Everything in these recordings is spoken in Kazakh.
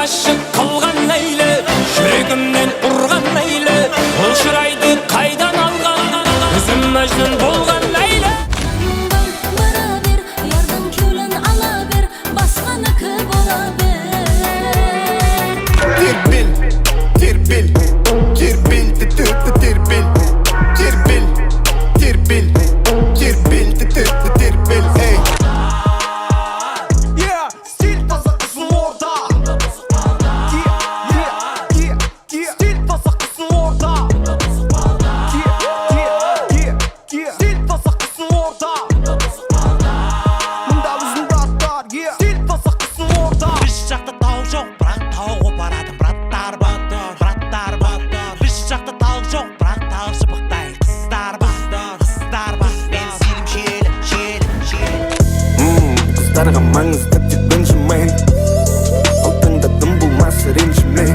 aşık kılgan neyle, жүрегімнен urgan neyle, ol şıraydı kaydan algan, üzüm Mecnun bolgan neyle. Bara ber, yardım külün ala ber, basqanıkı bora ber. Tirbil, tirbil, tirbil, tirbil, tirbil, tirbil, tirbil, tirbil, ey. Yeah, stil pasa kızım orada. Yeah, stil pasa kızım orada. Yeah, stil pasa kızım orada. Mında bizim bratlar, yeah, stil pasa kızım orada. Biz жақта тау жоқ, бірақ тау қопарады браттар бар, браттар бар. Біз жақта тау жоқ, бірақ тау шыбықтай қыздар бар, қыздар бар. Мен сенім желі, желі, желі. Kızlarga mаңызды тек бенжімей, алтында дым болмасы ренжімей.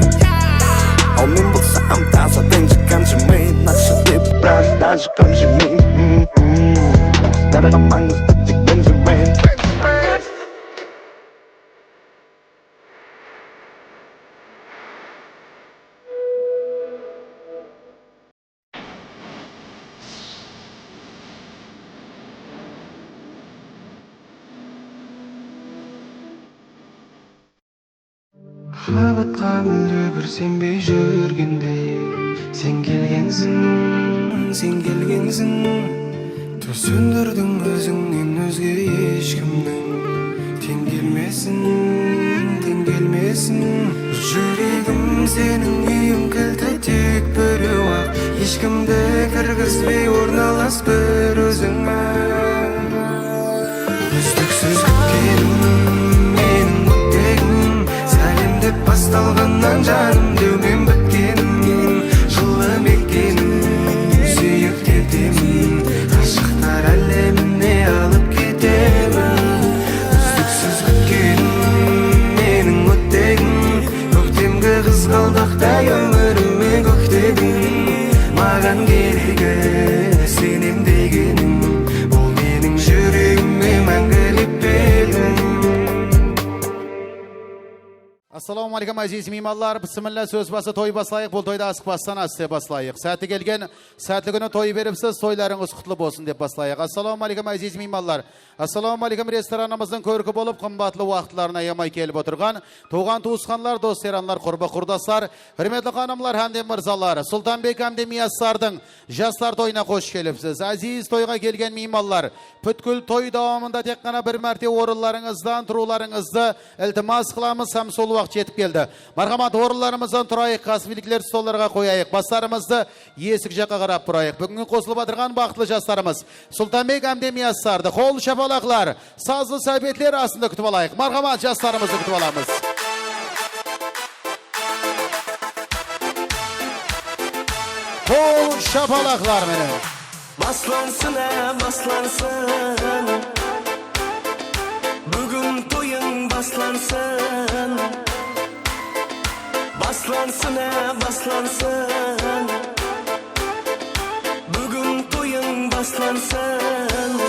Ал мен болсам таза бенжі қанжымей, нақшы деп біраз даже қанжымей. Кыздарга маңызды тек бенжімей. Махаббатқа мүлде бір сенбей жүргендей, сен келгенсің. Түр сөндірдің өзіңнен өзге ешкімнің тең келмесін. Жүрегім сенің үйің кілті тек біреу ақ, ешкімді кіргізбей орналас бір өзіңе. Үздіксіз күткенім менің өттегім, сәлем деп басталғаннан жаным деумен біткенім, жылы мекенім, сүйіп кетемін, ғашықтар әлеміне алып кетемін. Үздіксіз күткенім менің өттегім, көктемгі қызғалдақтай өміріме көктегім, маған керегі сенем дегенім, ол менің жүрегіме мәңгілік белгім. Assalamu alaikum aziz mehmonlar. Bismillah, söz bası toy baslayıq. Bu toyda asıqbastan asıya baslayıq. Saati gelgen, saatli günü toy veripsiz, toylarınız kutlu bolsun dep baslayıq. Assalamu alaikum aziz mehmonlar. Assalamu alaikum restoranımızın körkü bolup qımbatlı vaqtlarına yamay kelip oturgan tuğan tuğusqanlar, dost yaranlar, qurba qurdaslar, hürmetli hanımlar, hamde mırzalar, Sultanbek hamde Miyassardın jaslar toyuna hoş gelipsiz. Aziz toyga gelgen mehmonlar, pütkül toy davamında tek qana bir mərtə orunlarınızdan turularınızda iltimas qılamız hem sol vaqt yetip geldi. Marhamat orunlarımızdan turayıq, kasbilikler stollarga koyayıq, baslarımızды esik жаққа qarab burayıq. Bugün qosulub atırgan baxtlı jaslarımız Sultanbek hamde Miyassardı. Qol şapalaqlar, sazlı söhbetler aslında kütüp alayıq. Marhamat jaslarımızı kütüp alamız. Qol şapalaqlar meni. Baslansın baslansın. Bugün toyun baslansın. Baslansın baslansın. Bugün toyun baslansın.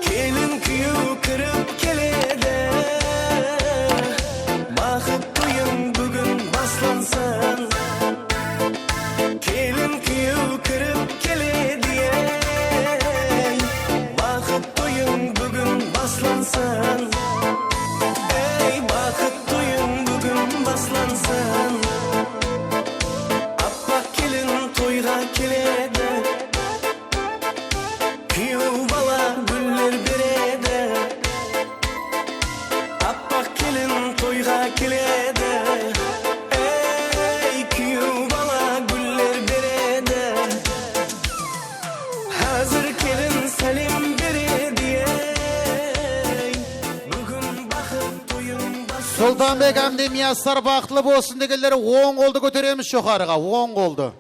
Kelin kuyu kırıp kelede. Bakıp toyun bugün baslansın. Kelin kuyu kırıp kelede. Bakıp toyun bugün baslansın. Ey bakıp toyun bugün baslansın. Appak kelin toyga kelede. Kuyu bala güller berede. Appak kelin toyga kelede. Ey kuyu bala güller berede. Hazır kelin salim berede. Bugün bakıp toyun baslansın. Sultanbek hamde Miyassar baxtlı bolsun degelleri 10 goldu götüremiz jokarıga, 10 goldu.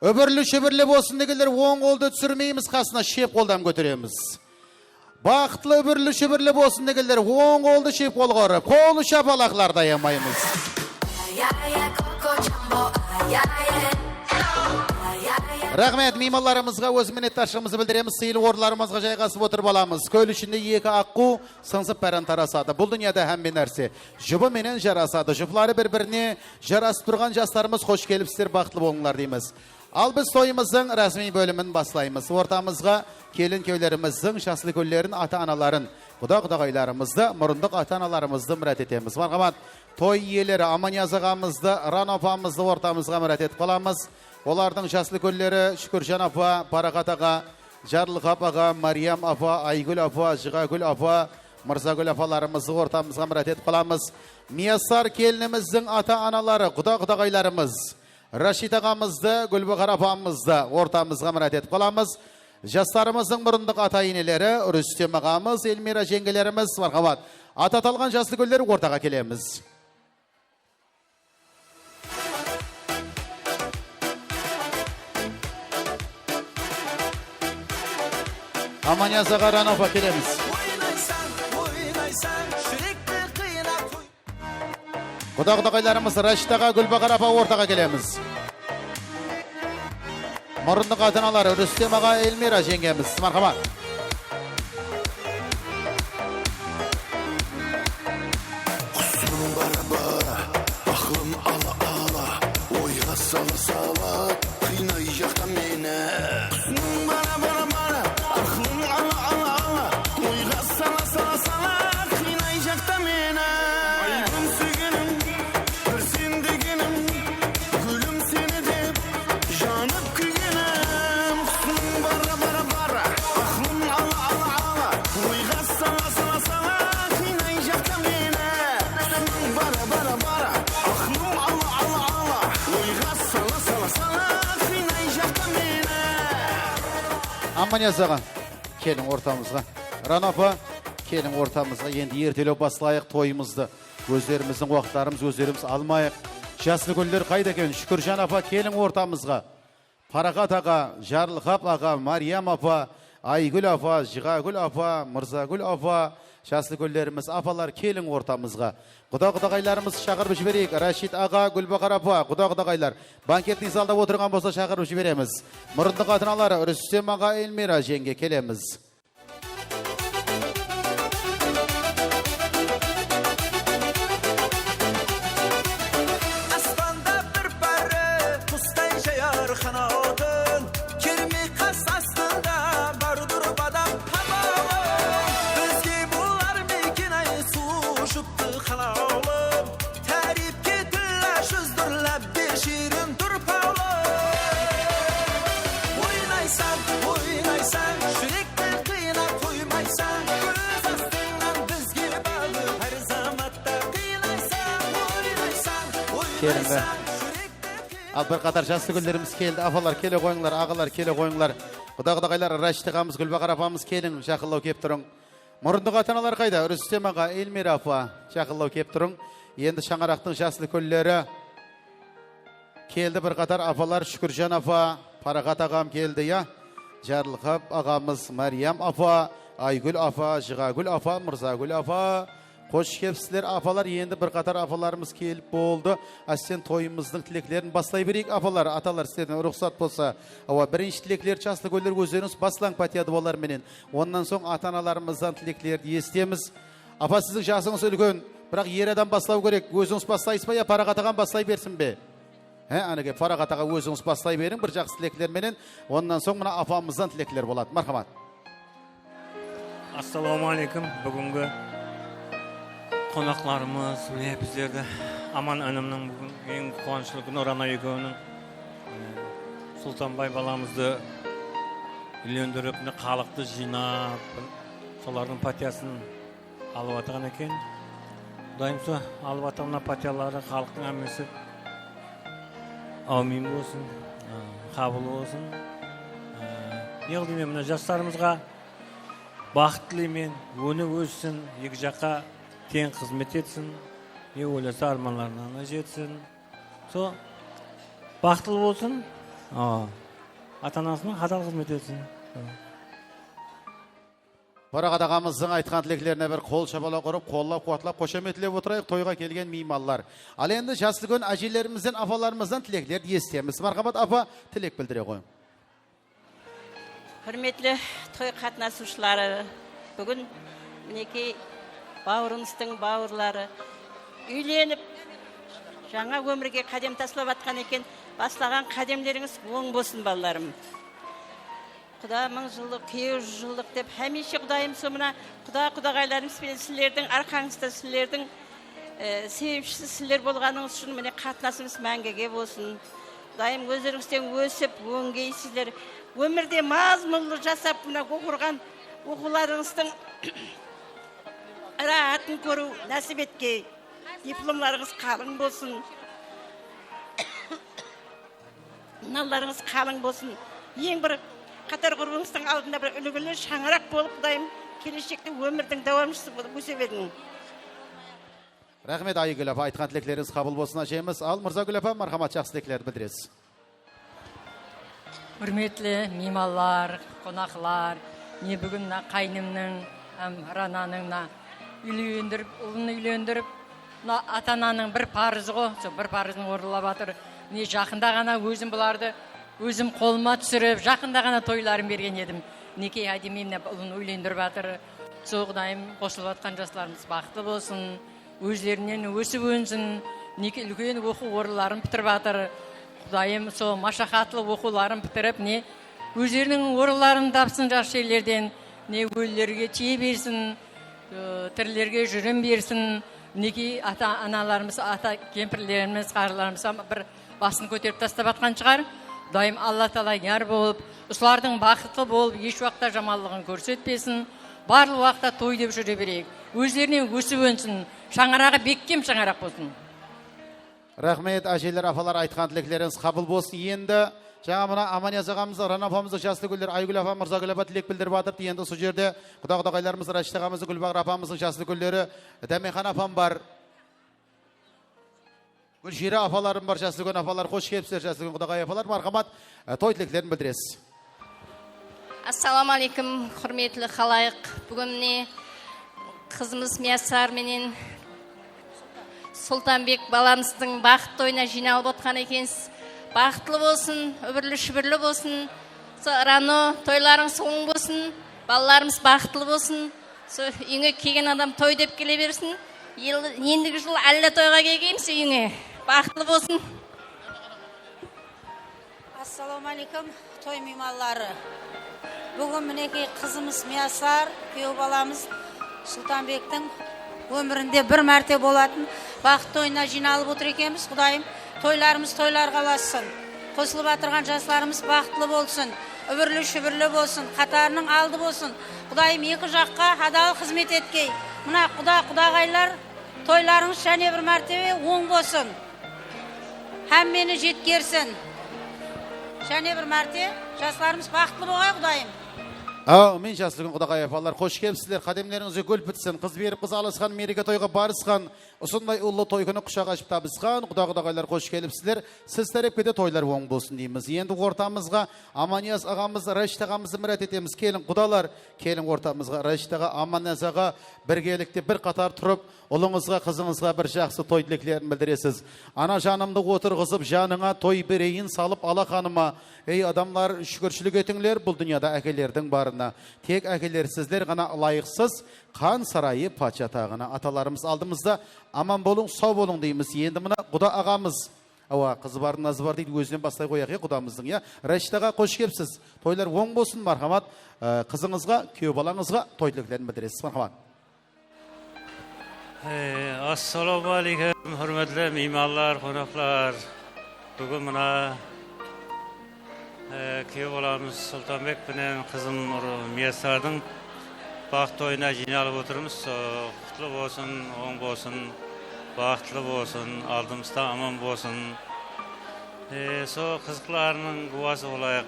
Öbürlü şöbürlü bolsun degelleri 10 goldu түсірмейміз, қасына шеп қолдан götüremiz. Baxtlı öbürlü şöbürlü bolsun degelleri 10 goldu şep qol qorып, qolu şapalaqlarda yamayımız. Ay ay ay Coco Jumbo, ay ay ay. Ay ay ay. Рахмет меймандарымызға өз миннетташылығымызды білдіреміз. Сыйлы орындарымызға жайғасып отырып аламыз. Көл ішінде екі аққу сыңсып бәрін тарасады. Бұл дүнияда һәмме нәрсе жұбы менен жарасады. Жұплары бір-біріне жарасып тұрған жастарымыз қош келіпсіздер, бақытлы болыңдар дейміз. Ал біз тойымыздың рәсми бөлімін баслаймыз. Ортамызға келін көйлеріміздің шаслы көллерін, ата-аналарын, құда-құдағайларымызды, мұрындық ата-аналарымызды мұрат етеміз. Мархамат, той иелері Аманияз ағамызды, Ран апамызды ортамызға мұрат етіп қаламыз. Олардың жаслы көллері Шүкіржан апа, Парақат аға, Жарлық апаға, Мариям апа, Айгүл апа, Жығагүл апа, Мырзагүл апаларымызды ортамызға мұрат етіп қаламыз. Мияссар келініміздің ата-аналары, құда-құдағайларымыз, Рашид ағамызды, Гүлбақар апамызды ортамызға мұрат етіп қаламыз. Жастарымыздың мұрындық ата-енелері, Рүстем ағамыз, Эльмира жеңгелеріміз, мархабат. Ататалған жаслы көллер ортаға келеміз. Аманияз аға, Ран апа келеміз. Құда-құдағайларымыз Рашид аға, Гүлбақар апа ортаға келеміз. Мұрындық ата-аналары Рүстем аға, Эльмира жеңгеміз. Мархабат. Құсым бара-бара, ақылым ала-ала, ойға сала-сала, қинай жақта мені. Құсым бара-бара, ақылым ала-ала, ойға сала-сала, қинай жақта мені. Айым сүйгенім, бір сен дегенім, гүлім сені деп, жанып күйгенім. Құсым бара-бара, ақылым ала-ала, ойға сала-сала, қинай жақта мені. Бара-бара, ақылым ала-ала, ойға сала-сала, қинай жақта мені. Аманияз аға, келің ортамызға. Ран апа, келің ортамызға. Енді ертелеу басылайық тойымызды. Өздеріміздің уақыттарымыз, өздеріміз алмайық. Жаслы көлдер қайда екен? Шүкіржан апа, келің ортамызға. Парақат аға, Жарлықап аға, Мариям апа, Айгүл апа, Жығагүл апа, Мырзагүл апа, жаслы көлдеріміз, апалар келің ортамызға. Құда-құдағайларымыз шақырып жіберейік. Рашид аға, Гүлбақар апа, құда-құдағайлар. Банкетный залда отырған болса шақырып жібереміз. Мұрындық ата-аналары Рүстем аға, Эльмира жеңге келеміз. Аспанда бір пәрі құстай жаяр қанатын, керме қас астында бардыр бадам табалым. Бізге болар мекен ай су жұпты қалаулым, тәріпке тілі жүздірләп бер шерін тұрпаулым. Ойнайсан, жүректі қиынап қоймайсан, көз астыңнан бізге бағы әр заматта қиынайсан. Ойнайсан, Ал бір қатар жаслы көлдеріміз келді. Апалар келе қойыңлар, ағалар келе қойыңлар. Құда-құдағайлар Рашид ағамыз, Гүлбақар апамыз келің, жақылау кеп тұрың. Мұрындық ата-аналар қайда? Рүстем аға, Эльмира апа, жақылау кеп тұрың. Енді шаңарақтың жаслы көллері келді бір қатар. Апалар Шүкіржан апа, Парақат ағам келді, я. Жарлықап ағамыз, Мариям апа, Айгүл апа, Жығагүл апа, Мырзагүл апа. Қош кепсілер апалар. Енді бір қатар апаларымыз келіп болды. Астен тойымыздың тілеклерін баслай берейік. Апалар, аталар сіздердің рұқсат болса. Бірінші тілеклер жаслы көлдер өздеріңіз баслаң патияды болар менен. Ондан соң ата-аналарымыздан тілеклерді естеміз. Апа, сіздің жасыңыз үлкен, бірақ ер адам баслау керек. Өзіңіз баслайсыз ба, я Парақат ағам баслай берсін бе? Әнеге Парақат аға өзіңіз баслай берің бір жақсы тілеклер менен. Ондан соң мына апамыздан тілеклер болады. Мархамат. Ассаламуалейкум. Бүгінгі қонақларымыз, міне біздерді Аман інімнің бүгін ең қуанышлы күні, Рана екеуінің Сұлтанбай баламызды үйлендіріп, халықты жинап, солардың патиясын алып атаған екен. Құдайым со, алып атаған патиялары халықтың әмесі аумин болсын, қабыл болсын. Неғыл деймін, мына жастарымызға бақыт тілеймін, өні өссін, екі жаққа тең қызмет етсін, не ойласа арманларына жетсін. Со, бақытлы болсын, ата-анасына қатал қызмет етсін. Парақат ағамыздың айтқан тілеклеріне бір қол шабала құрып, қоллап, қуатлап, қошаметлеп отырайық тойға келген меймандар. Ал енді жаслы күн әжелерімізден, апаларымыздан тілеклерді естеміз. Мархабат апа, тілек білдіре қойың. Hürmetli toy katnasушылары, бүгін мінекей бауырыңыздың бауырлары үйленіп, жаңа өмірге қадам таслап атқан екен, бастаған қадамлеріңіз оң болсын балаларым. Құда мың жылдық, 200 жылдық деп, хәмеше Құдайым сомына құдағайларыңыз бен сілердің арқаңызда сілердің себепшісі сілер болғаныңыз үшін міне қатынасыңыз мәңгіге болсын. Құдайым өздеріңізден өсіп, өңгейсіздер. Өмірде мазмұнлы жасап, мына оқырған оқуларыңыздың рахатын көру нәсіп етке. Дипломларыңыз қалың болсын. Наларыңыз қалың болсын. Ең бір қатар құрбыңыздың алдында бір үлгілі шаңырақ болып, Құдайым келешекте өмірдің давамшысы болып өсе бердің. Рахмет Айгүл апа, айтқан тілектеріңіз қабыл болсын әжеміз. Ал Мырзагүл апа, мархамат, жақсы тілектерді білдіресіз. Үрметлі меймандар, қонақлар, не бүгін қайнымның, рананың үйлендіріп, ұлын үйлендіріп, ата-ананың бір парызы ғой, бір парызын орындап жатыр. Не жақында ғана өзім бұларды өзім қолыма түсіріп, жақында ғана тойларын берген едім. Неке әдемемне ұлын үйлендіріп жатыр. Сол Құдайым қосылып жатқан жастарымыз бақытты болсын, өздерінен өсіп өнсін, неке үлкен оқу орындарын бітіріп жатыр. Құдайым сол машақатлы оқуларын бітіріп, не өздерінің орындарын тапсын жақсы жерлерден, не өлілерге тие берсін, тірілерге жүрім берсін. Неке ата-аналарымыз, ата-кемпірлеріміз, қарыларымыз бір басын көтеріп тастап атқан шығар. Құдайым Алла Тағала яр болып, ұсылардың бақытты болып, еш уақытта жамаллығын көрсетпесін. Барлық уақытта той деп жүре берейік. Өздерінен өсіп өнсін. Шаңырағы беккем шаңырақ болсын. Рахмет, әжелер, апалар, айтқан тілектеріңіз қабыл болсын. Енді жаңа мына Аманияз ағамыз, Рана апамыздың жасты гүлдер, Айгүл апа, Мырзагүл апа тілек білдіріп жатыр. Енді сол жерде құда-құдағайларымыз, Рашид ағамыздың, Гүлбағыр апамыздың жасты гүлдері, Дәмехан апам бар. Гүлшира апаларым бар, жасты күн апалар, қош келіпсіздер, жасты күн құдағай апалар, мархамат, той тілектерін білдіресіз. Ассаламу алейкум, құрметлі халайық. Бүгін міне қызымыз Миясар менен Сұлтанбек баламыздың бақыт тойына жиналып отқан екенсіз. Бақытлы болсын, өбірлі шүбірлі болсын. Рано тойларыңыз оң болсын, балаларымыз бақытлы болсын. Үйіңе келген адам той деп келе берсін. Ендігі жыл әлі тойға келгейміз үйіңе. Бақытлы болсын. Ассаламу алейкум, той мейманлары. Бүгін мінекей қызымыз Миясар, күйеу баламыз Сұлтанбектің өмірінде бір мәрте болатын бақыт тойына жиналып отыр екенбіз. Құдайым тойларымыз тойлар қаласын. Қосылып атырған жастарымыз бақытлы болсын, үбірлі шүбірлі болсын, қатарының алды болсын. Құдайым екі жаққа адал қызмет еткей. Мына құдағайлар тойларыңыз және бір мәртебе оң болсын. Һәм мені жеткерсін. Және бір мәрте жастарымыз бақытлы болғай, Құдайым. Мен жасты күн құдағай апалар, қош келіпсіздер, қадемлеріңізге гүл бітсін, қыз беріп қыз алысқан, мереке тойға барысқан, ұсындай ұлы той күні құшақ ашып табысқан, құдағайлар қош келіпсіздер, сіз тәрепке де тойлар оң болсын дейміз. Енді ортамызға Аманияз ағамыз, Рашид ағамызды мұрат етеміз. Келін құдалар, келін ортамызға Рашид аға, Аманияз аға біргелікте бір қатар тұрып, ұлыңызға, қызыңызға бір жақсы той тілектерін білдіресіз. Ана жанымды отырғызып, жаныңа той берейін салып ала қаныма. Ей адамлар, шүкіршілік етіңлер, бұл дүнияда әкелердің барына. Тек әкелерсіздер ғана лайықсыз қан сарайы патша тағына. Аталарымыз алдымызда аман болың, сау болың дейміз. Енді мына құда ағамыз, қызы бар, назы бар дейді, өзінен бастай қояқ құдамыздың. Рашид аға, қош келіпсіз. Тойлар оң болсын, мархамат. Қызыңызға, күйеу балаңызға той тілектерін білдіресіз. Мархамат. Ассаламу алейкум, hürmetli meymanlar, qonaqlar. Bugün mına kuyov balamiz Sultanbek bilen kızım Miyasar'dın baqıt toyuna jinalıp oturumuz. Qutlu bolsun, oң bolsun, baqıtlı bolsun, aldımızda aman bolsun. So kızıklarının quvası olayaq.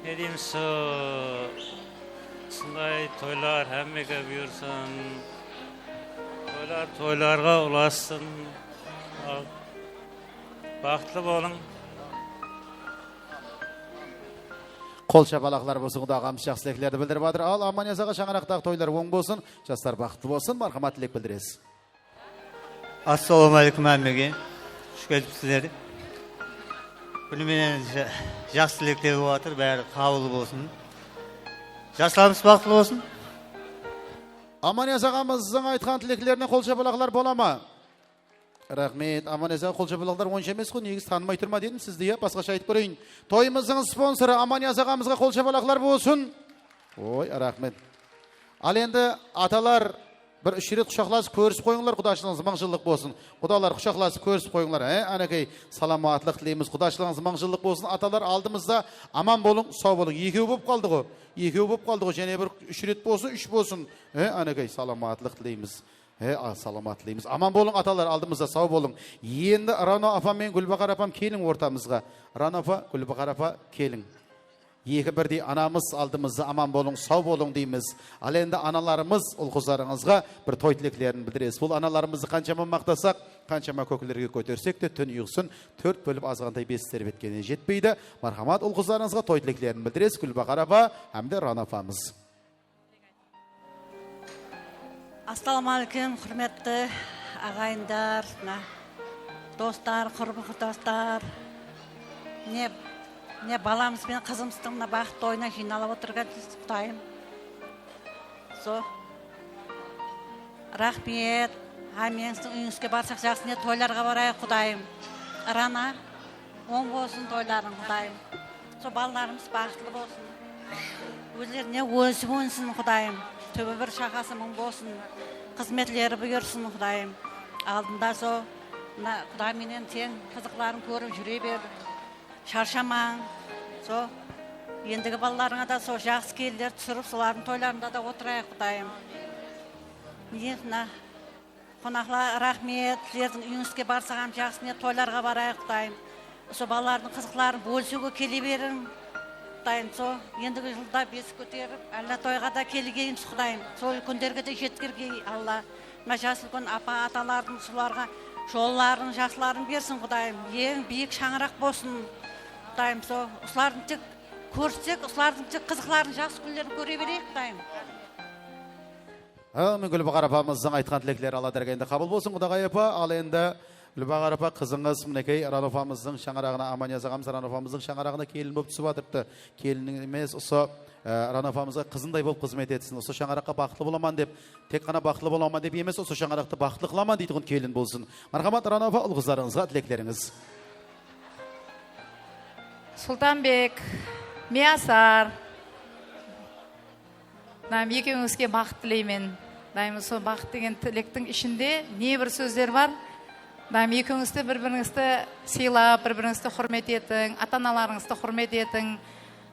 Ne diyeyim, Sunday toylar hemmege buyursun. Toylarga ulaşsın. Baqıtlı bolun. Қол шапалақлар болсын, құдағамыз жақсы тілектерді білдіріп жатыр. Ал Аманияз аға, шаңырақтағы тойлар оң болсын, жастар бақытты болсын, мархамат тілек білдіресіз. Ассаламу алейкум әммеге. Шүкеліп сіздерді. Күніменен жақсы тілектер болып жатыр, бәрі қабыл болсын. Жастарымыз бақытты болсын. Аманияз ағамыздың айтқан тілеклеріне қол шапалақлар бола ма? Рахмет. Аманияз аға қол шапалақлар онша емес қой, негіз танымай тұрма дедім сізді, басқаша айтып көрейін. Тойымыздың спонсоры Аманияз ағамызға қол шапалақлар болсын. Ой, рахмет. Ал енді аталар бір үш рет құшақласып көрісіп қойыңлар, құдашылығыңыз маңжылық болсын. Құдалар құшақласып көрісіп қойыңлар. Анакей саламатлық тілейміз, құдашылығыңыз маңжылық болсын. Аталар алдымызда аман болың, сау болың. Екеу болып қалды ғой. Екеу болып қалды ғой. Және бір үш рет болсын, үш болсын. Анакей саламатлық тілейміз. Саламат тілейміз. Аман болың аталар, алдымызда сау болың. Енді Рано апам мен Гүлбақар апам келің ортамызға. Рано апа, Гүлбақар апа келің. Екі бірдей анамыз алдымызда аман болың, сау болың дейміз. Ал енді аналарымыз ұл қыздарыңызға бір той тілеклерін білдіресіз. Бұл аналарымызды қаншама мақтасақ, қаншама көкілерге көтерсек те түн ұйқысын төрт бөліп азғантай бесістер беткеніне жетпейді. Мархамат ұл қыздарыңызға той тілеклерін білдіресіз. Гүлбақар апа, әмді Рано апамыз. Ассалаумағалейкум, құрметті ағайындар, достар, құрбы достар. Не баламыз бен қызымыздың бақытты тойына жиналып отырған Құдайым. Рахмет. Менің үйіңізге барсақ жақсы не тойларға барайық Құдайым. Рана, оң болсын тойларың Құдайым. Балаларымыз бақытлы болсын. Өздеріне өсіп өнсін Құдайым. Төбі бір шақасы мұң болсын. Қызметлері бұйырсын Құдайым. Алдында Құдай менен тең қызықларын көріп жүре бер. Шаршамаң. Ендігі балаларыңа да жақсы келдер түсіріп, солардың тойларында да отырайық Құдайым. Қонақла рахмет, сіздердің үйіңізге барсағам жақсы не тойларға барайық Құдайым. Балалардың қызықларын бөлісуге келе берің Құдайым. Ендігі жылда бесік көтеріп, Алла тойға да келгейміз Құдайым. Сол күндерге де жеткіргей Алла. Жасыл күн апа аталардың соларға жолларын, жақсыларын берсін Құдайым. Ең биік шаңырақ болсын Құдайым. Осылардың тек көрсек, осылардың тек қызықларын, жақсы күндерін көре берейік Құдайым. Мен Гүлбақар апамыздың айтқан тілеклері Алла дәргейінде қабыл болсын Құдағай апа. Ал енді Гүлбақар апа қызыңыз мінекей Рано апамыздың шаңырағына, Аманияз ағамыз Рано апамыздың шаңырағына келін болып түсіп жатырыпты. Келін емес, осы Рано апамызға қызындай болып қызмет етсін. Осы шаңыраққа бақытлы боламан деп, тек қана бақытлы боламан деп емес, осы шаңырақты бақытлы қыламан дейтін келін болсын. Мархамат Рано апа, ұл қыздарыңызға тілеклеріңіз. Сұлтанбек, Миясар, екеуіңізге бақыт тілеймін. Сол бақыт деген тілектің ішінде не бір сөздер бар. Екеуіңізді бір-біріңізді сыйлап, бір-біріңізді құрмет етің, ата-аналарыңызды құрмет етің.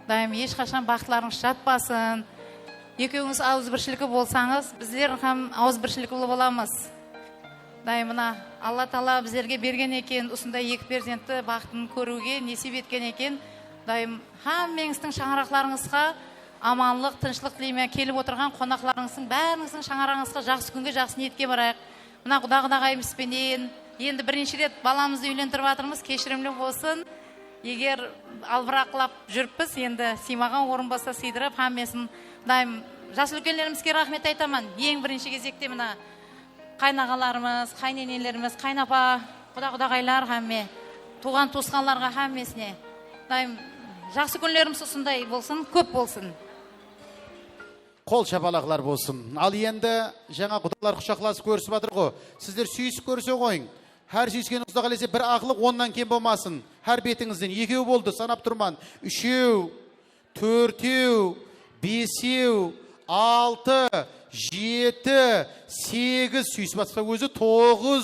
Ешқашан бақытларыңыз жатпасын. Екеуіңіз ауызбіршілігі болсаңыз, біздер ауызбіршілігі боламыз. Алла Тағала біздерге берген екен, осындай екі перзентті бақытын көруге несіп еткен екен. Хаммеңіздің шаңырақларыңызға аманлық, тыныштық тілеймін. Келіп отырған қонақларыңыздың бәріңіздің шаңырағыңызға жақсы күнге жақсы ниетке барайық. Құдағайымызбенен енді бірінші рет баламызды үйлендіріп жатырмыз, кешірімлі болсын. Егер албырақлап жүріппіз, енді сыймаған орын болса сыйдырып, хаммесін жас үлкенлерімізге рахмет айтамын. Ең бірінші кезекте қайнағаларымыз, қайненелеріміз, қайнапа, құдағайлар хамме, туған туысқанларға хаммесіне. Жақсы күнлеріміз осындай болсын, көп болсын. Қол шапалақлар болсын. Ал енді жаңа құдалар құшақласып көрісіп жатыр ғой. Сіздер сүйісіп көрісе қойың. Әр сүйіскеніңізді қалесе бір ақылық оннан кем болмасын. Әр бетіңізден екеу болды, санап тұрман. Үшеу, төртеу, бесеу, 6, 7, 8 сүйісіп атса өзі 9,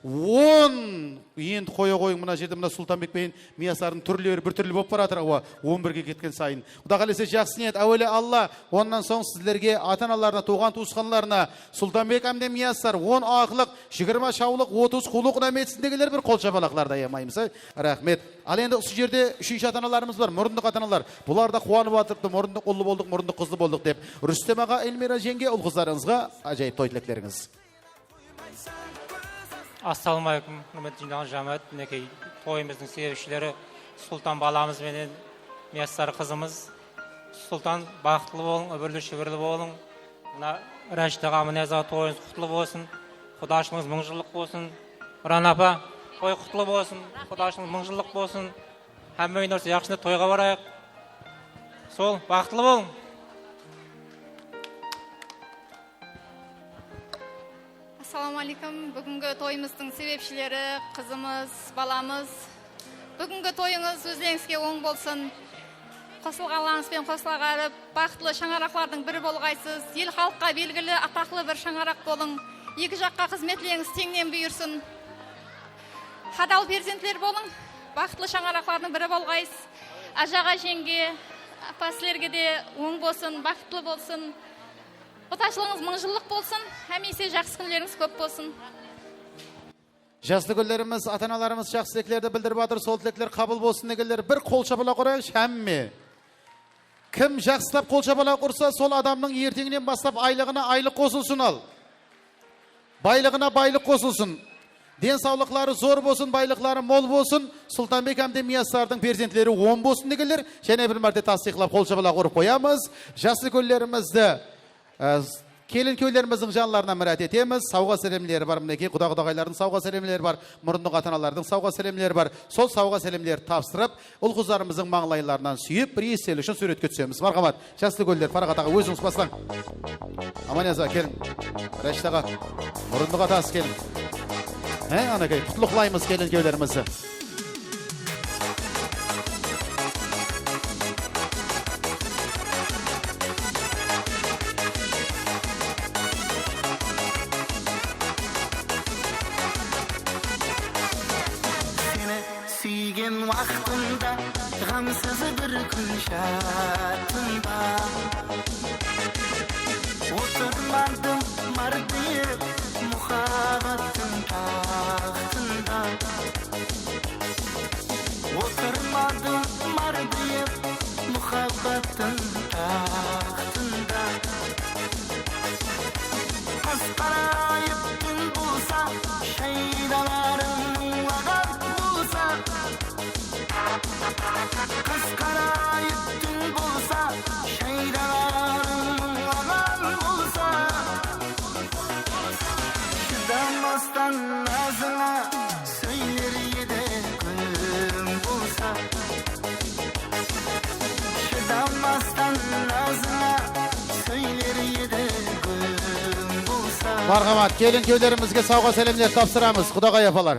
10. Енді қоя қойың, мына жерде мына Сұлтанбек пен Миясардың түрлері бір түрлі болып баратыр. 11-ге кеткен сайын. Құда қалесе жақсы ниет. Әуелі Алла, оннан соң сіздерге, ата-аналарына, туған туысқанларына, Сұлтанбек әмде Миясар 10 ақылық, 20 шаулық, 30 құлық нәметсіндегілер бір қол шапалақларда аямаймыз. Рахмет. Ал енді осы жерде үшінші ата-аналарымыз бар, мұрындық ата-аналар. Бұлар да қуанып атырыпты, мұрындық ұлы болдық, мұрындық қызды болдық деп. Рүстем аға, Эльмира жеңге, ұл қыздарыңызға ажайып той тілектеріңіз. Ассалаумағалейкум, құрметті жиналған жамағат, мінекей тойымыздың себепшілері Сұлтан баламыз менен Миясар қызымыз. Сұлтан бақытлы болың, өбірлі шүбірлі болың. Рәшті Аманияз аға тойыңыз құтлы болсын, құдашыңыз мың жылдық болсын. Рана апа, той құтлы болсын, құдашыңыз мың жылдық болсын. Hamma narsa yaxshilab to'yga borayıq. Sol, baxtlı bolun. Assalamu alaikum. Бүгінгі тойымыздың себепшілері, қызымыз, баламыз. Бүгінгі тойыңыз өзіңізге оң болсын. Қосылғаныңызбен қосылғарып, бақытлы шаңырақтардың бірі болғайсыз. Ел халыққа белгілі атақлы бір шаңырақ болың. Екі жаққа қызметлеріңіз теңнен бұйырсын. Хадал перзентлер болың. Бақытлы шаңырақтардың бірі болғайсыз. Ажаға жеңге, апасылерге де оң болсын, бақытлы болсын. Оташылығыңыз мыңжылық болсын, әмесе жақсы күндеріңіз көп болсын. Жасты күндеріміз, ата-аналарымыз жақсы тілектерді білдіріп жатыр, сол тілектер қабыл болсын дегендер. Bir қол шапалақ ұрайық, әмме. Кім жақсылап қол шапалақ ұрса, сол адамның ертеңінен бастап айлығына айлық қосылсын ал. Байлығына байлық қосылсын. Денсаулықтары зор болсын, байлықтары мол болсын. Сұлтанбек әмде Мияссардың перзентлері 10 болсын дегендер. Және бір мәрте тасдиқлап қол шапалақ ұрып қоямыз. Жасты күндерімізді келін көйлеріміздің жанларына мұрат етеміз. Сауға сәлемлері бар мінекей, құда-құдағайлардың сауға сәлемлері бар, мұрындық ата-аналардың сауға сәлемлері бар. Сол сауға сәлемлері тапсырып, ұл-қыздарымыздың маңлайларынан сүйіп, бір естелік үшін суретке түсеміз. Мархамат, жасты көйлер, Фарағат аға, өзіңіз баслаң. Аманяза, келін. Рәштаға, мұрындық атасы келін. Анакай, құтлықлаймыз келін көйлерімізді. Suygen vaqtında, gamsız bir kun şartında. Oturmadım mardiyip, muhabbetin tahtında. Oturmadım mardiyip, muhabbetin tahtında. Asqarayıp gün bulsa, şeydalarım vagat bulsa. Asqarayıp gün bulsa, şeydalarım vagat bulsa. Şıdamastan nazına, söyler yedi gün bulsa. Şıdamastan nazına, söyler yedi gün bulsa. Marhamat, kelin köylerimizge sağga selemler tapsıramız. Құдағай апалар.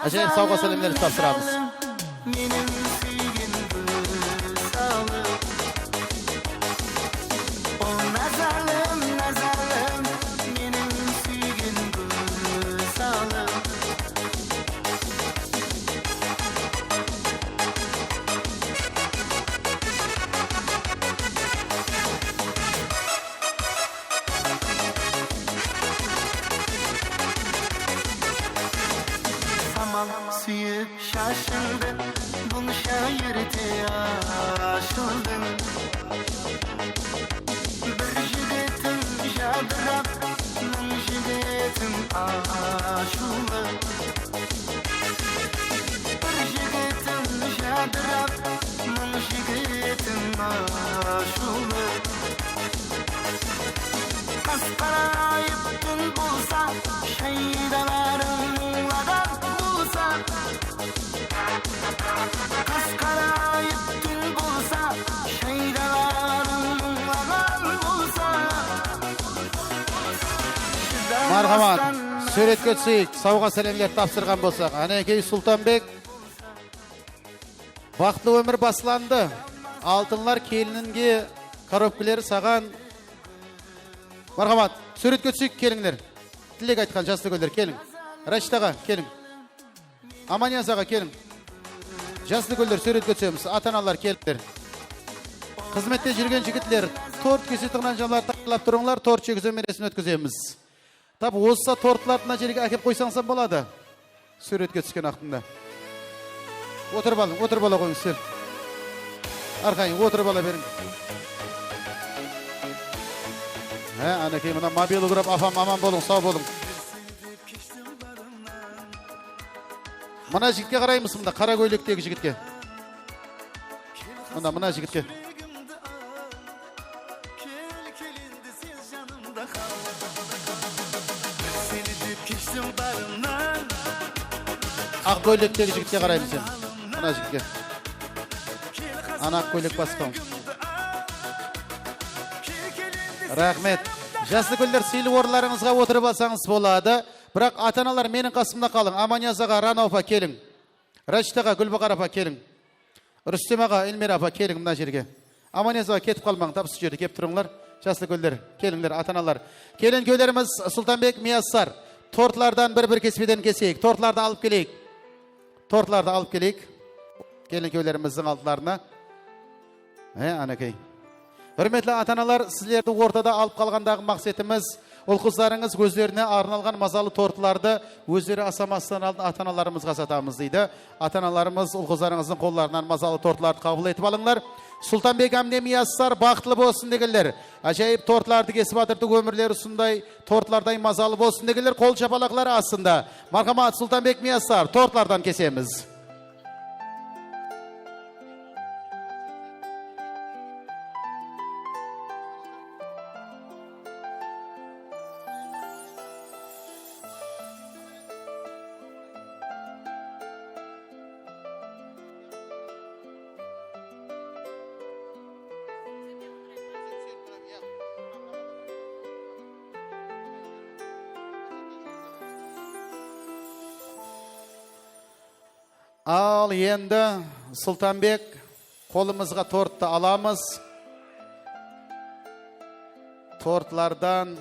Әжейіп сауға сәлемдерді тапсырамыз. Менің сүйген бұсалым. О, назалым, назалым, менің сүйген бұсалым. Saman suyup şaşıldı, bunu şairte aşıldın. Bir jigetim jadırap, mın jigetim aşıldı. Bir jigetim jadırap, mın jigetim aşıldı. Asqarayıp gün bulsa, şeydalarım vagat bulsa. Asqarayıp gün bulsa, şeydalarım vagat bulsa. Marhamat, suretke түсейік, сауға сәлемдер тапсырған болсақ. Әнекей Сұлтанбек, бақытлы өмір басыланды. Алтынлар келінінге коробкілері саған. Мархамат, суретке түсейік, келіңдер. Тілек айтқан жасты көлдер, келің. Раштаға, келің. Аманиясаға, келің. Жасты көлдер, суретке түсеміз. Ата-аналар, келіңдер. Қызметте жүрген жігітлер, торт кесетіғынан жанлар тақылап тұрыңлар, торт жегізу мересін өткіземіз. Тап, осыса тортлардың жерге әкеп қойсаңсан болады. Суретке түскен ақтында. Отырып ала қойыңыз сер. Арқайын, отырып ала берің. Әнекей, мұна мобилі құрап, афам, аман болың, сау болың. Мұна жігітке қараймыз, мұнда, қара көйлектегі жігітке. Мұна жігітке. Ақ көйлектегі жігітке қараймыз. Мына жігітке. Ана көйлек басқан. Рахмет. Жасты гүлдер сыйлы орындарыңызға отырып алсаңыз болады. Бірақ ата-аналар менің қасымда қалың. Аманязаға, Рана апа келің. Рашидаға, Гүлбақар апа келің. Рүстем аға, Эльмира апа келің мына жерге. Аманязаға кетіп қалмаң, тапсы жерде кеп тұрыңлар. Жасты гүлдер, келіңдер ата-аналар. Келін көйлеріміз Сұлтанбек Мияссар. Тортлардан бір кеспеден кесейік. Тортларды алып келейік. Тортларды алып келейік. Келін көйлеріміздің алдыларына. Анакей. Hürmetli ата-аналар, сіздерді ортада алып қалғандағы мақсатымыз, ұл-қыздарыңыз өздеріне арналған мазалы тортларды өздері асамастан алдын ата-аналарымызға сатамыз дейді. Ата-аналарымыз ұл-қыздарыңыздың қолларынан мазалы тортларды қабыл етіп алыңдар. Сұлтанбек Әмне Мияссар бақытлы болсын дегілер. Ажайып тортларды кесіп атырды, өмірлері сұндай тортлардай мазалы болсын дегілер. Қол шапалақлары астында. Мархамат Сұлтанбек Мияссар, тортлардан кесеміз. Ал енді Сұлтанбек қолымызға тортты аламыз. Тортлардан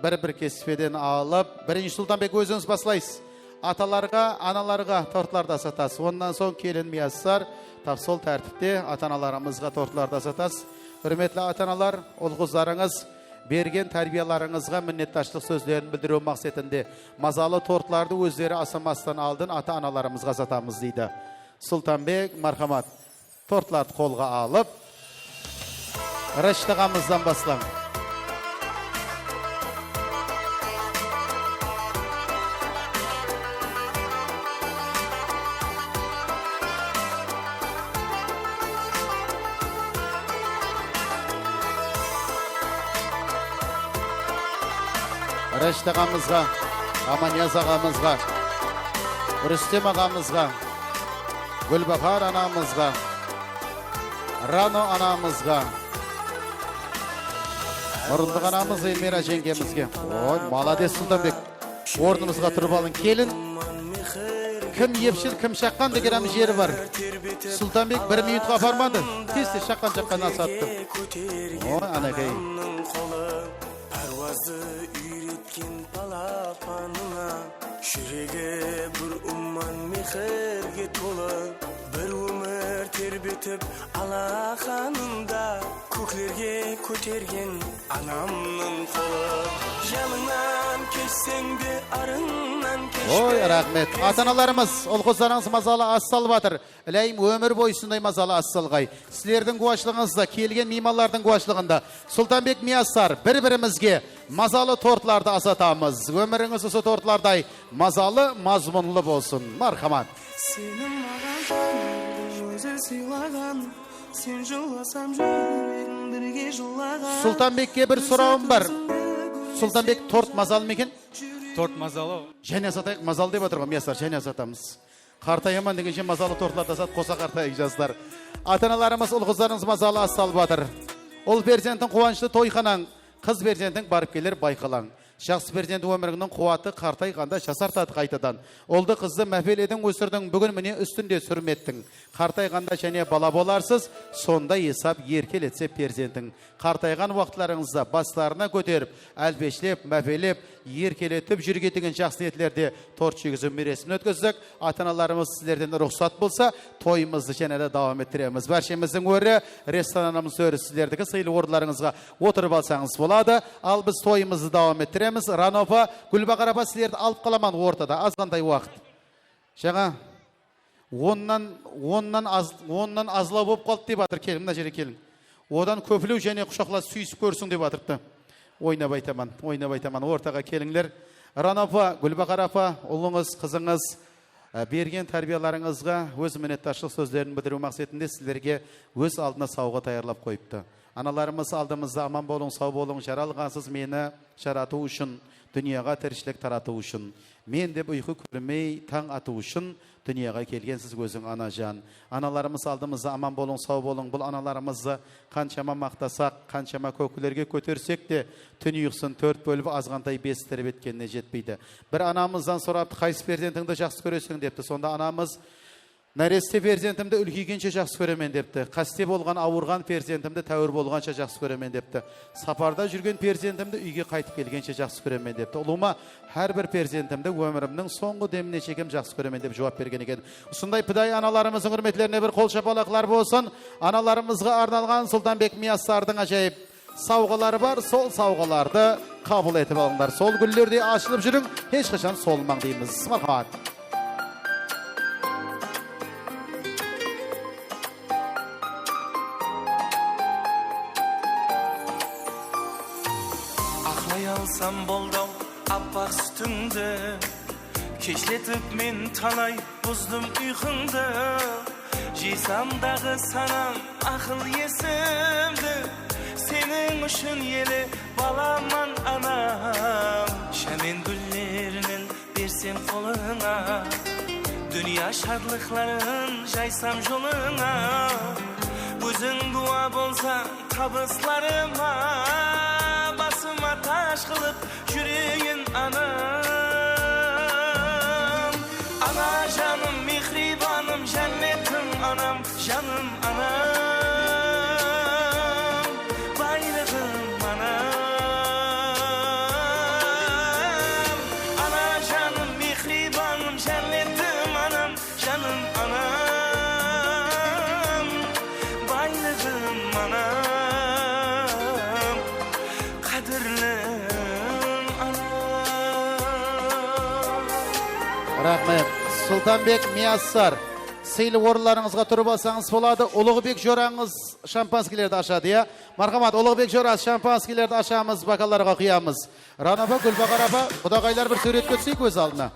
бір кеспеден алып, бірінші Сұлтанбек өзіңіз басылайсыз. Аталарға, аналарға тортларды асатасыз. Ондан соң келін Мияссар, тап сол тәртіпте ата-аналарымызға тортларды асатасыз. Hürmetli ата-аналар, ұл-қыздарыңыз берген тәрбияларыңызға миннетташлық сөздерін білдіру мақсатында мазалы тортларды өздері асамастан алдын ата-аналарымызға сатамыз дейді. Сұлтанбек, мархамат, тортларды қолға алып, Рашидағамыздан баслаң. Рашид ағамызға, Аманияз ағамызға, Рүстем ағамызға, Гүлбақар анамызға, Рано анамызға, Мұрындық анамыз Эльмира жеңгемізге. Ой, маладес Сұлтанбек. Орнымызға тұрып алың. Келін, кім епшіл, кім шаққан деген жері бар. Сұлтанбек 1 минутқа бармады. Тез шаққан асатты. Ой, анакей. Parvazı üretken palapanına Şürege bir umman meherge tola Bir umar terbetip alakanında Köklerge kötergen anamның kola Yanından keçsen de arından keçme Oy, rahmet. Ата-аналарымыз, ұл-қыздарыңыз мазалы ассал батыр. Әлейім өмір бойсындай мазалы ассалғай. Сілердің қуашлығыңызда, келген меймандардың қуашлығында. Сұлтанбек Мияссар, бір-бірімізге мазалы тортларды асатамыз. Өміріңіз осы тортлардай мазалы, мазмұнлы болсын. Мархамат. Сенің маған өзі сыйлаған Сен жыласам жүрегім бірге жылаған Сұлтанбекке бір сұрауым бар. Сұлтанбек торт мазалы ма екен? Торт мазалы. Және асатайық, мазалы деп отырған Мияссар, және асатамыз. Қартайыман дегенше мазалы тортларды асат, қоса қартайық жастар. Ата-аналарымыз, ұл-қыздарыңыз мазалы ассал батыр. Ұл перзенттің қуанышты тойханаң, қыз перзенттің барып келер байқалаң. Жақсы перзент өміріңнің қуаты қартайғанда жасартады қайтадан. Олды қызды мәпеледің өсірдің, бүгін міне үстінде сүрметтің. Қартайғанда және бала боларсыз, сонда есап еркелетсе перзентің. Қартайған уақытларыңызда бастарына көтеріп, әлбешлеп, мәпелеп, еркелетіп жүргетеген жақсы ниеттерде торт жегізіп мересін өткіздік. Ата-аналарымыз сіздерден рұқсат болса, тойымызды және де давам еттіреміз. Бәршеміздің өрі, ресторанымыз өрі сіздердікі сыйлы орындарыңызға отырып алсаңыз болады. Ал біз тойымызды давам еттіреміз. Ранопа, Гүлбақар апа сіздерді алып қаламан ортада, азғандай уақыт. Жаңа, оннан азлау болып қалды деп атыр, келің, мына жерге келің. Одан көпілеу және құшақла сүйісіп көрсің деп атырыпты. Ойнап айтаман, ортаға келіңдер. Ранопа, Гүлбақар апа, ұлыңыз, қызыңыз, берген тәрбияларыңызға өз миннетташлық сөздерін білдіру мақсатында сіздерге өз алдына сауға таярлап қойыпты. Analarımız aldığımızda aman bolun, sağ bolun, jaralgansız meni jaratı uşun, dünyaga tirişlik taratı uşun. Men de uyku körmey, taң atı uşun, dünyaga kelgensiz gözün anajan. Analarımız aldığımızda aman bolun, sağ bolun, bul analarımızı kançama maqtasak, kançama kökülerge kötersek de tünüyüksün 4 bölüp azgantay bestirip etkenine jetpeydi. Bir anamızdan soraptı, qaysı perzentingdi жақсы көресің depti. Sonda anamız Нәресте перзентімді үлкейгенше жақсы көремен депті. Қасте болған ауырған перзентімді тәуір болғанша жақсы көремен депті. Сапарда жүрген перзентімді үйге қайтып келгенше жақсы көремен депті. Ұлыма әрбір перзентімді өмірімнің соңғы деміне шекем жақсы көремен деп жауап берген екен. Осындай пыдай аналарымыздың құрметлеріне бір қол шапалақлар болсын. Аналарымызға арналған Сұлтанбек Мияссардың ажайып сауғалары бар. Сол сауғаларды қабыл етіп алыңдар. Сол гүллерде ашылып жүрің, ешқашан солмаң дейміз. Мархабат. Alsam boldum appak sütüngde Keşletip men talay buzdum uykundu Jiysam dağı sanam akıl yesimdi Senin uşun yeli balaman anam Şemen güllerinin bersen koluna Dünya şadlıkların jaysam joluna Özün dua bolsa tabıslarıma Basıma taş kılıp yüreğin anam Ana canım mihribanım cennetim anam Canım anam Bayrağım anam Ana canım mihribanım cennetim anam Canım anam Bayrağım anam Rahmet. Сұлтанбек Мияссар. Сейлі орынларыңызға тұрып алсаңыз болады. Ұлығбек жораңыз шампанскилерді ашады, я? Мархамат, Ұлығбек жорасы шампанскилерді ашамыз, бакаларға қиямыз. Ранапа, Гүлбақарапа, құдағайлар бір сурет көтсей көз алдына.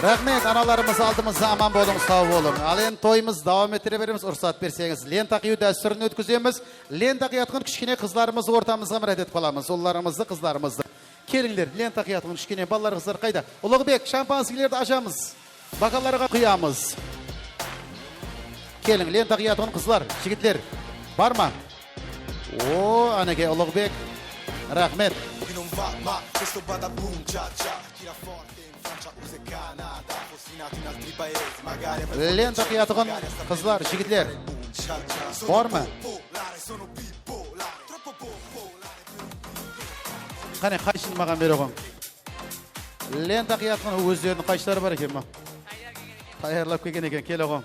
Rahmet, analarımız aldığımızda aman bolun, sağ olun. Alen toyumuz devam ettireberimiz, ursat berseniz. Lenta qiyu dәстүрін өткіземіз. Lenta qiyatqın kişkine kızlarımız ortamızga müracaat qılamız. Ollarımızды, kızlarımızды. Kelingler, lenta qiyatqın kişkine ballar kızlar qayda. Ulug'bek, şampanskilerdi açamız. Bakallarga qıyamız. Keling, lenta qiyatqın kızlar, jigitler. Var mı? Oo, anake Ulug'bek. Rahmet. Lenta qiyatqın kızlar, jigitler. Var mı? Qani qayşın mаған beri oğun. Lenta qiyatqın özlerinin qayşылары бар екен ма? Tayarlap kelgen eken, kel oğun.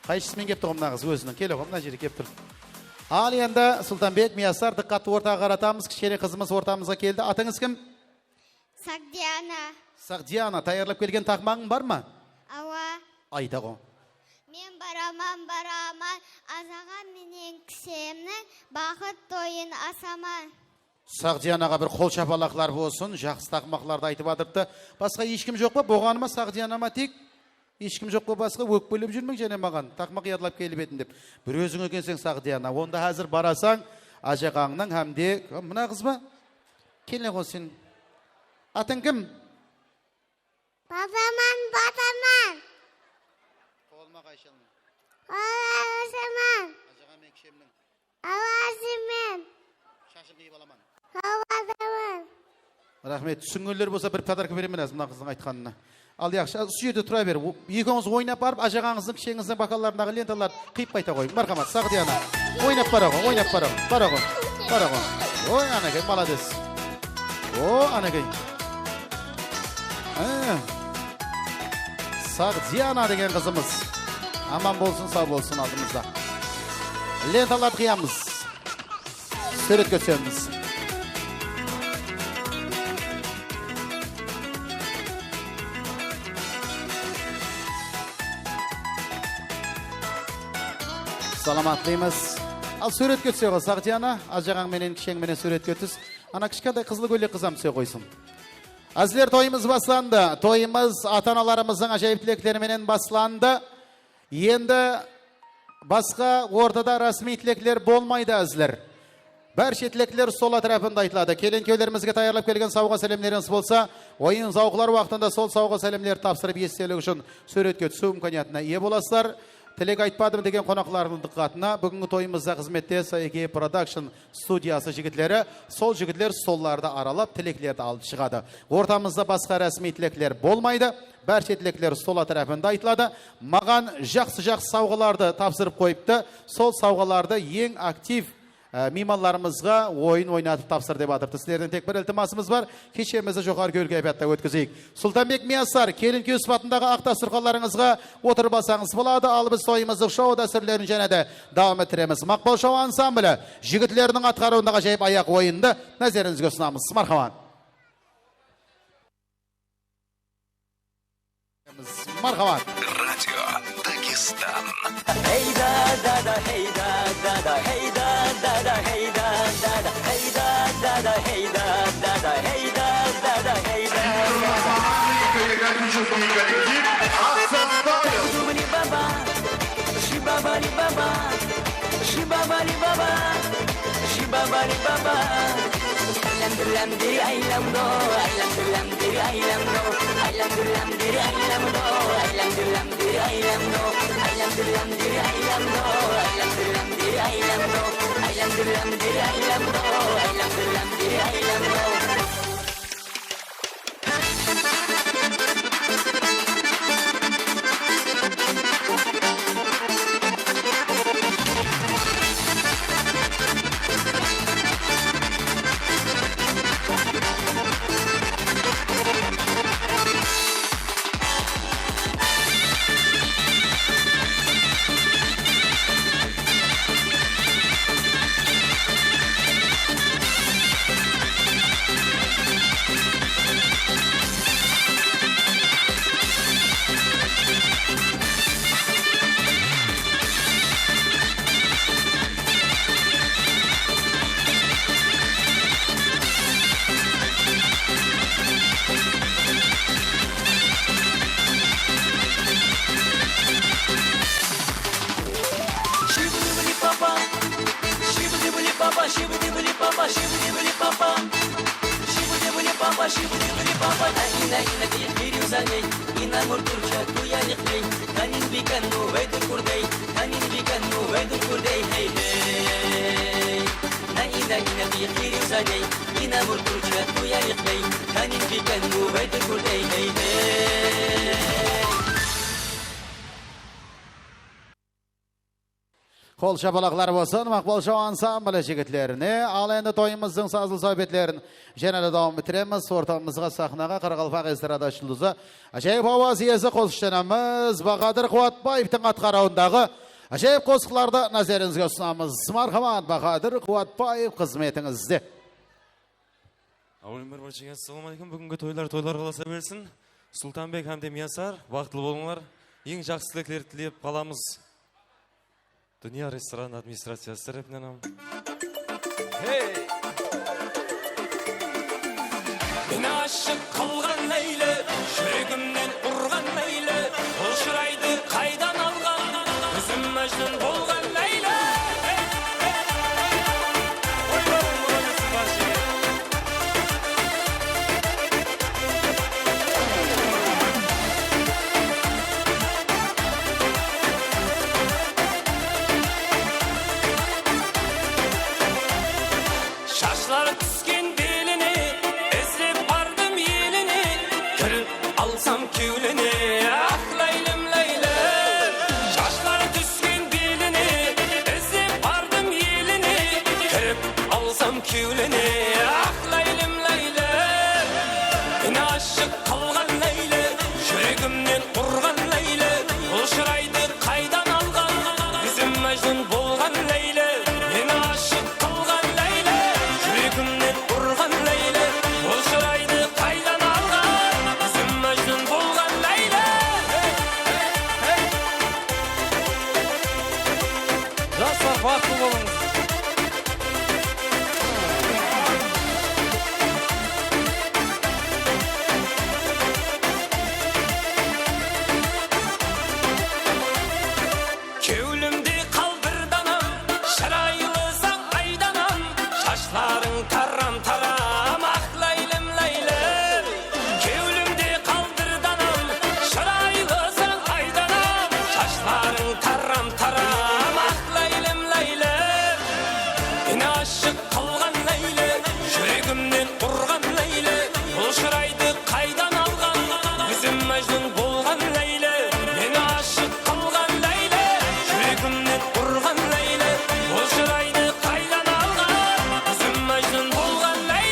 Qayşısымен kep тұғым нағыз өзінің, kel oğun, мына жері кеп тұр. Ал енді Сұлтанбек Мияссар дыққатты ортаға қаратамыз, кішкене қызымыз ортамызға келді. Атыңыз кім? Сагдиана. Сагдиана, таярлап келген тақмағың бар ма? Ава. Айта ғой. Мен бараман, азаға менен кісемнің бақыт тойын асаман. Сагдианаға бір қол шапалақлар болсын, жақсы тақмақларды айтып адыртты. Басқа ешкім жоқ па? Боғаныма Сагдианама тек? Ешкім жоқ па басқа? Өкпелеп жүрмең және маған. Тақмақ ядылап келіп едім деп. Бір өзің өкенсең Сагдиана. Онда әзір барасаң, ажағаңның әмде... Мұна қыз ба? Келіне ғой сен. Атың кім? Батаман. Қолма қайшалың. Аласыман. Ажаға мен кішемнің. Аласымен. Шашын қиып аламан. Аласыман. Рахмет. Түсінгендер болса бір подарка беремен аз мына қыздың айтқанына. Ал яқшы, сүйеті тұра бер. Екеуіңіз ойнап барып, ажағаңыздың, кішеңіздің бакаларындағы ленталар қиып қайта қойың. Мархамат, Сагдиана. Ойнап бара ғой, ойнап бара ғой. Бара ғой. Бара ғой. Ой, анакей, молодец. О, анакей. Сагдиана деген қызымыз. Аман болсын, сау болсын алдымызда. Ленталарды қиямыз. Суретке түсеміз. Salamatlayımız. Al suret götse olsak Diana, ajağın menen kişen menen suret götüz. Ana kişkандай kızılı göйлek kızam söze koysun. Azizler toyumuz baslandı. Toyumuz ata-analarımızın acayip tilekleri menen baslandı. Endi başka ortada rasmi tilekler bolmaydı azizler. Barcha tilekler sol atrafında aytıladi. Kelin köylerimizge tayyorlab kelgan savga salamlarınız bolsa, oyun zavqlar vaqtında sol savga salamlar topsirib esseligi uchun suretga tushish imkoniyatiga ega bo'lasizlar. Tilek aytmadim degan qonoqlarning diqqatini bugungi to'yimizda xizmatda Sayki Production studiyasi jigitlari, sol jigitlar sollarda aralab tileklarni olib chiqadi. O'rtamizda boshqa rasmiy tileklar bo'lmaydi. Barcha tileklar sol atrafında aytıladi. Mağan жақсы savg'alarni topsirib qo'yibdi. Sol savg'alarda eng aktiv mimarlarımızga oyun oynatып tapsır deb atırdı. Sizlerden tek bir iltimasımız var. Keçemizi joqar görgeybatda ötküzeyik. Sultanbek Miyassar, kelin köy sıfatındağı aq dasturxonlaringizga o'tirib alsangiz bo'ladi. Al biz to'yimizni show dasturlarini janada davom ettiramiz. Maqbul show ansambli jigitlarning atqaruviga ajoyib oyoq o'yinni nazaringizga sunamiz. Marhamat. Marhamat. Radio Dagestan. Hey da da da hey da da da hey da da da hey da da da hey da da da hey da da da hey da da da hey da. Shibabali baba, shibabali baba, shibabali baba, shibabali baba. Aylam diri aylam do, aylam diri aylam do, aylam diri aylam do, aylam diri aylam do, aylam diri aylam do, aylam diri aylam do, aylam diri aylam do, aylam diri aylam do. Kol şabalaklar olsun, Maqbul Show ansambli jigitlerini, al endi to'yimizning sazlı sohbetlerini janada davom ettiramiz. O'rtamizga sahnaga Qirg'alpaq estrada yulduzi ajoyib ovoz egasi qo'shiqchilarimiz Bahodir Quvvatboyevning atqaruvidagi ajoyib qo'shiqlarni nazaringizga sunamiz. Marhamat, Bahodir Quvvatboyev xizmetingizda. Avvalambir barchaga assalomu alaykum. Bugungi to'ylar qolasa bersin. Sultanbek hamda Miyassar, vaqtli bo'linglar. Eng yaxshi tilaklarni tilab qolamiz. Dünya restoran administratsiyasi tarafidan ham. Hey! Meni aşık qilgan Leyla, shuragimdan urgan Leyla, ol shuraydi qaydan olgan, o'zim majnun bo'lgan Leyla. Şaşlar tüsken belini, ezrep bardım yelini, kırıp alsam küle. бақытты болыңыз. Kevlimde kaldırdanam, şarayılızan aydanam, şaşların taram taram, ah laylim laylim. Kevlimde kaldırdanam, şarayılızan aydanam, şaşların taram taram, ah laylim laylim. Beni aşık kılgan laylim, yüreğimden urgan laylim, bu şıraydı kaydan algan, bizim Mecnun bulgan laylim. Beni aşık kılgan laylim, yüreğimden urgan laylim, bu şıraydı kaydan algan, bizim Mecnun bulgan laylim.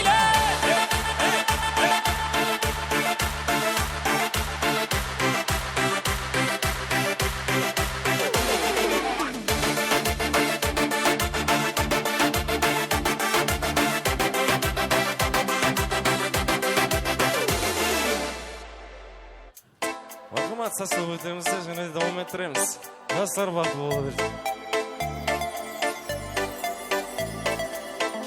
Мархамат, сасып өтеміз, және давам еттіреміз. Жастар бақытты бола берсін.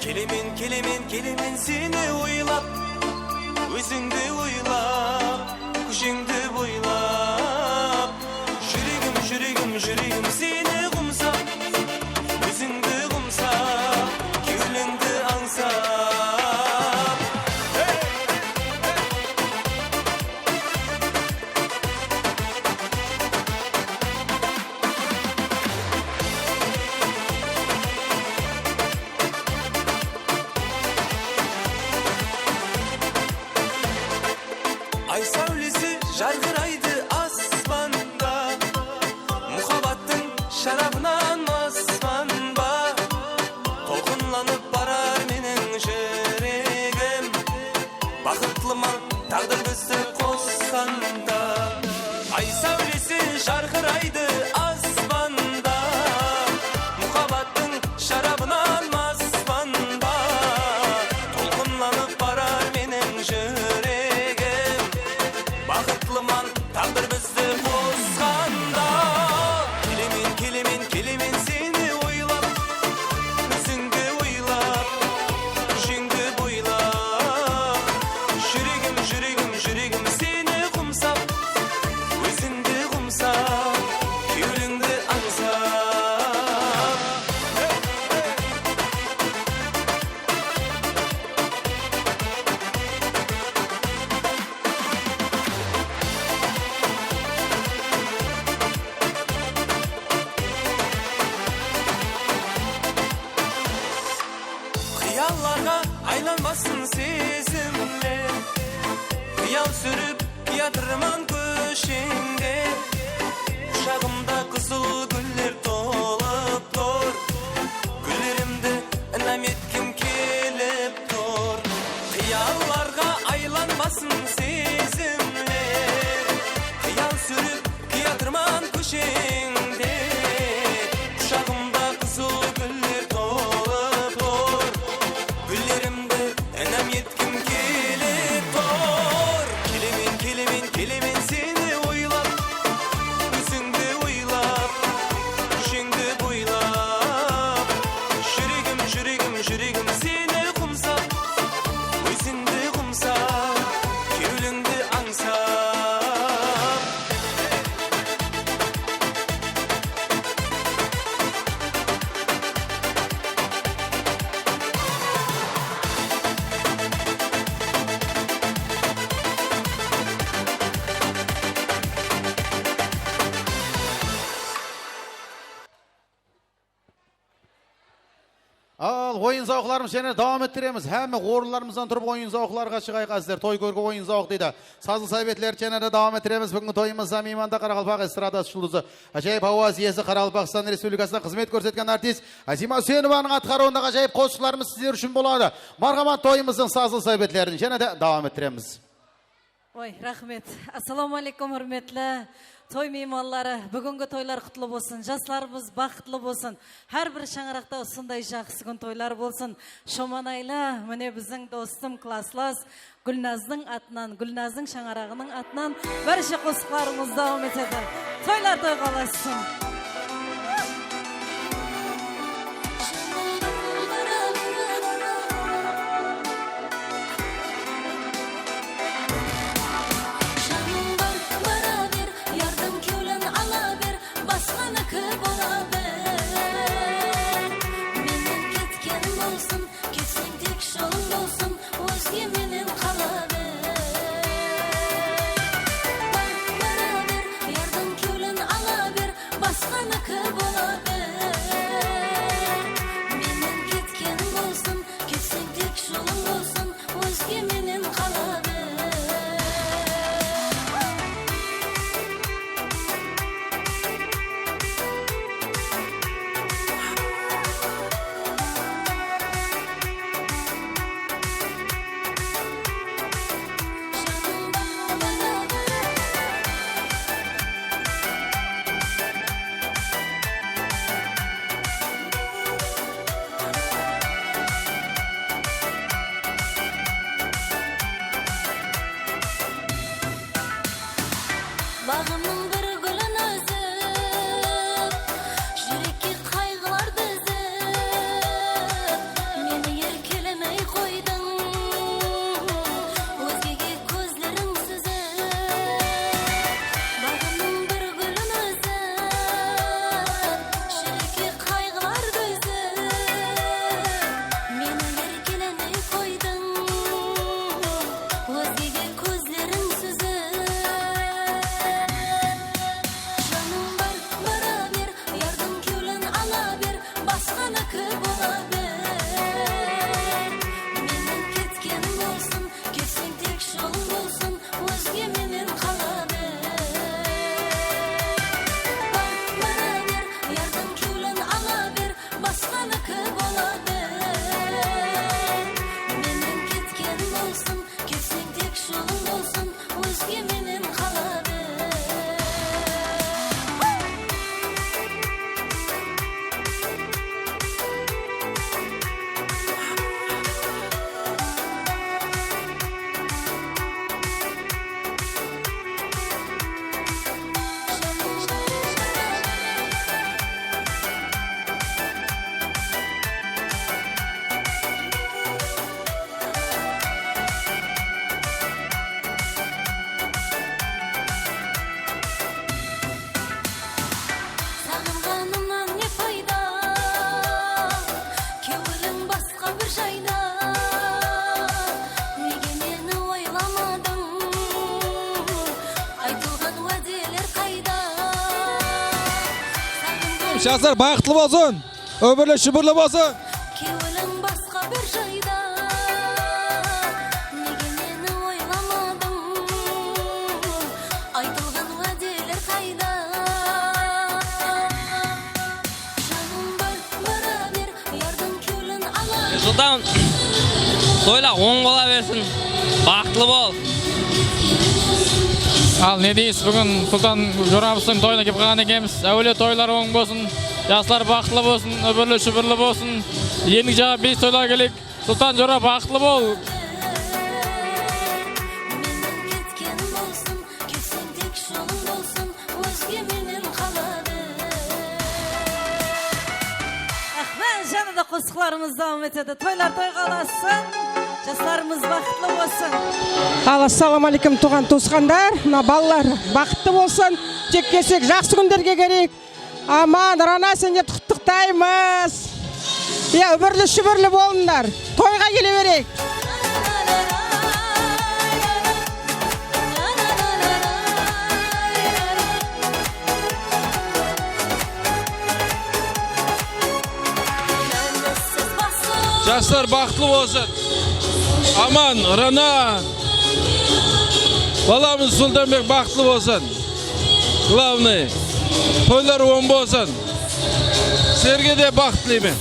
Kelimin kelimin kelimin seni oylap, özüngde oylap, kuşingde boylap. Yüreğim yüreğim yüreğim seni kumsap, özüngde kumsap, kevlingde ansap. Ay savlisi jargıraydı asmanda, muhabbattın şarabından asmanba. Tolkunlanıp barar menin yüreğim, bakıtlıman tağdır bizi kossanda. Ay savlisi jargıraydı asmanda, muhabbattın şarabından asmanba. Tolkunlanıp barar menin yüreğim, bakıtlıman tağdır bizi koskanda. Kelimin kelimin kelimin seni oylap, özüngde oylap, kuşingde boylap. Yüreğim yüreğim yüreğim seni kumsap, özünde kumsap, kevlingde ansap. Hıyallarga aylanmasın sezimler, hıyal sürüp yatırman köşende. Kuşağımda kızıl güller dolup dur, güllerimde enam etkim kelip dur. Hıyallarga aylanmasın sezimler, hıyal sürüp yatırman köşende. Kuşağımda kızıl güller dolup dur, güllerimde enam yetkim kelip dur. Kelimin kelimin kelimin seni oylap, özüngde oylap, kuşingde boylap. Yüreğim yüreğim yüreğim seni kumsap, özünde kumsap, kevlingde ansap. Ал ойын зауқларымыз және давам еттіреміз. Әмі орынларымыздан тұрып ойын зауқларға шығайық әзілер. Той көргі ойын зауқ дейді. Сазыл сәбетлер және давам еттіреміз. Бүгінгі тойымызда мейманда Қарақалпақ эстрадасы жұлдызы. Ажайып ауаз иесі Қарақалпақстан Республикасында қызмет көрсеткен артист Азима Үсенованың атқаруындағы ажайып қосшыларымыз сіздер үшін болады. Мархамат, тойымыздың сазыл сәбетлерін және давам еттіреміз. Ой, рахмет. Ассаламуалейкум, үрметлі. Той мейманлары, бүгінгі тойлар құтлы болсын, жастарымыз бақытлы болсын. Әрбір шаңырақта осындай жақсы күн тойлар болсын. Шоманайлы, міне біздің достым класслас Гүлназдың атынан, Гүлназдың шаңырағының атынан бірші қосықларымыз дауым етеді. Тойлар тойғаласын. Жастар бақытлы болсын, өмірлі шүбірлі болсын. Кеуілің басқа бір жайда, неге мені ойламадың, айтылған уәделер қайда. Жаным бар, бара бер, ярдың кеуілін ала. Сұлтан, тойла оң бола берсін, бақытлы бол. Ал не дейсіз, бүгін Сұлтан жорабыстың тойына кеп қалған екенбіз. Әуелі тойлар оң болсын, жастар бақытлы болсын, өмірлі шүбірлі болсын. Ендігі жаға 5 тойлар келек. Сұлтан жора бақытлы бол. Кеткен болсын, кетсең тек жолың болсын, өзге менен қалады. Ахмет жанында қосықларымыз давам етеді. Тойлар той қаласын, жастарымыз бақытлы болсын. Ассалаумағалейкум туған туысқандар, мына балалар бақытты болсын. Тек келсек жақсы күндерге керек. Аман, Рана сендер құттықтаймыз. Өмірлі шүбірлі болыңдар. Тойға келе берейік. Жастар бақытлы болсын. Аман, Рана. Баламыз Сұлтанбек бақытлы болсын. Главный, тойлар оң болсын. Сіздерге де бақыт тілеймін.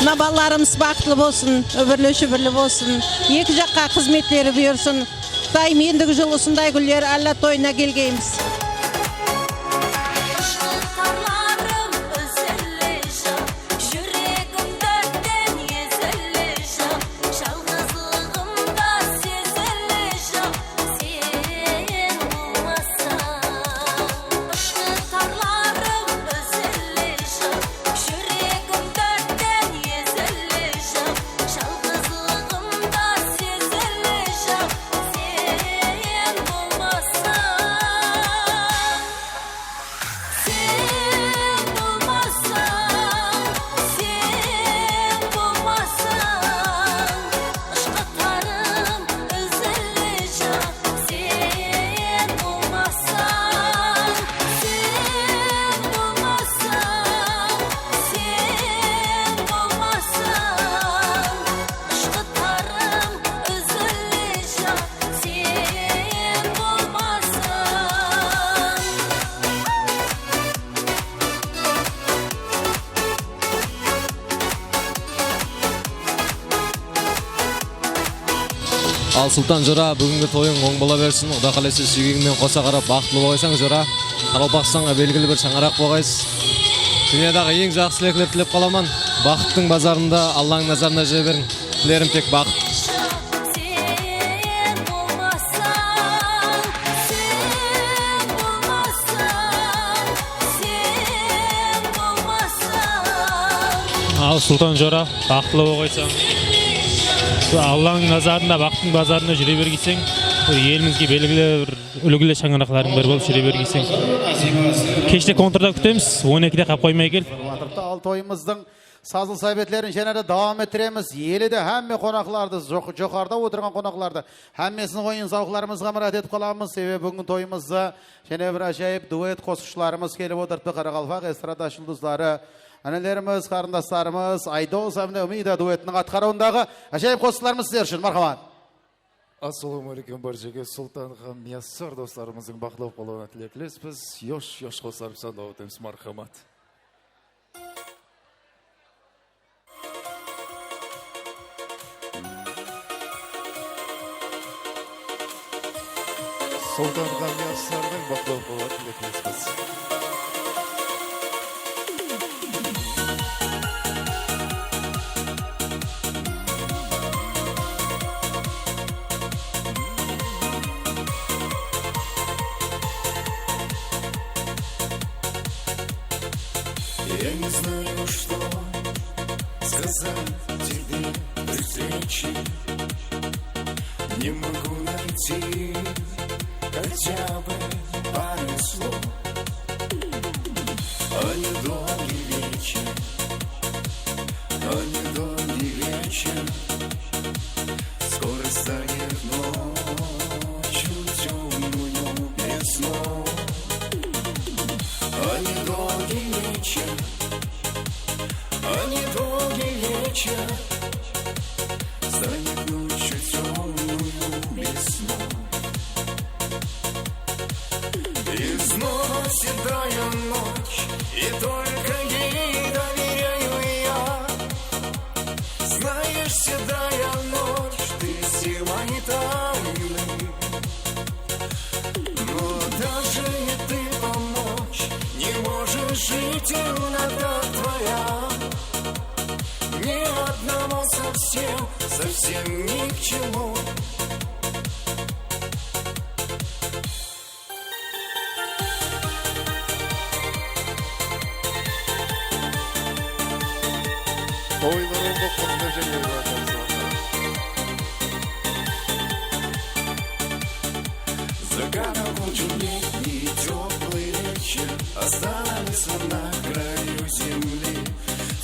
Мына балаларымыз бақытлы болсын, өмірлі шүбірлі болсын. Екі жаққа қызметтері бұйырсын. Құдайым ендігі жыл осындай күндер Алла тойына келгейміз. Ал Сұлтан жора, бүгінгі тойың оң бола берсін. Құда қаласы сүйгенмен қоса қарап бақытлы болғайсаң жора, Қарақалпақстанға белгілі бір шаңырақ болғайсыз. Дүниядағы ең жақсы тілектер тілеп қаламан. Бақыттың базарында Алланың назарына жүре берің. Тілерім тек бақыт. Ал Сұлтан жора, бақытлы болғайсаң, Алланың назарында, бақыттың базарында жүре бергейсің, елімізге белгілі бір үлгілі шаңырақтардың бірі болып жүре бергейсің. Кеште контрда күтеміз, 12-де қап қоймай кел. Ал тойымыздың сазыл сәбетлерін жәнәрі давам еттіреміз. Елі де әмме қонақларды, жоқарда отырған қонақларды, әммесін ойын зауқларымызға мұрат етіп қаламыз. Себебі бүгін тойымызды және бір әжайып дуэт қосушыларымыз келіп отырды. Қарақалпақ эстрада жұлдыздары, әнелеріміз, қарындастарымыз, Айдос әміне Умида дуэтінің атқаруындағы әжайып қосушыларымыз сіздер үшін. Мархабат. Ассалаумағалейкум баршаға. Сұлтанға Мияссар достарымыздың бақылап қалуына тілектеспіз. Yosh қосылып санда өтеміз. Мархамат. Сұлтанға Мияссардың бақылап қалуына тілектеспіз. Я не знаю, что сказать тебе при встрече. Не могу найти хотя бы пару слов. А недолгий вечер, а недолгий вечер скоро станет ночью темную весну. А недолгий вечер, а недолгий вечер станет ночью темную весну. И снова седая ночь, и только ей доверяю я. Знаешь, седая ночь, ты все мои тайны. Но даже и ты помочь не можешь жить, иногда твоя. Ни одному совсем, совсем ни к чему. Toyların doktorunda Cemil zaten. Загадал очень летний теплый вечер, останется на краю земли.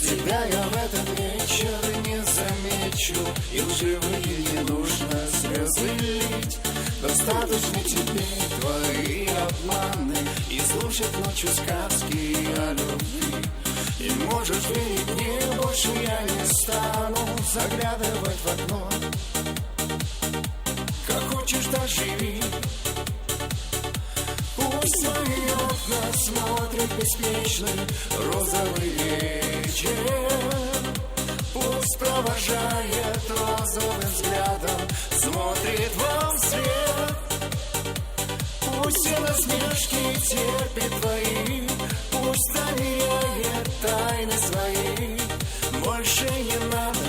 Тебя я в этот вечер не замечу, и лживые не нужно слезы лить. Достаточно тебе твои обманы и слушать ночью сказки о любви. И можешь верить мне, больше я не стану заглядывать в окно. Как хочешь, так живи. Пусть свои окна смотрит беспечный розовый вечер. Пусть провожает розовым взглядом, смотрит вам вслед. Пусть все насмешки терпит твои, пусть доверяет тайны свои. Больше не надо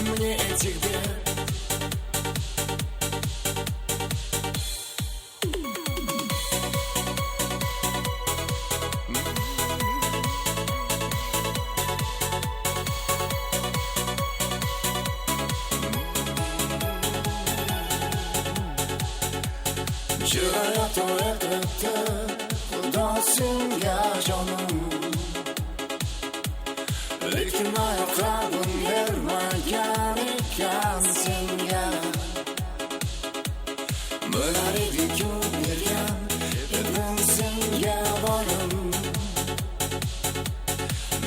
мне этих бед. Вчера то это kudasın ya canım. Lekin ayakkabın vermegen ekansin ya. Mönaridi kübergen edinsin ya varım.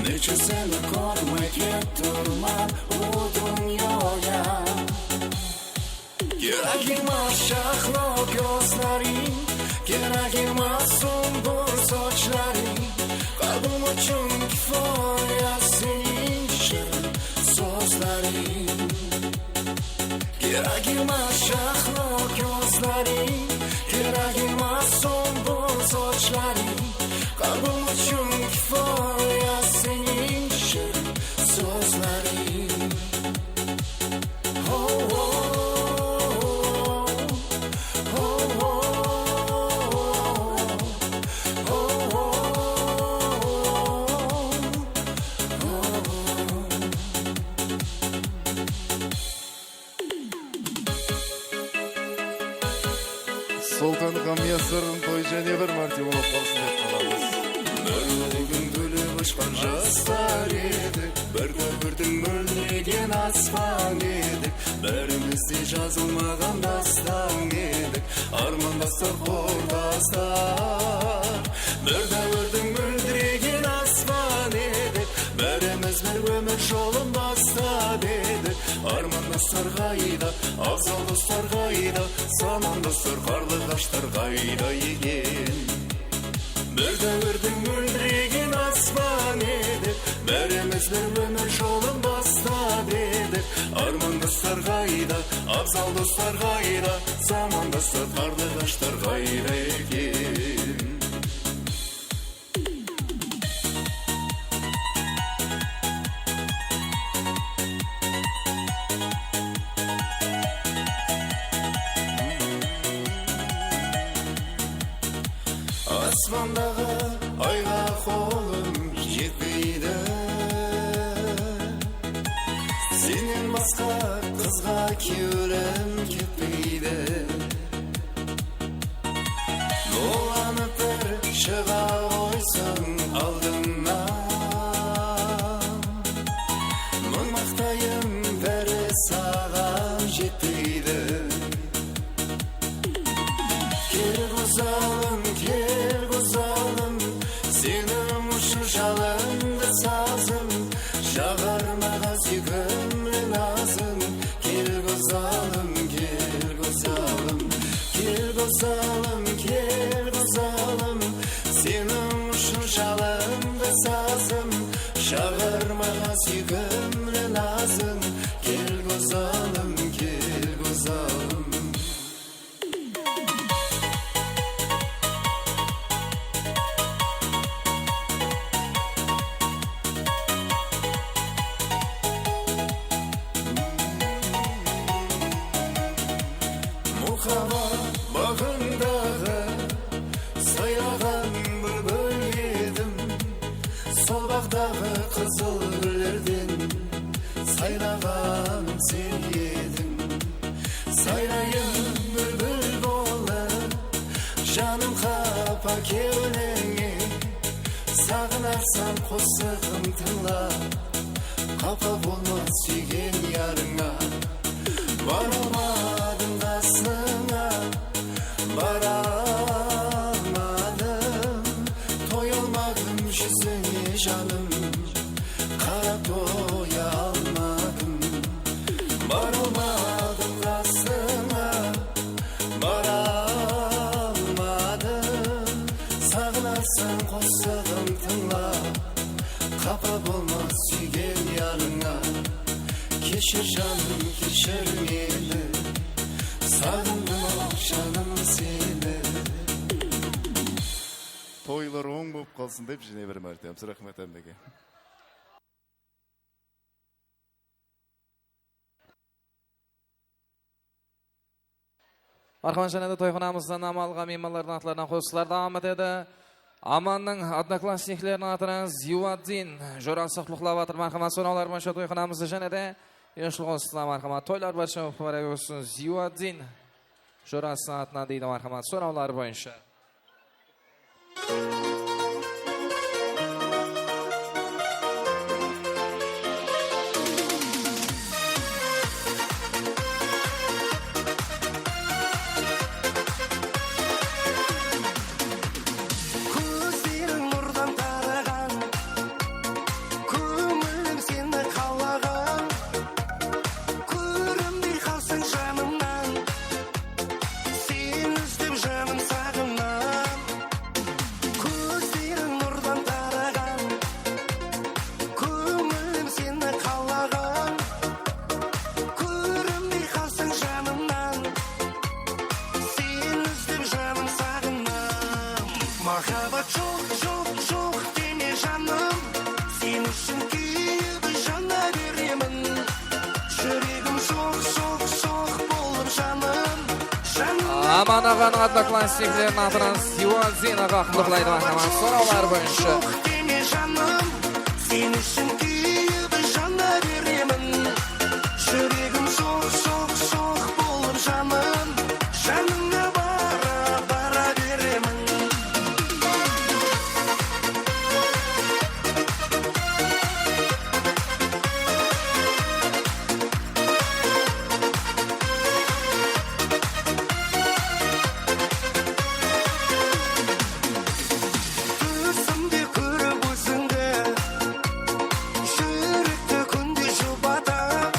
Neçe seni kormak durmam o dünyaya. Keragim aşağılı gözlerin, keragim asumdur saçların. Kalbim için kifaya senin şirin sözlerin. Keragim aşağılı gözlerin, keragim asumdur saçların. Kalbim için kifaya senin şirin sözlerin. Oh, oh. Sultan Gamyasır'ın toy және bir mәрте болып қалсын деп қаламыз. Мөлдіреген гүлі ұшқан жастар едік, бірдің мөлдіреген аспан едік. Бәрімізде жазылмаған дастан едік, армандастар құрдастар. Бірдің мөлдіреген аспан едік, бәріміз бір өмір жолын бастап едік. Армандастар қайда, абзал достар қайда, замандастар қарлығаштар қайда екен. Бірдің мөлдіреген аспан едік, бәріміз бір өмір жолын бастап едік. Армандастар қайда, абзал достар қайда, замандастар қарлығаштар қайда екен. Asmanдағы айға Kızıl güllerden sayragan sen yedin. Sayrayın bülbül boğular, canım kapa kevlenge. Sağınarsan kosağım tınla, kapa bulmaz sүйген yarına. Varamadım kasına, varamadım. Toyulmadım yüzüne canım, kara toya almadım. Varamadım kasına, varamadım. Sağınarsan kosağım tınla, kapa bulmaz sүйген yarına. Keşir canım keşir meni, sağındım canım seni. Toylar оң болып қалсын деп және бір мәрте рахмет әмдеге. Арқан жәнеді тойханамыздан амалға мейманлардың атларынан қосылар давам етеді. Аманның одноклассниклерінің атынан Зиуаддин жорасы құлықлап атыр мархамат сонаулар бойынша тойханамызды жәнеді. Ешіл қосылар мархамат тойлар барша барай өсін Зиуаддин жорасы атынан дейді мархамат сонаулар бойынша. Махаббат жоқ, жоқ, жоқ деме жаным, сен үшін күйіп жана беремін. Жүрегім соқ, соқ, соқ болып жаным, жаным. Аман ағаның одноклассниклерінің атынан Зиуаддин аға құлықлайды мархамат сонаулар бойынша. Жоқ деме жаным, сен үшін күйіп жана беремін. Жүрегім соқ, соқ, соқ болып жаным, жаныңа бара беремін. Түсімде көріп өзіңді, жүректі күнде жұбатам,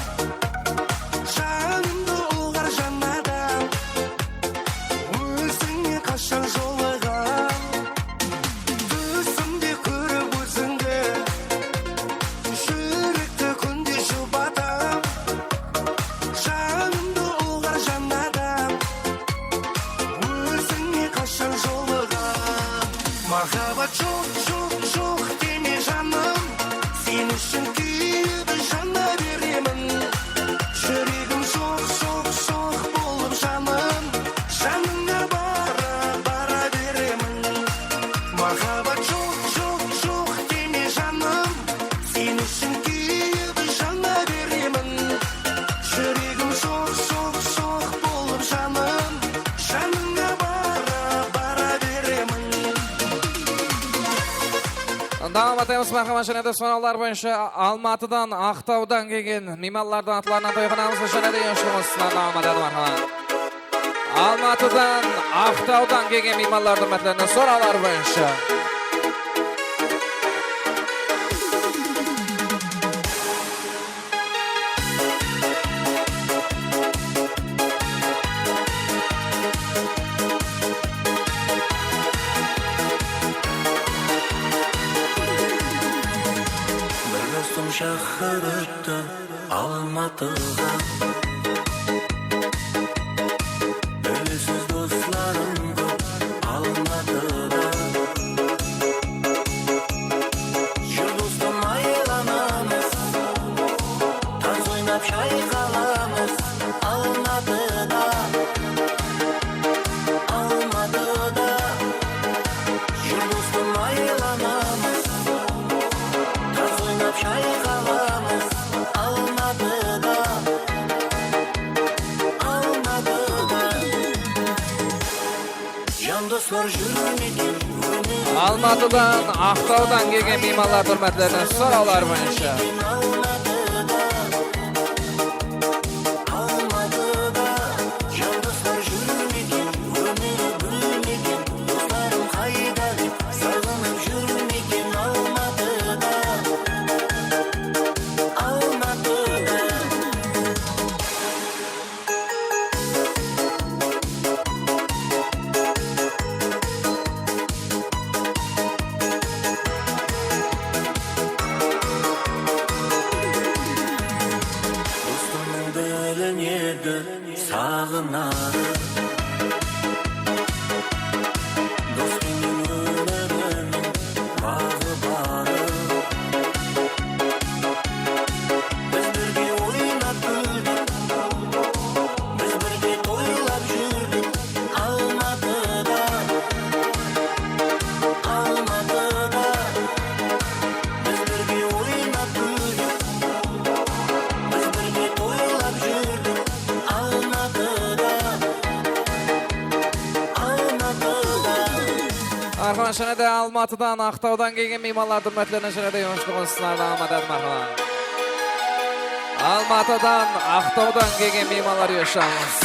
жанымды ұлғар жанадан, өзіңе қашан жолығам. Түсімде көріп өзіңді, жүректі күнде жұбатам, жанымды ұлғар жанадан, өзіңе қашан жолығам. Махаббат жоқ, жоқ, жоқ деме жаным, сен үшін күйіп жана беремін. Жүрегім соқ, соқ, соқ болып жаным, жаныңа бара беремін. Махаббат жоқ, жоқ, жоқ деме жаным, сен үшін күйіп жана беремін. Жүрегім соқ, соқ, соқ болып жаным, жаныңа бара беремін. Давам атаймыз мархамат жәнеді сонаулар бойынша Алматыдан, Ақтаудан келген мейманлардың атларынан тойханамызды жәнеді еншіліңізсінен давам атады мархамат. Алматыдан, Ақтаудан келген мейманлардың атларынан сонаулар бойынша. Бір достым шақырыпты Алматыға, белгісіз достарым көп Алматыда. Жүр достым айланамыз, таз ойнап шайқаламыз Алматыда, Алматыда. Жүр достым айланамыз, таз ойнап Almatıdan, Aqtaudan kelgen mehmonlar hurmatlarini so'rovlar bo'yicha. Arkadaşlar da Almatıdan, Aqtaudan kelgen mehmonlar hurmatlarini şerede yo'nishligini sizlardan amadat marhamat. Almatıdan, Aqtaudan kelgen mehmonlar yo'shamiz.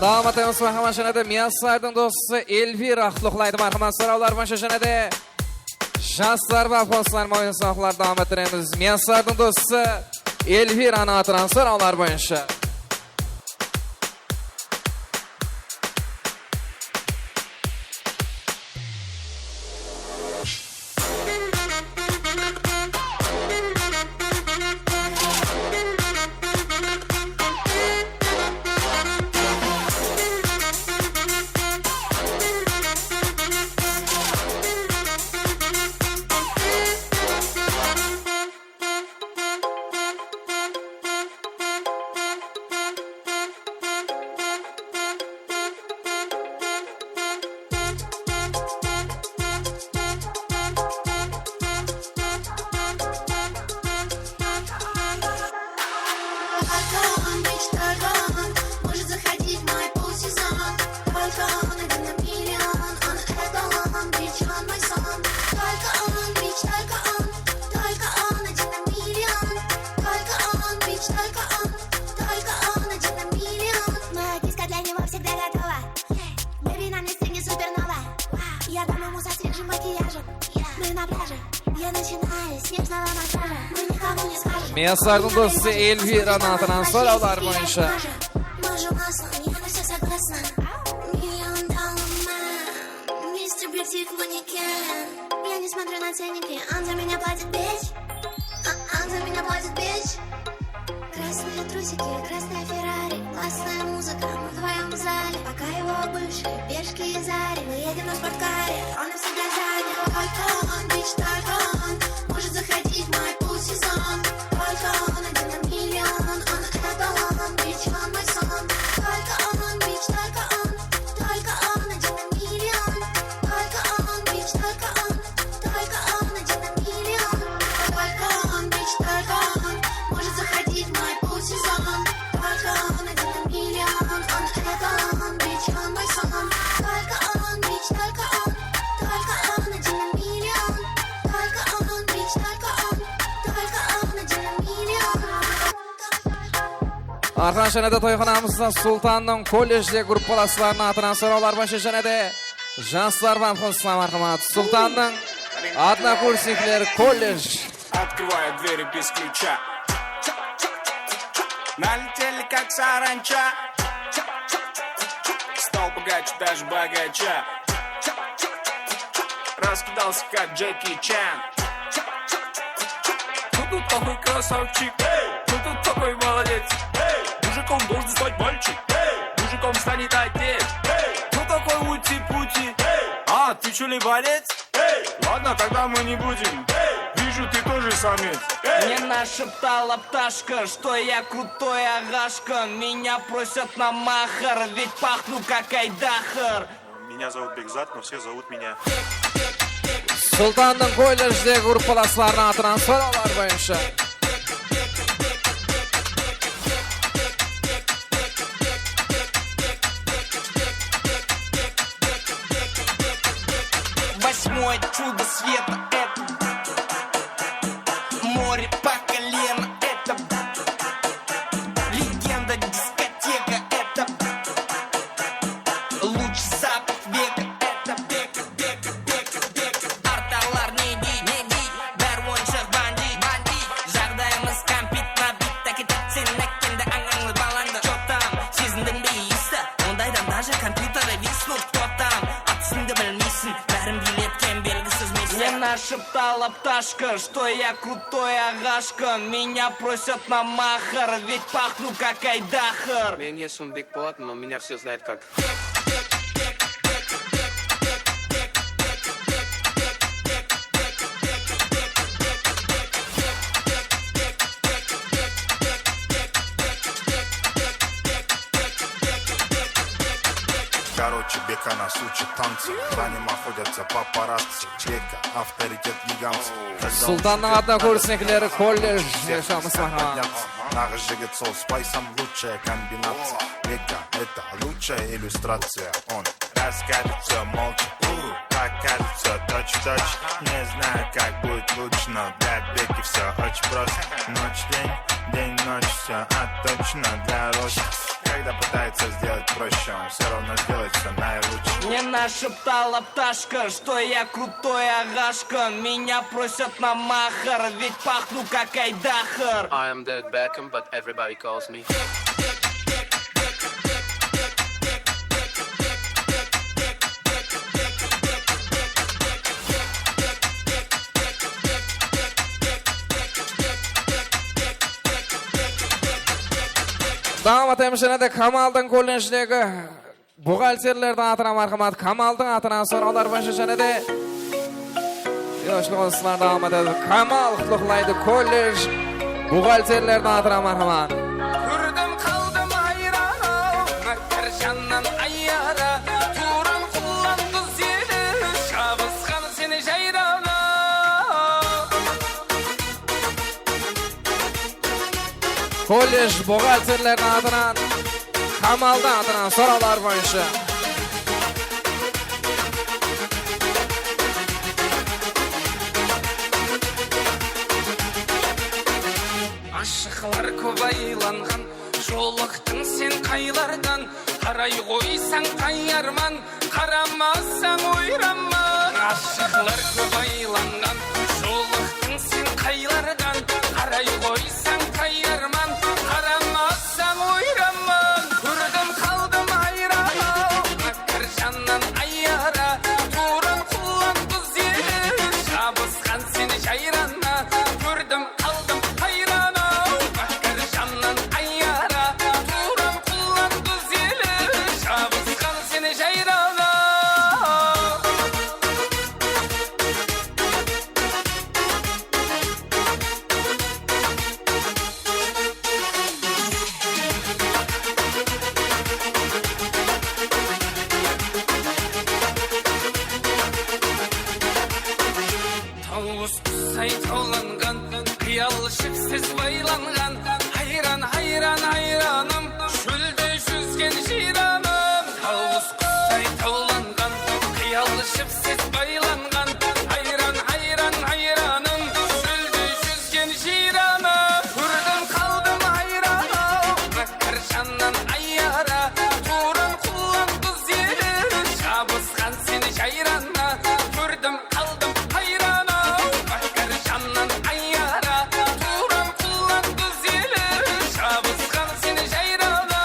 Damatımız marhamat şenede Miyassar'dan dostu Elvira Aqtluqlaydı marhamat so'rovlar bo'yicha şenede Jaslar va postlar mo'yin soqlar davom ettiramiz. Miyassar'dan dostu Elvira'ni atiran so'rovlar bo'yicha. Я начинаю с нежного массажа. Мы никому не скажем. Миясардың досы Эльвираны атынан сұралар бойынша. Мажу масло, я на все согласна. $1 000 man. Мистер Бьюти манекен. Я не смотрю на ценники, он за меня платит, бич. Он за меня платит, бич. Красные трусики, красная Феррари. Классная музыка, мы вдвоем в зале. Пока его бывшие пешки и зари. Мы едем на спорткаре, он на всегда занял. Только он, бич, только он может заходить в мой пул-сезон. Только он один на миллион. Он это он, бич, он мой сон. Только он, бич, только он. Только он один на миллион. Только он, бич, только он. Только он один на миллион. Только он, бич, только он может заходить в мой пул-сезон. Только он один на миллион. Он это он, бич, он мой сон. Только он, бич, только он. Только он один на миллион. Только он, бич, только он. Только он один на миллион. Arxan şənədə toyxanamızda Sultanның колледжде группаласларına atılan sorular başı şənədə Janslar van Xoslam Arxamat Sultanның однокурсниклер колледж. Открываю двери без ключа. Налетели как саранча. Стал богаче, даже богача. Раскидался как Джеки Чан. Кто тут такой красавчик? Кто тут такой молодец? Мужиком должен стать мальчик. Мужиком станет отец. Кто такой ути-пути? А, ты что ли болец? Ладно, тогда мы не будем. Вижу, ты тоже самец. Мне нашептала пташка, что я крутой агашка. Меня просят на махар, ведь пахну как Айдахар. Меня зовут Бекзат, но все зовут меня. Sultanның колледжде группаласларına atılan sorular boyunca. Восьмое чудо света — это море по колено, это легенда дискотека, это лучший запад века, это арталар не ди, бәр ойыншық банди, жағдайымыз кәмпит набит, тәкетіп сен әккенді аңаңыз баланды, жоқтам, сезіндің бе иісі, ондайдан даже компьютеры виснут, топтам, атысыңды білмейсің, бәрін билеткен белгісіз мессер. Мне нашептала пташка, что я крутой агашка. Меня просят на махар, ведь пахну как Айдахар. Мен есім бек болады, но меня все знают как. Короче, Бека нас учит танцы. За ним охотятся папарацци. Бека, авторитет гигантский. Sultanның однокурсниклері колледж yaşamışlar. Нағыз жігіт сол спайсом лучшая комбинация. Бека, это лучшая иллюстрация. Он раскатится молча. Как кажется, точь-в-точь. Не знаю, как будет лучше, но для Беки все очень просто. Ночь-день, день-ночь, все отточено для роста. Когда пытается сделать проще, он все равно сделает все наилучше. Мне нашептала пташка, что я крутой агашка. Меня просят на махар, ведь пахну как Айдахар. I am David Beckham, but everybody calls me. Damat hemşirede Kamal'dan kollejdегі buğalterlerden atına marhamat Kamal'dan atına sorular başı şenede yoşlu olsunlar damat edip Kamal kutluqlaydı kollej buğalterlerden atına marhamat. Күрдім қалдым айрана, мәттер жаннан айара. Турын құланды сені, шабысқан сені жайрана. Kollej buğalterlerden atına Kamal'dan atına sorular boyunca. Ашықлар көп айланған, жолықтың сен қайлардан. Қарай қойсаң қайарман, қарамасаң ойраман. Ашықлар көп айланған, жолықтың Şıpsız baylangan hayran hayran hayranım Süldü süzgen jiranı Kurdum kaldım hayrana Bakırşandan ayyara Turan kullan kız yeri Şabıskan seni şayrana Kurdum kaldım hayrana Bakırşandan ayyara Turan kullan kız yeri Şabıskan seni şayrana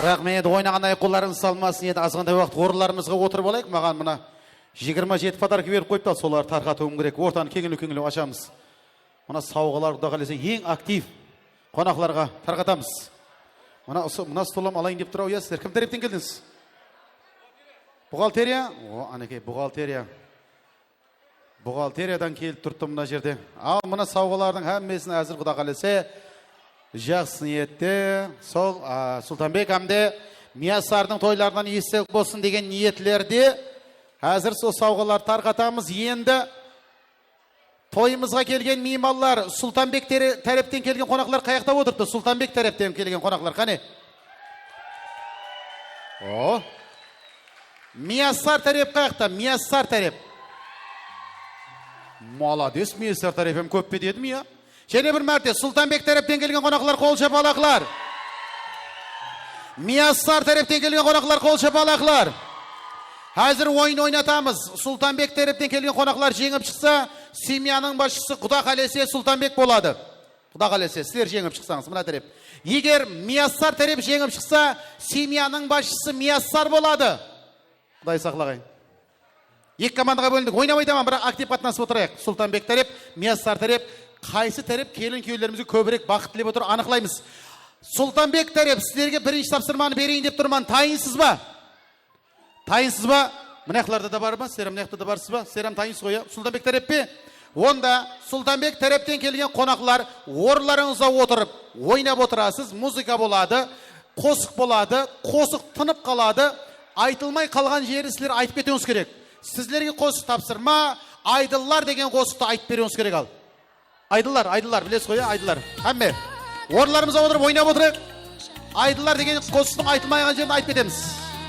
Рахмет, ойнағандай қолдарыңыз салмасын еді. Азғандай уақыт орындарымызға отырып алайық. Маған мына 27 подарка беріп қойыпты, солар тарқатуым керек. Ортаны кеңілу ашамыз. Мына сауғалар құда қаласа ең актив қонақларға тарқатамыз. Мына столым алайын деп тұр ау, сіздер кім тараптан келдіңіз? Бухгалтерия? Анекей, бухгалтерия. Бухгалтериядан келіп тұртты мына жерде. Ал мына сауғалардың әммесін әзір құда қаласа жақсы ниетте сол Сұлтанбек әмде Мияссардың тойларынан естелік болсын деген ниетлерде әзір сол сауғалар тарқатамыз. Енді тойымызға келген меймандар Сұлтанбек тараптан келген қонақлар қаяқта отырды? Сұлтанбек тараптан келген қонақлар қане? Мияссар тарап қаяқта? Мияссар тарап. Молодец, Мияссар тарапым көп пе дедім я? Және бір мәрте Сұлтанбек тараптан келген қонақлар қол шапалақлар. Мияссар тараптан келген қонақлар қол шапалақлар. Әзір ойын ойнатамыз. Сұлтанбек тараптан келген қонақлар жеңіп шықса, семьяның басшысы құда қалесе Сұлтанбек болады. Құда қалесе, сіздер жеңіп шықсаңыз, мына тарап. Егер Мияссар тарап жеңіп шықса, семьяның басшысы Мияссар болады. Құдай сақлағай. Екі командаға бөліндік. Ойнамай тамам, бірақ актив қатынасып отырайық. Сұлтанбек тарап, Мияссар тарап, қайсы тарап келін күйеулерімізге көбірек бақыт тілеп отыр, анықлаймыз. Сұлтанбек тарап, сіздерге бірінші тапсырманы берейін деп тұрман. Тайынсыз ба? Тайынсыз ба? Мынақларда да бар ба? Серам мынақта да барсыз ба? Серам тайынсыз ғой, Сұлтанбек тарап пе? Онда Сұлтанбек тараптан келген қонақлар орындарыңызға отырып, ойнап отырасыз. Музыка болады, қосық болады, қосық тынып қалады. Айтылмай қалған жері сіздер айтып кетуіңіз керек. Сіздерге қосық тапсырма, айдылар деген қосықты айтып беруіңіз керек ал. Айдылар, білесіз ғой, айдылар. Әмме, орындарымызға отырып ойнап отырайық. Айдылар деген қосықтың айтылмайған жерін айтып кетеміз.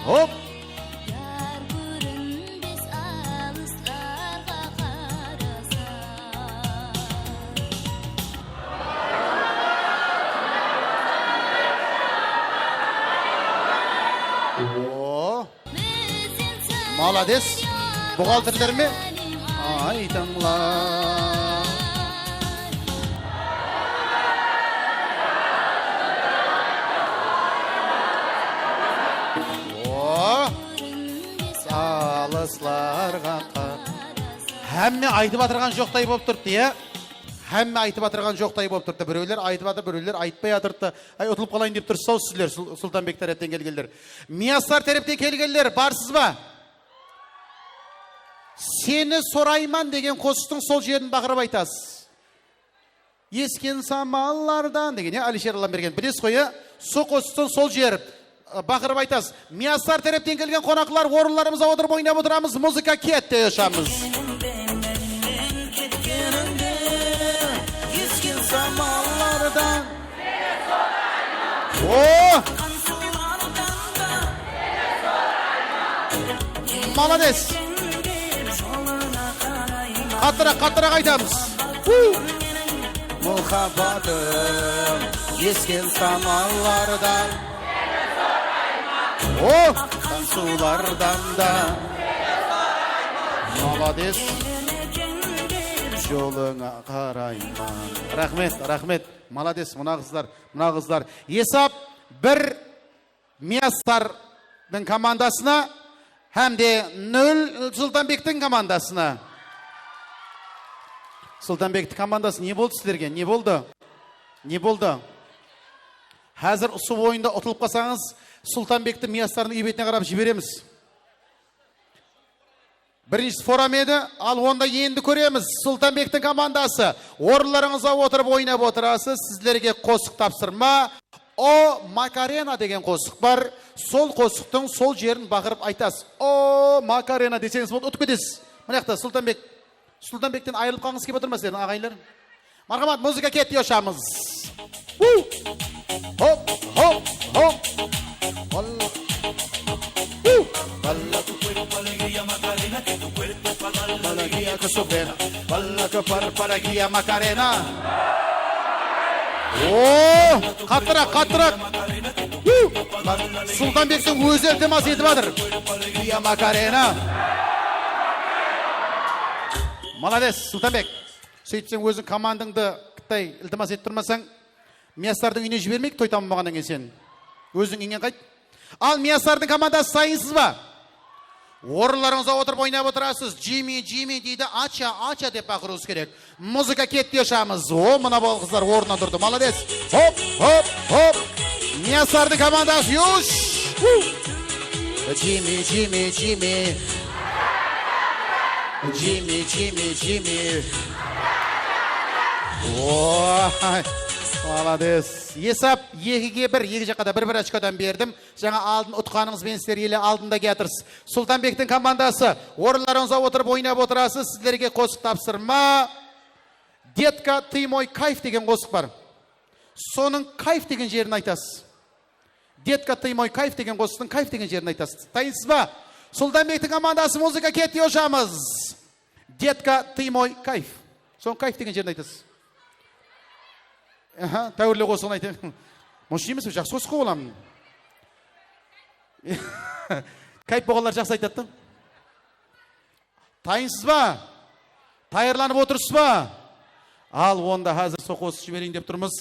Хоп. Молодец. Бухгалтерлер ме? Айтыңлар. Салысларға Әмме айтып атырған жоқтай болып тұрды, е? Әмме айтып атырған жоқтай болып тұрды. Біреулер айтып атыр, біреулер айтпай атырды. Ұтылып қалайын деп тұрсыз сау сіздер, Сұлтанбек тараптан келгендер. Мияссар тараптан келгендер, барсыз ба? Сені сорайман деген қосыстың сол жерін бақырып айтасыз. Ескен самаллардан деген, Алишер Аламберген. Білесіз қой, со қосыстың сол жерін бақырып айтасыз. Мияссар тараптан келген қонақлар орындарымызға отырып ойнап отырамыз. Музыка кетті ешамыз. Ескен самаллардан. Молодец. Қаттырақ айтамыз. Мұхаббатым ескен самаллардан. Тансулардан да. Молодец. Жолыңа қарайман. Рахмет. Молодец, мына қыздар. Есап бір Мияссардың командасына, әмде 0 Сұлтанбектің командасына. Сұлтанбектің командасы не болды сіздерге? Не болды? Әзір ұсып ойында ұтылып қалсаңыз, Сұлтанбекті Мияссардың үй бетіне қарап жібереміз. Бірінші форам еді, ал онда енді көреміз. Сұлтанбектің командасы. Орындарыңызға отырып ойнап отырасыз. Сіздерге қосық тапсырма. О Макарена деген қосық бар. Сол қосықтың сол жерін бақырып айтасыз. О Макарена десеңіз болды, ұтып кетесіз. Мынақта Сұлтанбек. Сұлтанбектен айырылып қалғыңыз келіп отырмас сіздердің ағайындар. Мархамат, музыка кетті, ошамыз. Хоп, хоп, хоп. Bala tu cuerpo, alegría, Macarena, que tu cuerpo es para dar la alegría que supera. Bala que para alegría, Macarena. О, қаттырақ. Сұлтанбектің өзі ілтимас етіп жатыр. Alegría, Macarena. Молодец, Сұлтанбек. Сөйтсең өзің командыңды қытай ілтимас етіп тұрмасаң, Миястардың үйіне жібермейік, той тамамағаннан кейін сен. Өзің үйіңе қайт. Ал Миястардың командасы сайынсыз ба? Орындарыңызға отырып ойнап отырасыз. Джимми дейді, ача деп бақыруыңыз керек. Музыка кетті, ошамыз. О, мына бол қыздар орнынан тұрды. Молодец. Хоп. Миястардың командасы. Юш. Джимми. Ой. Молодец. Есап 2-1, екі жаққа да бір очкадан бердім. Жаңа алдын ұтқаныңызбен сіздер елі алдында кетірсіз. Сұлтанбектің командасы. Орындарыңызға отырып ойнап отырасыз. Сіздерге қосық тапсырма. Детка, ты мой кайф деген қосық бар. Соның кайф деген жерін айтасыз. Детка, ты мой кайф деген қосықтың кайф деген жерін айтасыз. Дайынсыз ба? Сұлтанбектің командасы, музыка кетті, ошамыз. Детка, ты мой кайф. Соның кайф деген жерін айтасыз. Тәуірлі қосығын айтайын. Мұш емес, жақсы қосық оламын. Кайф болғалар жақсы айтады. Тайынсыз ба? Тайырланып отырсыз ба? Ал, онда қазір со қосық жіберейін деп тұрмыз.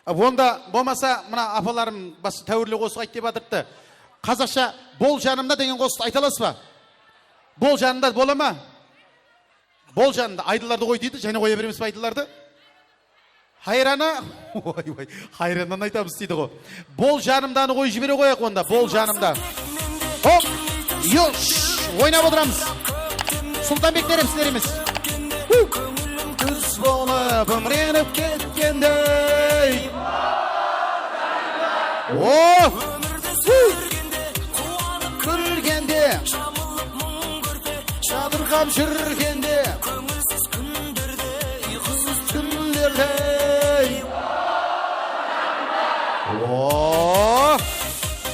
Онда болмаса, мына апаларым тәуірлі қосық айт деп адыртты. Қазақша бол жанымда деген қосық айта аласыз ба? Бол жанымда бола ма? Бол жанымда айдыларды қой дейді, және қоя береміз ба айдыларды? Хайрана, хайраннан айтамыз дейді ғой. Бол жанымданы қой жібере қояқ онда, бол жанымда. Хоп, юш, ойнап отырамыз. Сұлтанбектер епсілер емес. Күз болып өміреніп кеткендей. О, күлгенде, шадырғап жүргенде,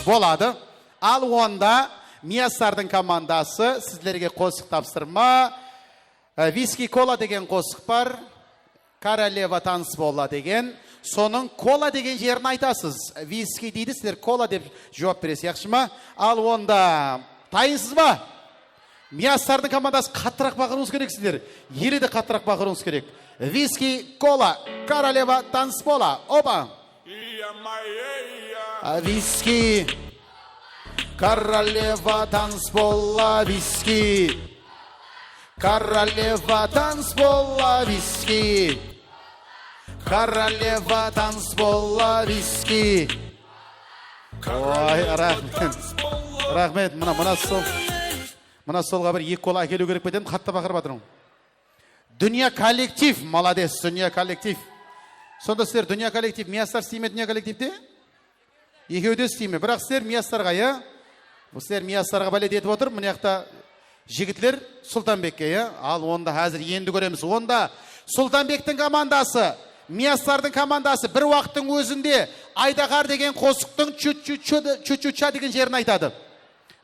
болады. Ал онда Миястардың командасы сіздерге қосық тапсырма. Виски кола деген қосық бар. Королева танцпола деген. Соның кола деген жерін айтасыз. Виски дейді, сіздер кола деп жауап бересіз, яқшы ма? Ал онда тайынсыз ба? Миястардың командасы қаттырақ бақыруыңыз керек сіздер. Елі де қаттырақ бақыруыңыз керек. Виски кола, королева танцпола. Опа! Виски, королева танцпола, виски. Королева танцпола, виски. Королева танцпола, виски. Ой, рахмет. Мына солға бір екі кола әкелу керек беден, қатты бақырып атырың. Дүния коллектив, молодец, дүния коллектив. Сонда сіздер дүния коллектив, Миястар істейме дүния коллективте? Екеуде істейме. Бірақ сіздер Миястарға, я? Сіздер Миястарға бәлет етіп отыр, мұнаяқта жігітлер Сұлтанбекке, ал онда әзір енді көреміз. Онда Сұлтанбектің командасы, Миястардың командасы бір уақыттың өзінде Айдағар деген қосықтың чүт-чүт-ча деген жерін айтады.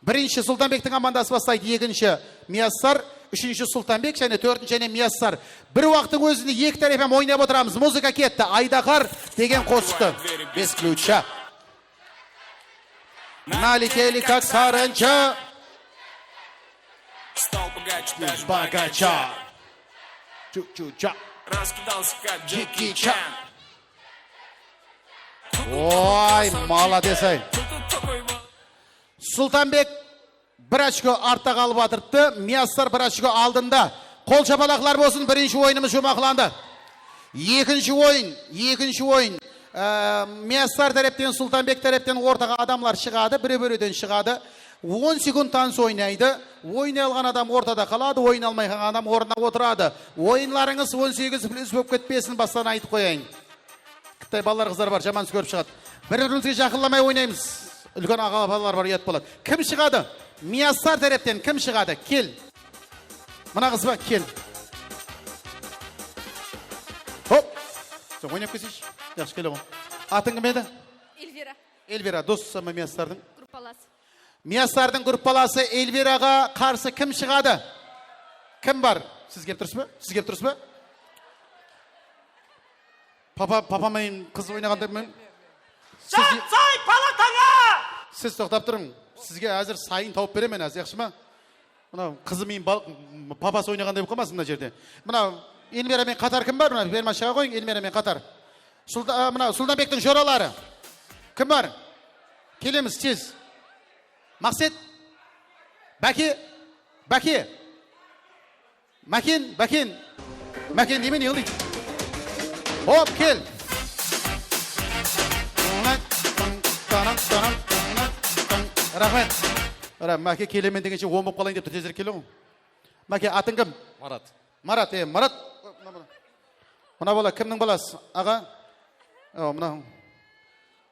Бірінші Сұлтанбектің командасы бастайды, екінші Миястар, үшінші Сұлтанбек, және төртінші және Миястар. Бір уақыттың өзінде екі тараппен ойнап отырамыз. Музыка кетті. Айдағар деген қосықты. Без ключа. Налетели как саранча. Стал богача. Чу-чу-ча. Раскидался как Джеки Чан. Ой, молодец ай. Сұлтанбек бір очко артта қалып атыртты. Миястар бір очко алдында. Қол шапалақлар болсын, бірінші ойынымыз жұмақланды. Екінші ойын. Миястар тараптен, Сұлтанбек тараптен ортаға адамлар шығады, бірі-біріден шығады. 10 секунд таныс ойнайды. Ойнай алған адам ортада қалады, ойнай алмай қалған адам орнына отырады. Ойынларыңыз 18+ болып кетпесін, бастан айтып қояйын. Қытай балалар қыздар бар, жаман көріп шығады. Бір-бірімізге жақынламай ойнаймыз. Үлкен аға балалар бар, ұят болады. Кім шығады? Мияссар тараптан кім шығады? Кел. Мына қыз ба, кел. Хоп. Сен ойнап келсейші. Жақсы келе ғой. Атың кім еді? Эльвира. Эльвира, досысама Мияссардың? Группаласы. Мияссардың группаласы Эльвираға қарсы кім шығады? Кім бар? Сіз кеп тұрсыз ба? Сіз кеп тұрсыз ба? Папамен қыз ойнағанда мен... Сай, палатаңа! Сіз тоқтап тұрың. Сізге әзір сайын тауып беремен, әз яқшы ма? Мына қызы мен папасы ойнағандай болып қалмасын мына жерде. Мына Эльмирамен қатар кім бар? Мына берма шыға қойың, Эльмирамен қатар. Мына Сұлтанбектің жоралары. Кім бар? Келеміз тез. Мақсет? Бәке? Бәке? Мәкен? Бәкен? Мәкен демен ел дейді. Хоп, кел. Рахмет. Мәке келемен дегенше омып қалайын деп тезірек келе ғой. Мәке, атың кім? Марат. Марат, Марат. Мына бала кімнің баласы? Аға? Мына.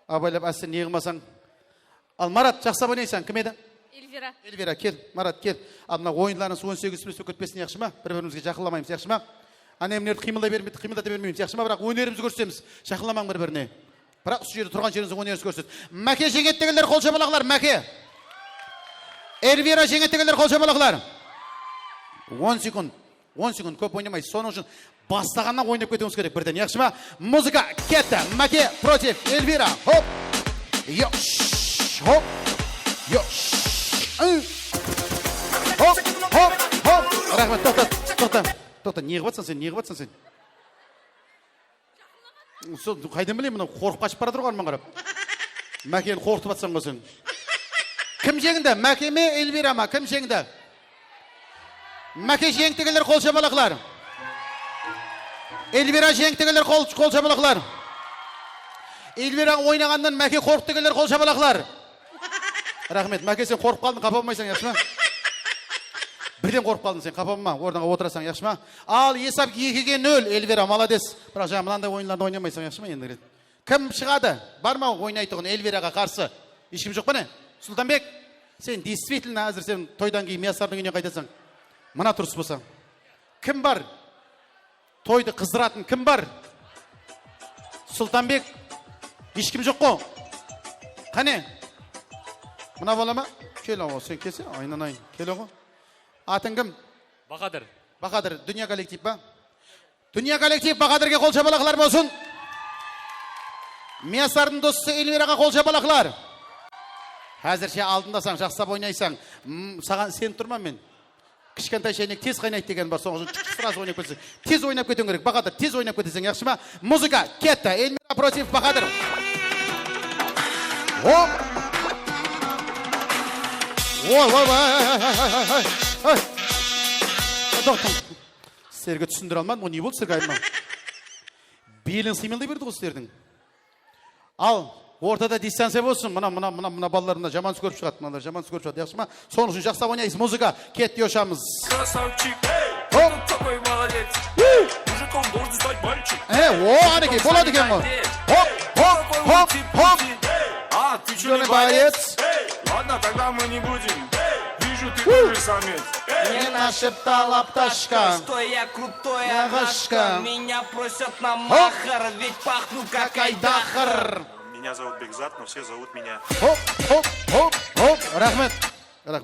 Абайлап әсін неғымасаң. Ал Марат, жақсап ойнайсың, кім еді? Эльвира. Эльвира, кел. Марат, кел. Ал мына ойынларыңыз 18+ көтпесін яқшы ма? Бір-бірімізге жақынламаймыз, яқшы ма? Анемлерді қимылдата бермейміз, яқшы ма? Бірақ өнерімізді көрсетеміз. Жақынламаң бір-біріне. Бірақ осы жерде тұрған жеріңіздің өнеріңізді көрсет. Мәке жеңеттегілер қол шапалақлар, Мәке. Эльвира жеңеттегілер қол шапалақлар. 10 секунд. 10 секунд көп ойнамайсыз. Соның үшін бастағаннан ойнап кетуіңіз керек бірден, яқшы ма? Музыка кетті. Мәке против Эльвира. Хоп. Йош. Хоп. Йош. Хоп. Хоп. Хоп. Рахмет, тоқта. Неғып атсың сен? Қайдан білейін, мұны қорқып қашып бара тұрған маған қарап. Мәкені қорқытып атсың ғой сен. Кім жеңді? Мәке ме, Эльвира ма? Кім жеңді? Мәке жеңдігілер қол шапалақлар. Эльвира жеңдігілер қол шапалақлар. Эльвира ойнағаннан Мәке қорқытығылер қол шапалақлар. Рахмет, Мәке сен қорқып қалдың, қапамайсың, яқшы ма? Бірден қорқып қалдың сен, қапамма, орныңа отырасың, яқшы ма? Ал, есап 2-0, Эльвира, молодец. Бірақ жаңа мынандай ойынларды ойнамайсың, яқшы ма енді? Кім шығады? Бар ма ойнайтығын Эльвираға қарсы? Ешкім жоқ па не? Сұлтанбек, сен действительно әзір сен тойдан кейін Мияссардың үйіне қайтасың. Мына тұрыс болсаң. Кім бар? Тойды қыздыратын кім бар? Сұлтанбек, ешкім жоқ қо? Қане? Мына бала ма? Кел оғы, сен келсе, айнан, кел оғы. Атың кім? Бақадыр. Бақадыр, дүния коллектив ба? Дүния коллектив Бақадырге қол шапалақлар болсын. Мияссардың досы Эльвираға қол шапалақлар. Әзірше алдындасаң, жақсап ойнайсаң, саған сен тұрма мен. Кішкентай шайнек тез қайнайды деген бар, соңғы сразу ойнап кетсең. Тез ойнап кетуің керек, Бақадыр, тез ойнап кетесің, яқшы ма? Музыка кетті, Эльвира против Бақадыр. Оп! Ой. Сіздерге түсіндіре алмадым, о не болды сіздерге айтма? Белің сыймалдай берді ғой сіздердің. Ал, ортада дистанция болсын, мына балаларына жаман көріп шығады, мыналар жаман көріп шығады, яқшы ма? Соның үшін жақсап ойнайсыз, музыка, кетті ошамыз. Красавчик, такой молодец. Мужиком должен стать мальчик. Анекей, болады екен ғой. Хоп. А, ты что, не боец? Ладно, тогда мы не будем. Вижу, ты тоже самец. Не нашептала пташка. Что я крутой Агашка. Меня просят на махар, ведь пахну как айдахар. Меня зовут Бекзат, но все зовут меня. Хоп. Рахмет.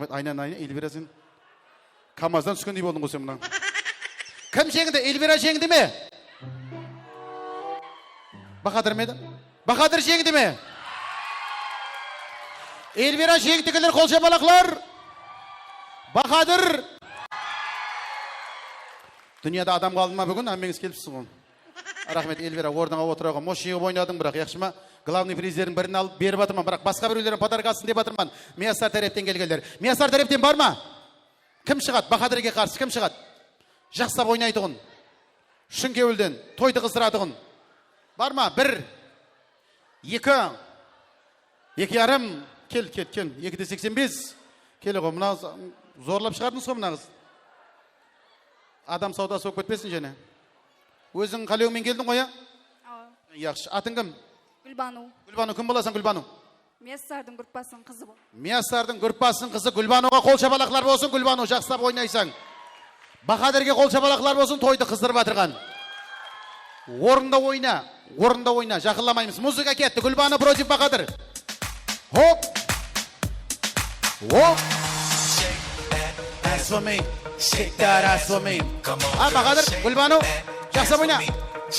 Айнан, Эльвира сен. Камаздан түскендей болдың ғой сен мұнан. Кім жеңді? Эльвира жеңді ме? Бақадыр ме еді? Бақадыр жеңді ме? Эльвира жеңдігілер қол шапалақлар. Бақадыр. Дүнияда адам қалды ма бүгін? Әмеңіз келіпсіз ғой. Рахмет, Эльвира, орныңа отыруға. Мош жеңіп ойнадың бірақ, яқшы ма? Главный призерін бірін алып беріп атырман, бірақ басқа біреулерін подаркасын деп атырман. Мияссар тараптан келгендер. Мияссар тараптан бар ма? Кім шығады? Бақадырге қарсы кім шығады? Жақсап ойнайтығын. Шынкеуілден, тойды қыздыратығын. Бар ма? 1, 2, 2,5. Кел. 2,85. Келе ғой, мына зорлап шығардыңыз ғой мына қыз. Адам саудасы болып кетпесін және. Өзің қалеумен келдің ғой, Яқшы. Атың кім? Гүлбану. Гүлбану, кім боласың Гүлбану? Мияссардың группасының қызы бол. Мияссардың группасының қызы Гүлбануға қол шапалақлар болсын. Гүлбану, жақсылап ойнайсың. Бахадырге қол шапалақлар болсын, тойды қыздырып атырған. Орында ойна, жақылламаймыз. Музыка кетті. Гүлбану против Бахадыр. Хоп! Хоп! Dance for me. Shake that ass for me. Бахадыр, Гүлбану, жақсылап ойна.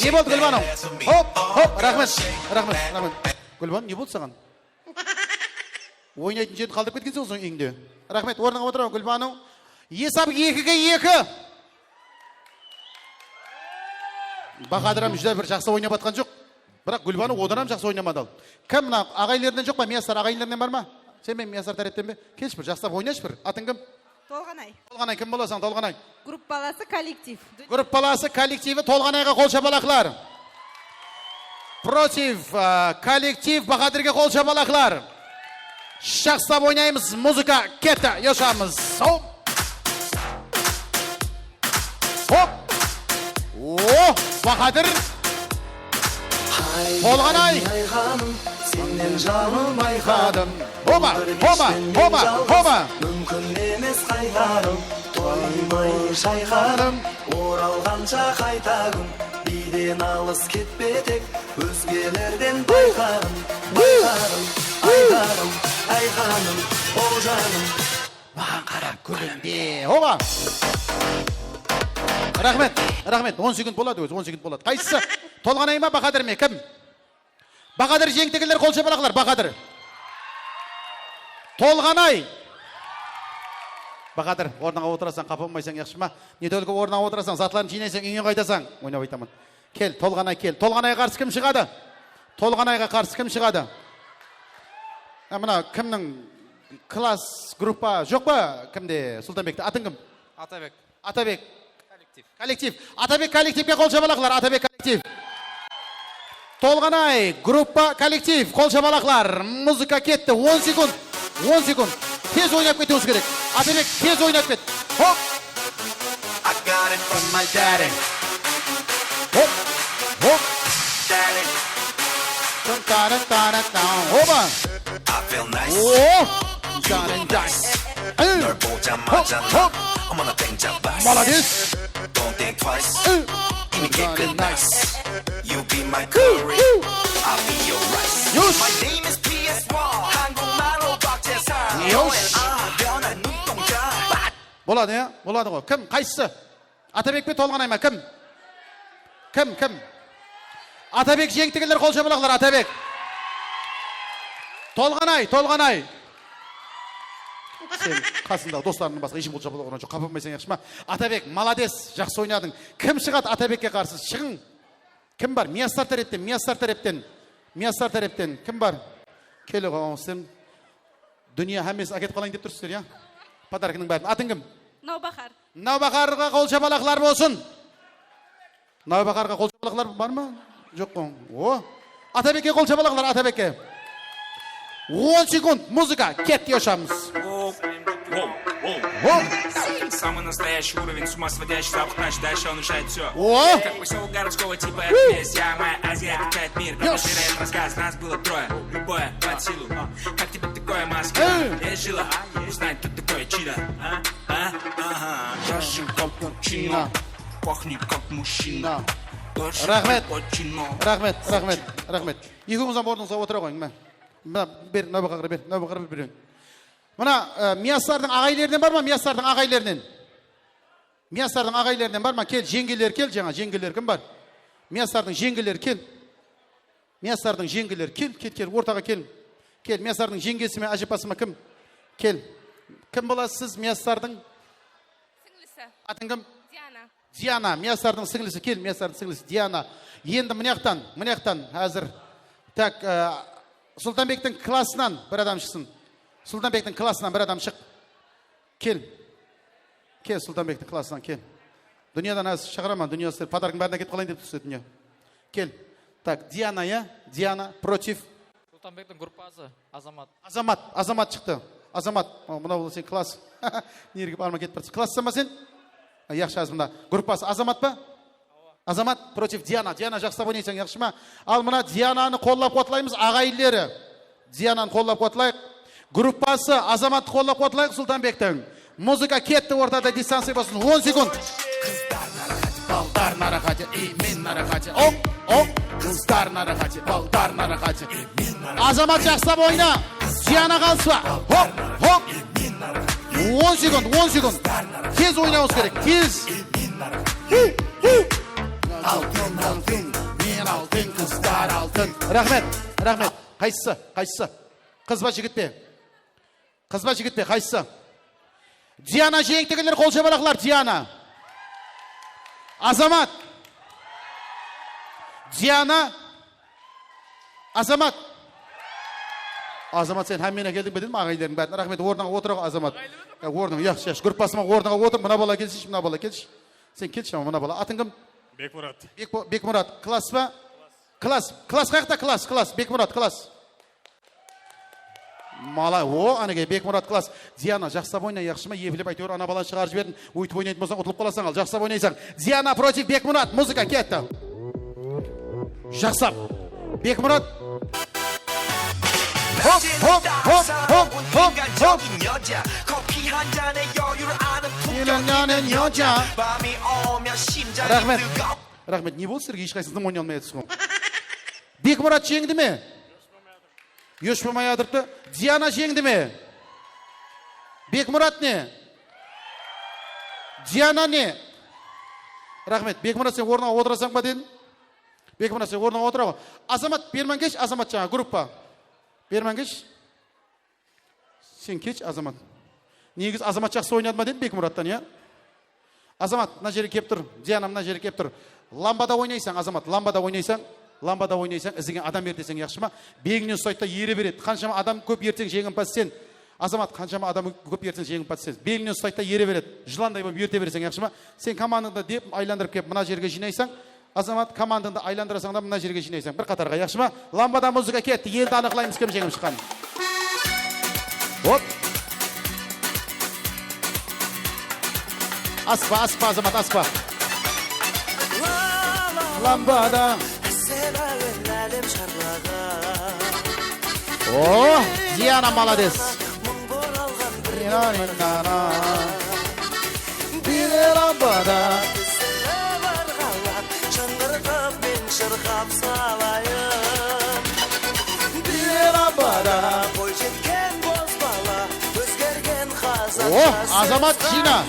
Не болды Гүлбану? Хоп, рахмет. Гүлбану, не болды саған? Ойнайтын жерді қалдырып кеткенсің соң үйіңде. Рахмет, орныңа отырамын Гүлбану. Есап 2-2. Бахадырам жүзде бір жақсы ойнап атқан жоқ. Бірақ Гүлбану оданам жақсы ойнамады. Кім мына ағайлерінен жоқ па? Мияссар ағайлерінен бар ма? Сен мен Мияссар тәреттен бе? Келші бір жақсылап ойнайшы бір. Атың кім? Толғанай. Толғанай, кім боласың Толғанай? Группаласы коллектив. Группаласы коллективі Толғанайға қол шапалақлар. Против коллектив Бахадырге қол шапалақлар. Жақсылап ойнаймыз. Музыка кетті. Йошамыз. Хоп! О, Бахадыр. Толғанай. Сенен жаным айқадым. Хома. Мүмкін емес қайтарым. Тоймай шайқадым. Оралғанша қайтагым. Биден алыс кетпетек. Өзгелерден байқадым. Айқаным, ол жаным. Маған қарап көрінде. Хома. Рахмет. 10 секунд болады өзі, 10 секунд болады. Қайсысы? Толғанай ма, Бахадыр ме? Кім? Бахадыр жеңтігілер қол шапалақлар. Бахадыр. Толғанай. Бахадыр, орныңа отырасың, қапылмайсың, яқшы ма? Не төлгі орныңа отырасың, затларын жинайсың, үйіңе қайтасың. Ойнап айтамын. Кел, Толғанай кел. Толғанайға қарсы кім шығады? Толғанайға қарсы кім шығады? Мына кімнің класс группа жоқ па? Кімде? Сұлтанбекті. Атың кім? Атабек. Коллектив. Атабек коллективке қол шапалақлар. Атабек коллектив. Толғанай, группа коллектив. Қол шапалақлар. Музыка кетті. 10 секунд. Тез ойнап кетуіңіз керек. Атабек, тез ойнап кет. Хоп! I got it from my daddy. Хоп! Daddy. Хоба! I feel nice. 널 보자마자 어머나 땡잡았어. молодец. Don't think twice. 이미 깨끗 nice. You be my curry. I'll be your rice. My name is PS1. 한국말로 박재상. 변한 눈동자. болады ғой. Кім? Қайсысы? Атабек пе Толғанай ма? Кім? Атабек жеңтігілер қол шапалақлар. Атабек. Толғанай. Сен қасындағы достарының басқа ешім қол шапалақлар жоқ. Қапылмайсың, яқшы ма? Атабек, молодец, жақсы ойнадың. Кім шығады Атабекке қарсы? Шығың. Кім бар? Мияссар тарептен. Кім бар? Келе ғой, сен дүние әмес әкет қалайын деп тұрсыздар, я? Подаркының бәрін. Атың кім? Наубақарға қол шапалақлар болсын. Наубақарға қол шапалақлар бар ма? Жоқ қой. О, Атабекке қол шапалақлар, Атабекке. 10 секунд, музыка, кет ешамыз. Самый настоящий уровень, с ума сводящий запах, значит дальше он решает все. Как поселок городского типа, это весь я, моя Азия качает мир. Как проверяет рассказ, нас было трое, любое под силу. Как тебе такое маски? Я жила, узнать, кто такое чидо. Даже капучино, пахнет как мужчина. Рахмет. Екеуіңіздің орныңызға отыра қойың. Бер, Наубақарға бер. Мына Мияссардың ағайлерінен бар ма? Мияссардың ағайлерінен бар ма? Кел, жеңгелер кел, жаңа жеңгелер кім бар? Мияссардың жеңгелер кел. Кел, ортаға кел. Кел, Мияссардың жеңгесі ме, әжепасы ма кім? Кел. Кім боласыз Мияссардың? Сіңлісі. Атың кім? Диана. Мияссардың сіңлісі, кел, Мияссардың сіңлісі Диана. Енді мынаяқтан, әзір. Так, Сұлтанбектің классынан бір адам шықсын. Шық. Кел, Сұлтанбектің классынан, кел. Дүниядан аз шығарама, дүниесі подаркың бәріне кет қалайын деп тұрсы дүния. Кел. Так, Диана против. Сұлтанбектің группасы Азамат. Азамат шықты. Азамат, мына бол сен класс. Нерге барма кетіп барсың. Классама сен? Яқшы азмында. Группасы Азамат па? Азамат против Диана. Диана жақсылап ойнайсың, яқшы ма? Ал мына Диананы қоллап қуатлаймыз, ағайындары. Диананы қоллап қуатлайық. Группасы Азаматты қоллап қуатлайық, Сұлтанбектің. Музыка кетті, ортада дистанция болсын. 10 секунд. Балдар нарахати, мен нарахати. Оқ. Қыздар нарахати, балдар нарахати. Азамат жақсылап ойна. Диана қалыспа. Хоп. 10 секунд. Тез ойнауыз керек, тез. Алтын, мен алтын, қыздар алтын. Рахмет. Қайсысы? Қыз ба, жігіт пе? Қайсысы? Диана жеңтігілер қол жабалақлар, Диана. Азамат. Диана. Азамат. Азамат, сен һәммені келдің беден ма ағайлардың бәрін? Рахмет, орныңа отырық, Азамат. Орның, яқшы. Группасыма орныңа отыр. Мына бала келсінші, мына бала келші. Сен келші, мына бала. Атың кім? Бекмұрат. Класс ба? Класс қаяқта? Класс. Бекмұрат, класс. Мала, анеге Бекмұрат класс. Диана, жақсылап ойна, яқшы ма? Ефіліп айтыр, ана баланы шығарып жібердің. Өйтіп ойнайтын болсаң, ұтылып қаласың ал. Жақсылап ойнайсың. Диана против Бекмұрат. Музыка кетті. Жақсылап. Бекмұрат. Хоп. 일어나는 여자. Рахмет, не болды сіздерге ешқайсыздың ойнай алмай жатсыз ғой. Бекмұрат жеңді ме? Еш болмай адырыпты. Диана жеңді ме? Бекмұрат не? Диана не? Рахмет, Бекмұрат сен орныңа отырасың ба дедім? Бекмұрат сен орныңа отыра ғой. Азамат, бермен кеш, Азамат жаңа группа. Бермен кеш. Сен кеш, Азамат. Негіз Азамат жақсы ойнады ма дедім Бекмұраттан, я? Азамат, мына жерге кеп тұр. Диана, мына жерге кеп тұр. Ламбада ойнайсың, Азамат, ламбада ойнайсың, ізіңе адам ертесің, яқшы ма? Бегінен ұстайды ере береді. Қаншама адам көп ертең жеңімпаз сен. Азамат, қаншама адам көп ертең жеңімпаз сен. Бегінен ұстайды ере береді. Жыландай болып ерте бересің, яқшы ма? Сен командыңды деп айландырып кеп мына жерге жинайсың. Азамат, командыңды айландырасың да мына жерге жинайсың. Бір қатарға, яқшы ма? Ламбада музыка кетті. Енді анықлаймыз кім жеңіп шыққан. Оп. Аспа, Азамат, аспа. Ламбада. О, Диана молодец. Бире ламбада. Бире ламбада. О, Азамат жина.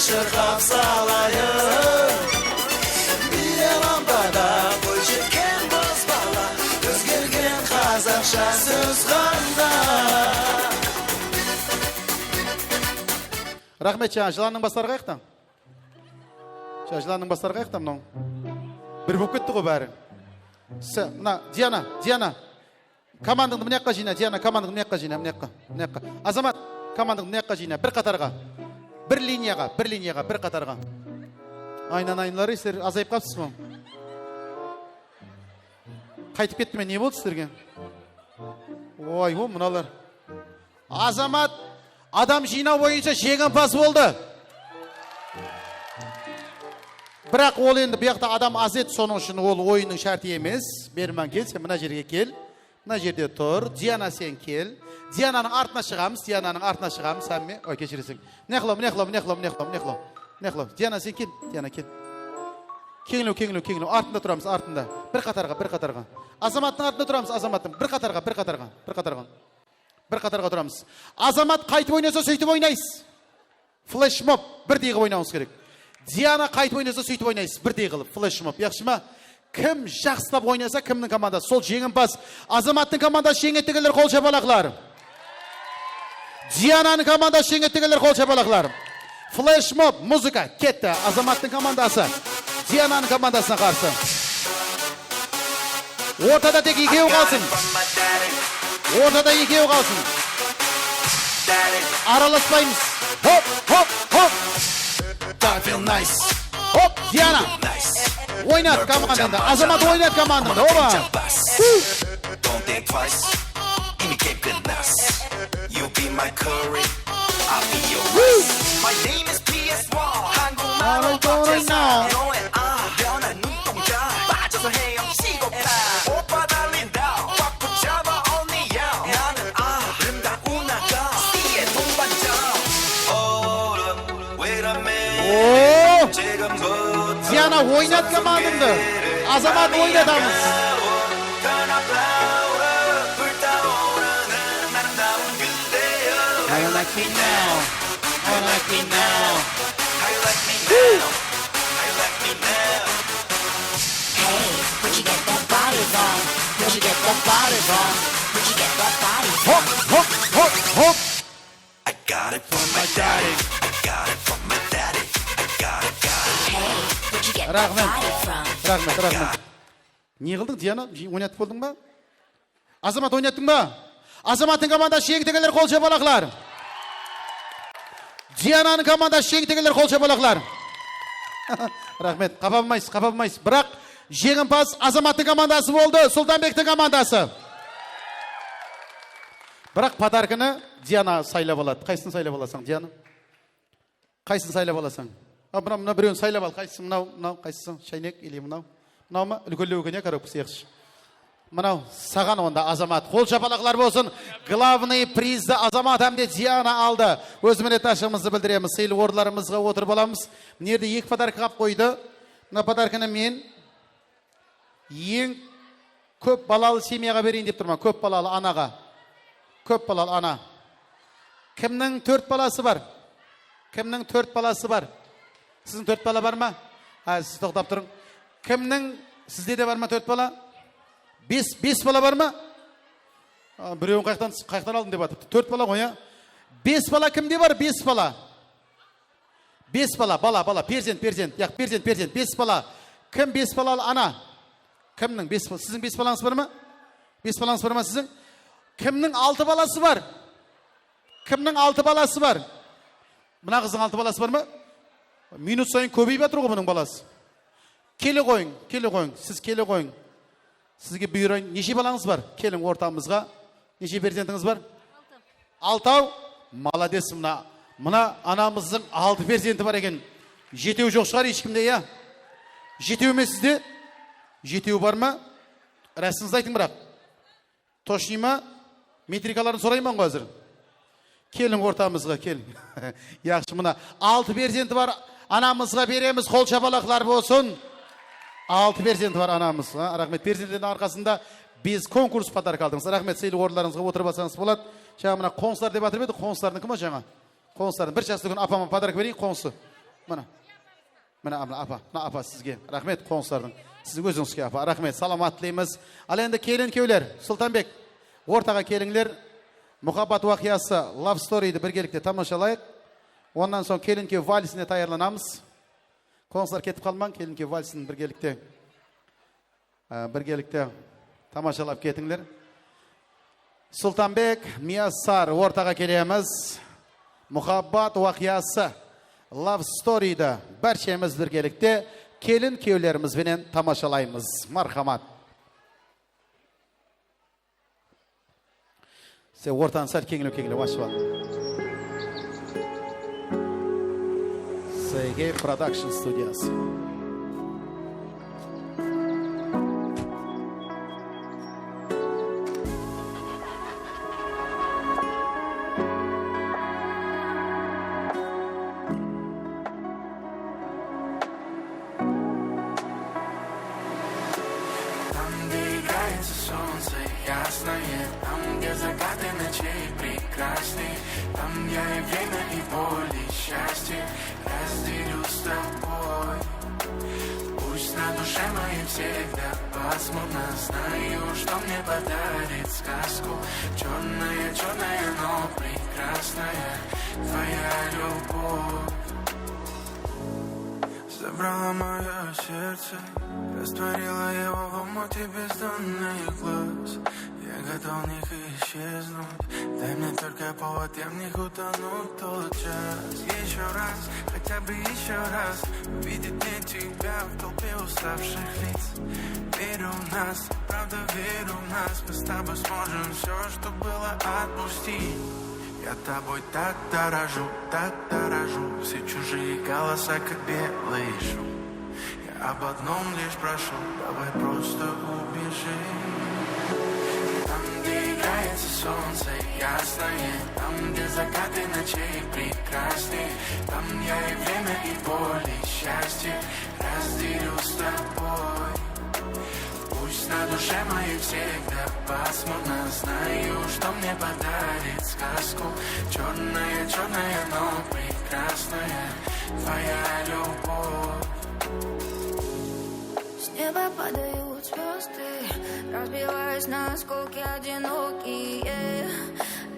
Шырқап салайын Бире ламбада Қой жеткен боз бала Өзгерген қазақша сөз қанда Рахмет, жыланның бастары қаяқта? Жыланның бастары қаяқта мынау? Бір болып кетті ғой бәрі. Диана. Командыңды мұнаққа жина, Диана, командыңды мұнаққа жина, мұнаққа. Азамат, командыңды мұнаққа жина, бір қатарға. Бір линияға, бір қатарға. Айналары сіздер азайып қапсыз ғой. Қайтып кетті ме, не болды сіздерге? Ой, мұналар. Азамат, адам жинау бойынша жеңімпаз болды. Бірақ ол енді бұяқта адам аз еді, соның үшін ол ойынның шарты емес. Берман кел, сен мына жерге кел. Мына жерде тұр. Диана сен кел. Диананың артына шығамыз. Сәмме. Ой, кешіресің. Нехло. Диана сен кел. Диана кел. Кеңілу. Артында тұрамыз, артында. Бір қатарға. Азаматтың артында тұрамыз, Азаматтың. Бір қатарға тұрамыз. Азамат қайтып ойнаса сөйтіп ойнайсыз. Флешмоб бірдей қылып ойнауыңыз керек. Диана қайтып ойнаса сөйтіп ойнайсыз. Бірдей қылып. Флешмоб. Яқшы ма? Кім жақсылап ойнаса, кімнің командасы? Сол жеңімпаз. Азаматтың командасы жеңеттігілер қол шапалақлар. Диананың командасы жеңеттігілер қол шапалақлар. Флешмоб, музыка кетті. Азаматтың командасы Диананың командасына қарсы. Ортада тек екеуі қалсын. Ортада екеу қалсын. Араласпаймыз. Хоп, хоп, хоп. Хоп, Диана. Ойнат командаңда. Азамат ойнат командаңда. Оба. Don't think twice. Any game could last. You be my curry. I'll be your rice. My name is PS1. 한국말로 박재상. 너의 변한 눈동자. 빠져서 헤엄치고 가. 오빠 달린다. 꽉 붙잡아 only you. 나는 아름다운 아가. 씨의 동반자. Hold up. Wait a minute. 지금부터. Diana oynat komandаңda. Azamat oynatamiz. How you like me now? How you like me now? How you like me now? How you like me now? Hey, where'd you get that body from? Where'd you get that body from? Where'd you get that body from? Hop, hop, hop, hop. I got it from my daddy. I got it from my daddy. I got it. Hey, where'd you get that body from? Рахмет. Не қылдың, Диана? Ойнатып болдың ба? Азамат ойнаттың ба? Азаматтың командасы шегітегілер қол шапалақлар. Диананың командасы шегітегілер қол шапалақлар. Рахмет, қапалмайсыз. Бірақ жеңімпаз Азаматтың командасы болды, Сұлтанбектің командасы. Бірақ подарканы Диана сайлап алады. Қайсысын сайлап аласың, Диана? Қайсысын сайлап аласың? Мына біреуін сайлап ал. Қайсысын, мынау, қайсысын? Шайнек или мынау? Мынау ма? Үлкенлеу екен, коробка сияқшы. Мынау саған онда Азамат. Қол шапалақлар болсын. Главный призді Азамат әмде Диана алды. Өзімен ташығымызды білдіреміз. Сыйлы орындарымызға отырып аламыз. Нерде екі подарка қап қойды. Мына подарканы мен ең көп балалы семьяға берейін деп тұрмын. Көп балалы анаға. Көп балалы ана. Кімнің 4 баласы бар? Кімнің 4 баласы бар? Сіздің 4 бала бар ма? Сіз тоқтап тұрың. Кімнің сізде де бар ма 4 бала? 5 бала бар ма? Біреуін қайықтан алдым деп атыпты. 4 бала ғой, я? 5 бала кімде бар? 5 бала. 5 бала, бала, перзент. Яқ, перзент. 5 бала. Кім 5 балалы ана? Кімнің 5 бала? Сіздің 5 балаңыз бар ма? 5 балаңыз бар ма сіздің? Кімнің 6 баласы бар? Кімнің 6 баласы бар? Мына қыздың 6 баласы бар ма? Минут сайын көбейіп жатыр ғой бұның баласы. Келе қойың. Сіз келе қойың. Сізге бұйырайын. Неше балаңыз бар? Келің ортамызға. Неше перзентіңіз бар? 6. Молодец мына. Мына анамыздың 6 перзенті бар екен. 7 жоқ шығар ешкімде, я? 7 ме сізде? 7 бар ма? Рәсіңізді айтың бірақ. Тошни ма? Метрикаларын сұраймын ғой әзір. Келің ортамызға, келің. Яқшы, мына 6 перзенті бар. Анамызға береміз, қол шапалақлар болсын. 6 перзенті бар анамыз. Рахмет, перзенттердің арқасында біз конкурс подарка алдыңыз. Рахмет, сейлі орындарыңызға отырып алсаңыз болады. Жаңа мына қоныстар деп атырып еді, қоныстардың кім жаңа? Қоныстардың бір жасты күн апама подарка берейін, қонысы. Мына апа сізге. Рахмет, қоныстардың. Сіздің өзіңізге апа. Рахмет, саламат тілейміз. Ал енді келін кеулер, Сұлтанбек, ортаға келіңлер. Мұхаббат уақиясы Love Story-ді біргелікте тамашалайық. Ондан соң келін кеу вальсіне таярланамыз. Концерт кетіп қалмаң, келін кеу вальсін біргелікте тамашалап кетіңлер. Сұлтанбек, Мияссар ортаға келеміз. Мұхаббат уақиясы Love Story-ді бәршеміз біргелікте келін кеулерімізбенен тамашалаймыз. Мархамат. Сен ортаны сәл кеңілі башып ал. Сейге Продакшн студиясы. Там я и время, и боль, и счастье разделю с тобой. Пусть на душе моей всегда пасмурно, знаю, что мне подарит сказку. Черная, но прекрасная твоя любовь. Забрала мое сердце, растворила его в омуте бездонных глаз. Я готов в них исчезнуть. Дай мне только повод, я в них утону тот час. Еще раз, хотя бы еще раз увидеть мне тебя в толпе уставших лиц. Верю в нас, правда верю в нас. Мы с тобой сможем все, что было, отпустить. Я тобой так дорожу, все чужие голоса, как белый шум. Я об одном лишь прошу, давай просто убежим. Там, где играется солнце ясное, там, где закаты ночей прекраснее, там я и время, и боль, и счастье разделю с тобой. Пусть на душе моей всегда пасмурно, знаю, что мне подарит сказку. Черная, черная, но прекрасная твоя любовь. С неба падают звезды, разбиваясь на осколки одинокие.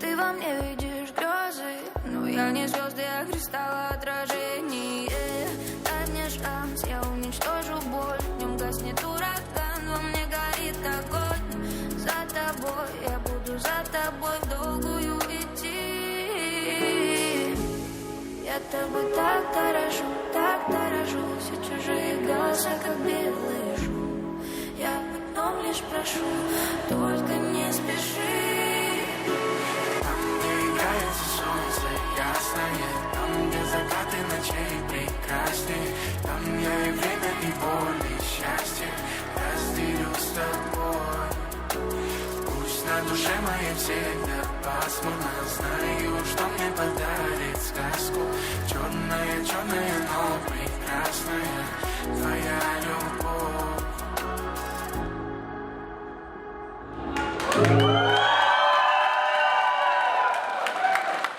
Ты во мне видишь грезы, но я не звезды, а кристалл отражение. Дай мне шанс, я уничтожу боль, в нем гаснет ураган, во мне горит огонь. За тобой, я буду за тобой в долгую идти. Я тобой так дорожу, все чужие голоса, как белый шум. Я потом лишь прошу, только не спеши. Там, где играется солнце ясное, там, где закаты ночей прекраснее, там я и время, и боль, и счастье разделю с тобой. Пусть на душе моей всегда пасмурно, знаю, что мне подарит сказку. Черная, черная, но прекрасная твоя любовь.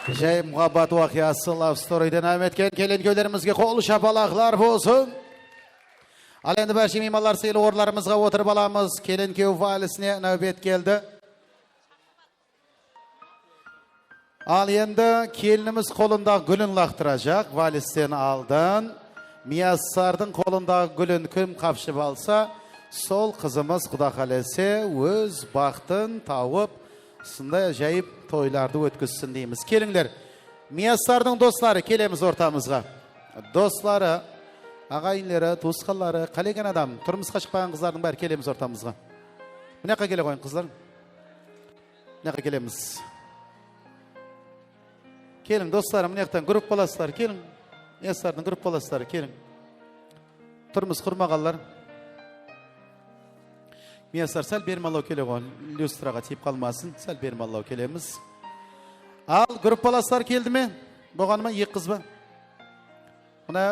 Жай muhabbat voqeasi Love Story'dan ham etgan kelin-kuylarimizga qo'l shapaloqlar bo'lsin. Al endi barcha mehmonlar siyli o'rnlarimizga o'tirib olamiz. Kelin-kuy valisine navbat keldi. Al endi kelinimiz qo'lida gulin laqtirajaq. Valisdan oldin Miyassarning qo'lidagi gulin kim qapshib olsa, sol qizimiz Xudo xolasa o'z baxtin tavib shunday ajoyib to'ylarni o'tkazsin deymiz. Kelinglar. Miyassarning do'stlari kelamiz o'rtamizga. Do'stlari, ag'aynlari, to'sqinlari, qalagan odam, turmushga chiqqan qizlarning bari kelamiz o'rtamizga. Bunaqa kela qo'ying qizlar. Bunaqa kelamiz. Keling do'stlarim, bu yoqdan guruh bo'lasizlar, keling. Miyassarning guruh bo'lasizlar, keling. Turmush qurmaganlar. Miyassar sal bermalov kelagan, lyustraga tiyip qalmasin, sal bermalov kelamiz. Al guruh bo'lasizlar keldimi? Bo'lganmi, yiq qizmi? Buna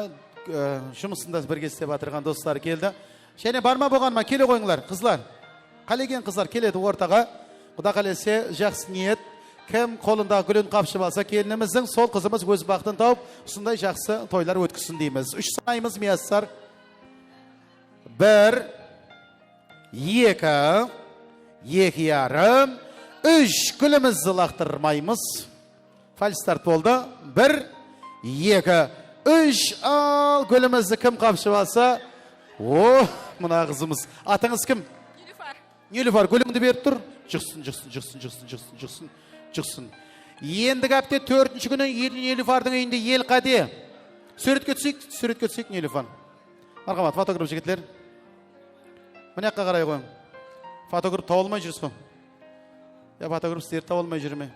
shumusunda birga istep o'tirgan do'stlar keldi. Shene barma bo'lganmi? Kela qo'yinglar, qizlar. Qalagan qizlar keladi o'rtaga. Xudo xolasa, yaxshi niyat. Kim qo'lida gulin qapshib olsa, kelinimizning sol qizimiz o'z baxtini topib, shunday yaxshi to'ylar o'tkazsin deymiz. 3 sanaymiz Miyassar. 1 2 2 yarım 3 gulimizni laqtirmaymiz. Fal start bo'ldi. 1 2 3 al gulimizni kim qapshib olsa, oh, mana qizimiz. Atangiz kim? Nilufar. Nilufar, gulingni berib tur. Çıksın. Endi gapte 4-cü günü Nilüfar'dın uyunda yel qadi. Suretga tushik Nilufar. Marhamat, fotograf jigitler. Mana yoqqa qaray qo'ying. Fotograf topolmay jursin. Ya fotograf sizlar topolmay jurmi?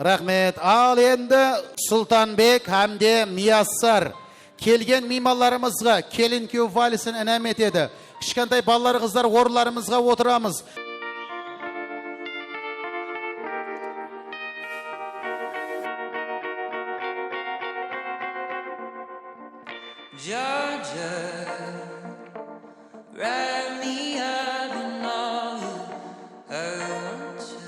Rahmet. Al endi Sultanbek hamda Miyassar kelgan mehmonlarimizga kelin-kuy valisini in'om etadi. Kichkantay bolalar, qizlar o'rinlarimizga o'tiramiz. Georgia, wrap me up in all you hurt you.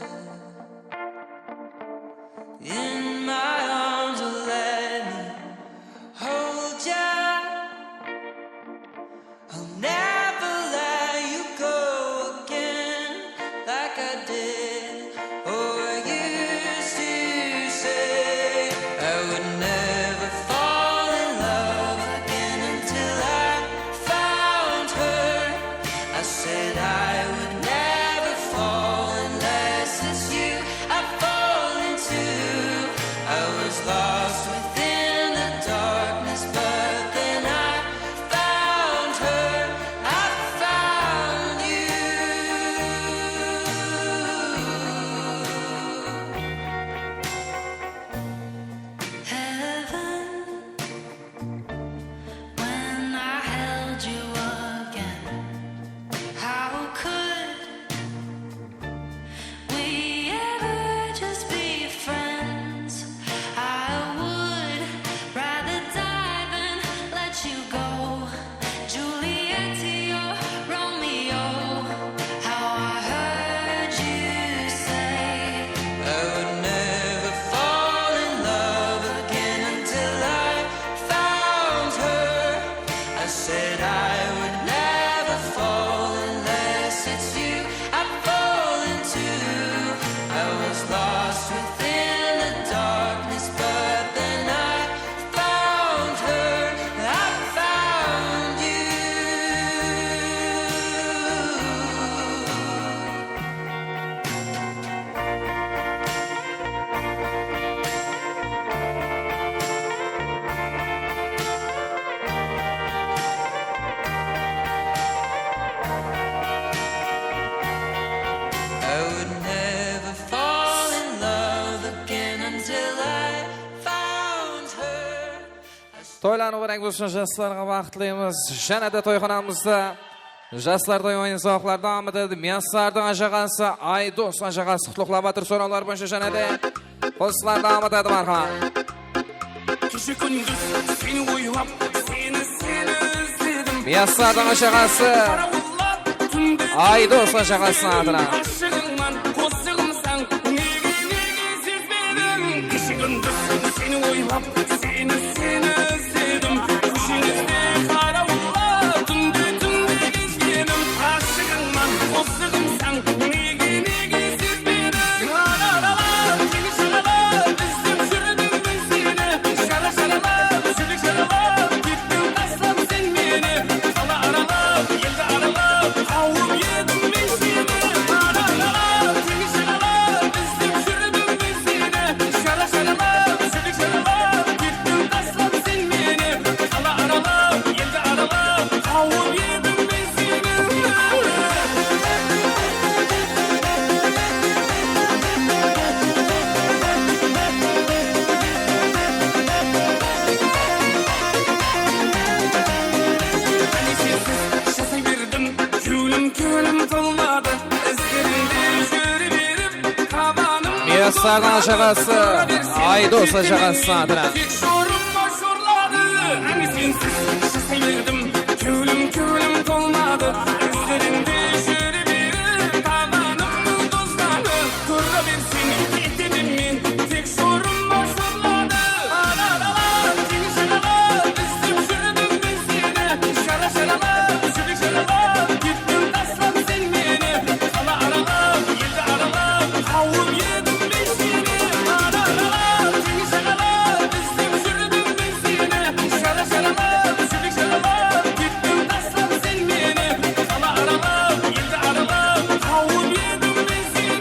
In my arms, let me hold you. I'll never let you go again like I did or used to say. I would never fall in love again until I found was lost within the darkness, but then I found her. I found you. Heaven, when I held you again, how could we ever just be friends? I would rather die than let you go. Juliet to your Romeo, how I heard you say I would never fall in love again until I found her. I said I would never fall unless it's you I fall into. I was lost within the darkness, but then I found her. I found you. I would never fall in love again until I found her. Toylarni o'rang bo'lsin jastlarga vaqtlaymiz. Yanada to'yxonamizda Jastlar to'y o'yin so'qlar davom etadi. Miyassarning ajag'asi Aydos ajag'asi qutlug'lab o'tir so'rovlar bo'yicha yanada postlar davom etadi marhamat. Kecha kunduz seni o'ylab, seni izledim. Miyassarning ajag'asi Aydos ajag'asi adına. Aşığımdan kozğumsan, nege sezmedim. Kecha kunduz seni o'ylab, seni izledim. Kuşinizde qaravullar, tunde gezgenim. Aşığımdan kozğumsan, nege sezmedim. Aralar, seni şaralar, izlep sürdüm ben seni. Şaralar, sürdük şaralar, gittin taslap sen beni. Kala aralar, yedi aralar, avup yedim ben seni. Aralar, seni şaralar, izlep sürdüm ben seni. Şaralar, sürdük şaralar, gittin taslap sen beni. Kala aralar, yedi aralar, avup yedim ben seni. Hani sensiz yaşayıverdim, külüm dolmadı. İzlerinde yüzleri verip, kabanım Miyassarning ajag'asi Aydos ajag'asi adına. tek şorum başorladı. Hani sensiz yaşayıverdim, külüm dolmadı. İzlerinde yüzleri verip, kabanım tozladı. Kurra versin, yetedim men, tek şorum başorladı. Aralar, seni şaralar, izlep sürdüm ben seni. Şaralar, sürdük şaralar, gittin taslap sen beni. Kala aralar, yedi aralar, avup yedim ben seni. Aralar, seni şaralar, izlep sürdüm ben seni. Şaralar, sürdük şaralar, gittin taslap sen beni. Kala aralar, yedi aralar, avup yedim ben seni.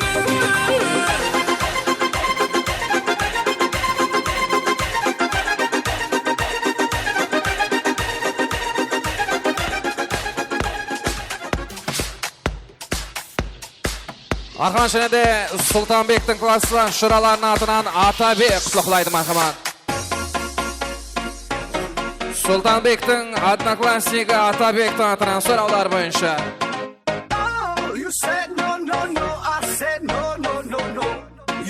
Arxanşinede Sultanbek'tin klası şuralarının atından Atabek qutlug'laydi marhamat. Sultanbek'tin adına klasiki Atabek'tin atından so'rovlar bo'yicha. You said no, no, no. I said no, no, no, no.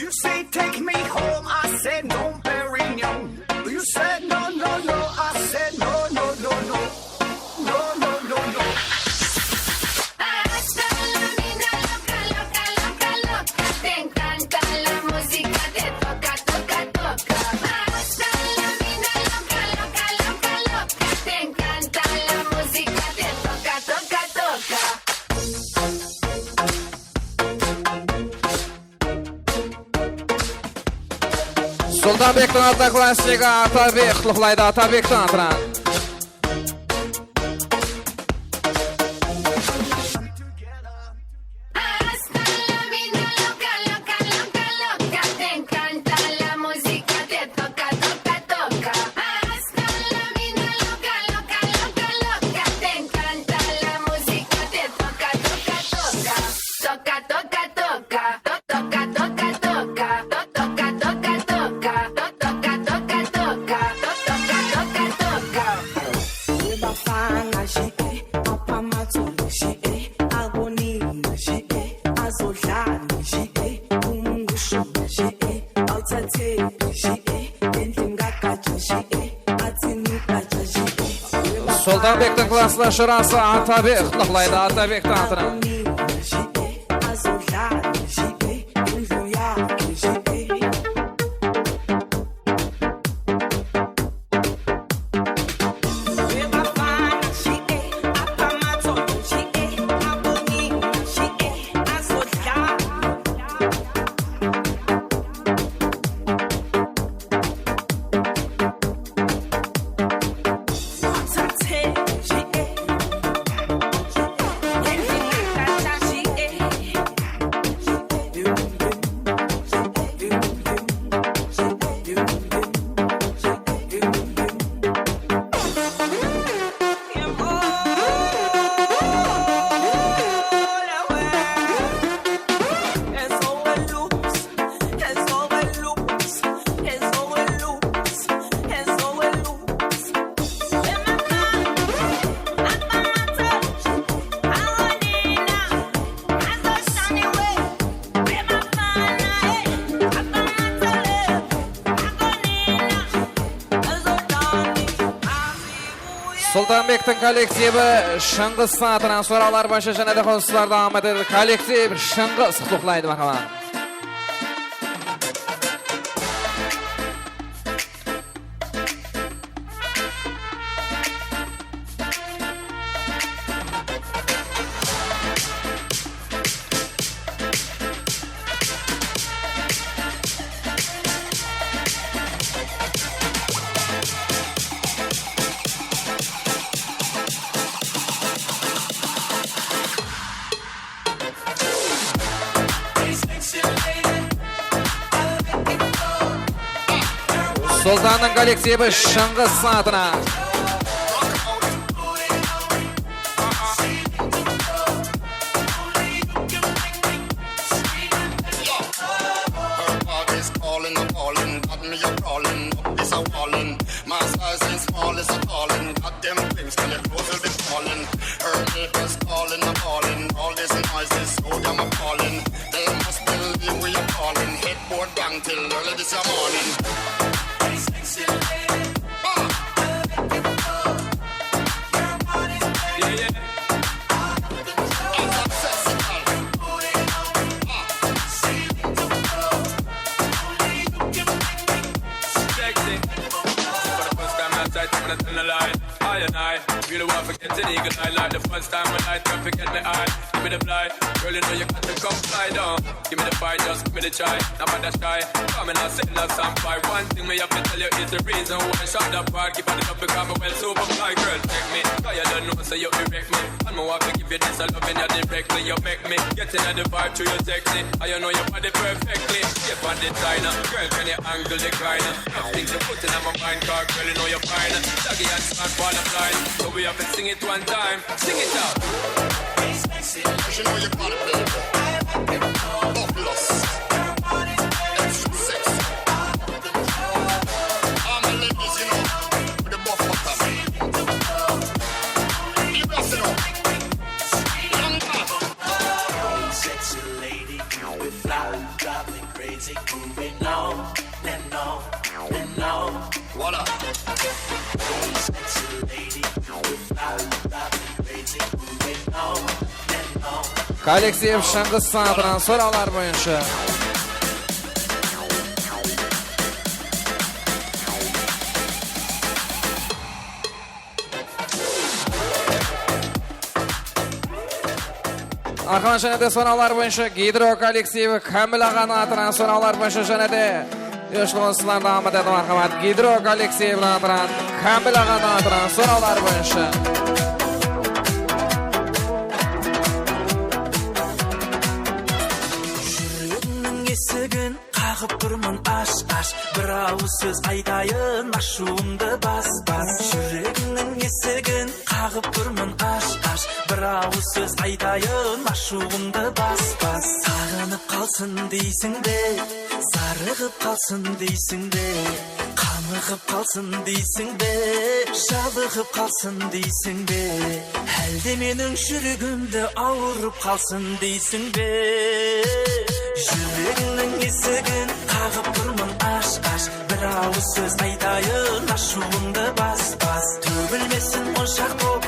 You say take me home. I said no, Perignon. You said no, no, no. I said no, no, no, no. No, no, no, no. Te encanta la música, te toca, toca, toca. Hasta la vida loca, loca, loca, loca. Te encanta la música, te toca, toca, toca. Sultanbek'tin adına klasiki Atabek qutlug'laydi Atabek'tin atından. Hasta la vida loca, loca, loca, loca. Te encanta la música, te toca. Sultanbek'ten klasla şurası Atabek құттықтайды Atabek'ten атынан. Sultanbek'ten kollektivi Şыңғыс atынан soralar başı және de konuslar devam eder. Kollektiv Şыңғыс құттықтайды marhamat. Sultan'ın kollektivi Şыңғыс atına. Try, now man that's shy. Come and I say not some fight. One thing me have to tell you is the reason why I shot that part. Keep on it up because I'm well super fly. Girl, take me, cause you don't know so you erect me. And me want to give you this a love and you directly. You make me get in the vibe through your sexy. And you know your body perfectly. Step on the designer, girl can you angle the grinder. Have things to put in my mind car, girl you know you're fine. Doggy and smart ball of line. So we have to sing it one time. Sing it out. You know your body baby. Buffaloes. Kollektiv Şыңғыс atынан soralar boyunca. Arkadan және de soralar boyunca Gidro kollektivi Kamil Ağa'nın atынан soralar boyunca және de yoshluğunuzlar devam edelim marhamat. Gidro kollektivi atынан Kamil Ağa'nın atынан soralar boyunca. Тұрмын аш-аш, бір ауыз сөз айтайын, ашуымды бас-бас. Жүрегіңнің есігін қағып тұрмын аш-аш, бір ауыз сөз айтайын, ашуымды бас-бас. Сағынып қалсын дейсің бе, зарығып қалсын дейсің бе, қамығып қалсын дейсің бе, жабығып қалсын дейсің бе, әлде менің жүрегімді ауырып қалсын дейсің бе. Жүрегіңнің есігін қағып тұрмын аш-аш, бір ауыз сөз айтайын, ашуымды бас-бас. Төгілмесін моншақ боп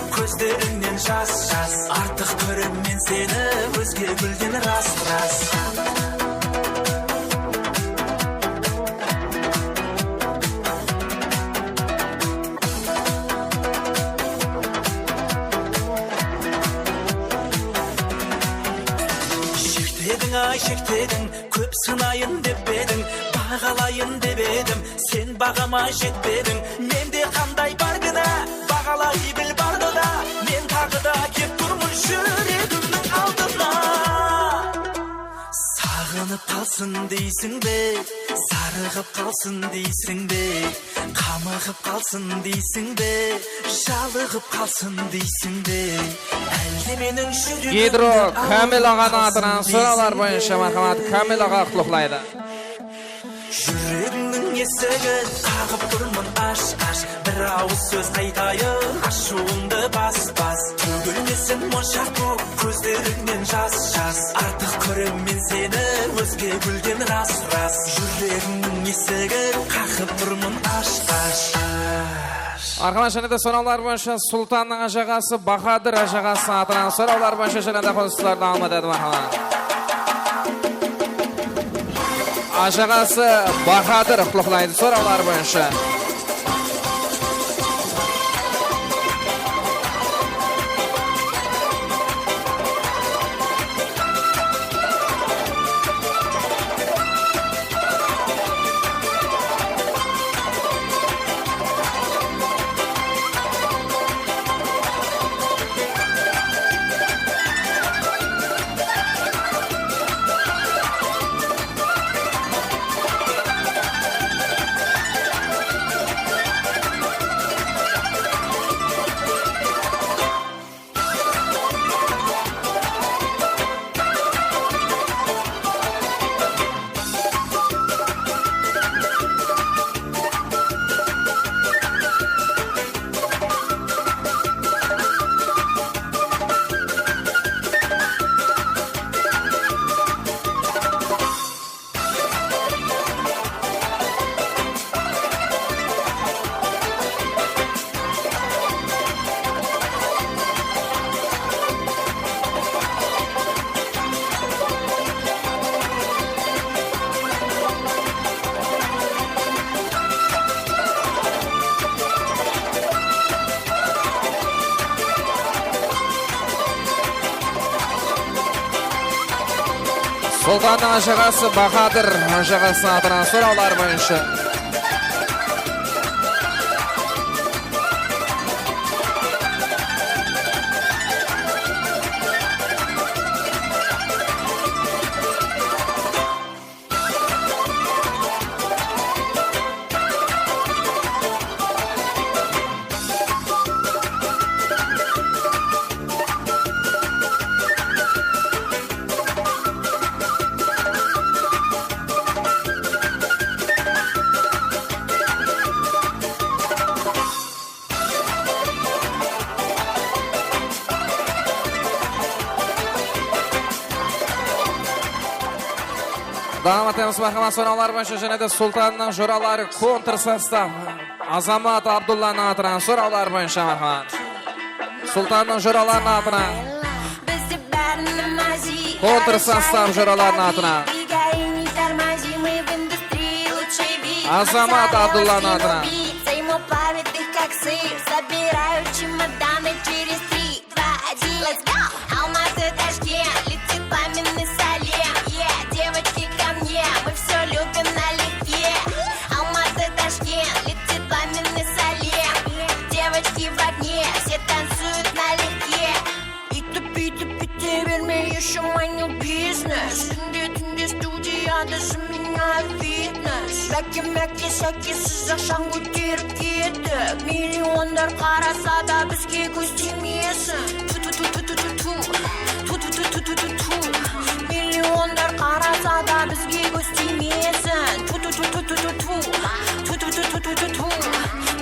шектедің, көп сынайын деп едің, бағалайын деп едім, сен бағама жетпедің. Менде қандай бар гына, бағалай біл барды да, мен тағы да кеп тұрмын жүрегімнің алдына. Сағынып қалсын дейсің бе, сарығып қалсын дейсің бе, қамығып қалсын дейсің бе, жалығып қалсын дейсің бе, әлде менің жүрегімді Гидро Камил ағаның атынан сұраулар бойынша мархамат Камил аға құлықлайды. Жүрегімнің есігін қағып тұрмын аш-аш, бір ауыз сөз айтайын, ашуымды бас-бас. Төгілмесін моншақ боп көздеріңнен жас-жас, артық көрем мен сені өзге гүлден рас-рас. Жүрегімнің есігін қағып тұрмын аш-аш. Арқаман және де сұраулар бойынша Сұлтанның ажағасы Бахадыр ажағасы атынан сұраулар бойынша және де қосыларды алмады еді мархаман. Ажағасы Бахадыр құлықлайды сұраулар бойынша. Сұлтанның ажағасы Бахадыр ажағасы атынан сұраулар бойынша. Даматымыз мархамат сұраулар бойынша және де Сұлтанның жоралары контрсостав Азамат Абдулланың атынан сұраулар бойынша мархамат. Сұлтанның жораларының атынан контрсостав жораларының атынан Азамат Абдулланың атынан. Собираю чемоданы через 3, 2, 1, let's go! Алматы, Ташкент, летит пламенный салем. Девочки ко мне, мы все любим налегке. Алматы, Ташкент, летит пламенный салем. Девочки в огне, все танцуют налегке. Иту-питу-питу, верми еще манил бизнес. Түнде студияда заменяю фитнес. Бәкке-мәкке сіз ақшан көтеріп кетіп. Миллиондар қараса да бізге көз тимесін. Ту-ту-ту-ту-ту-ту. Миллиондар қараса да бізге көз тимесін. Ту-ту-ту-ту-ту-ту.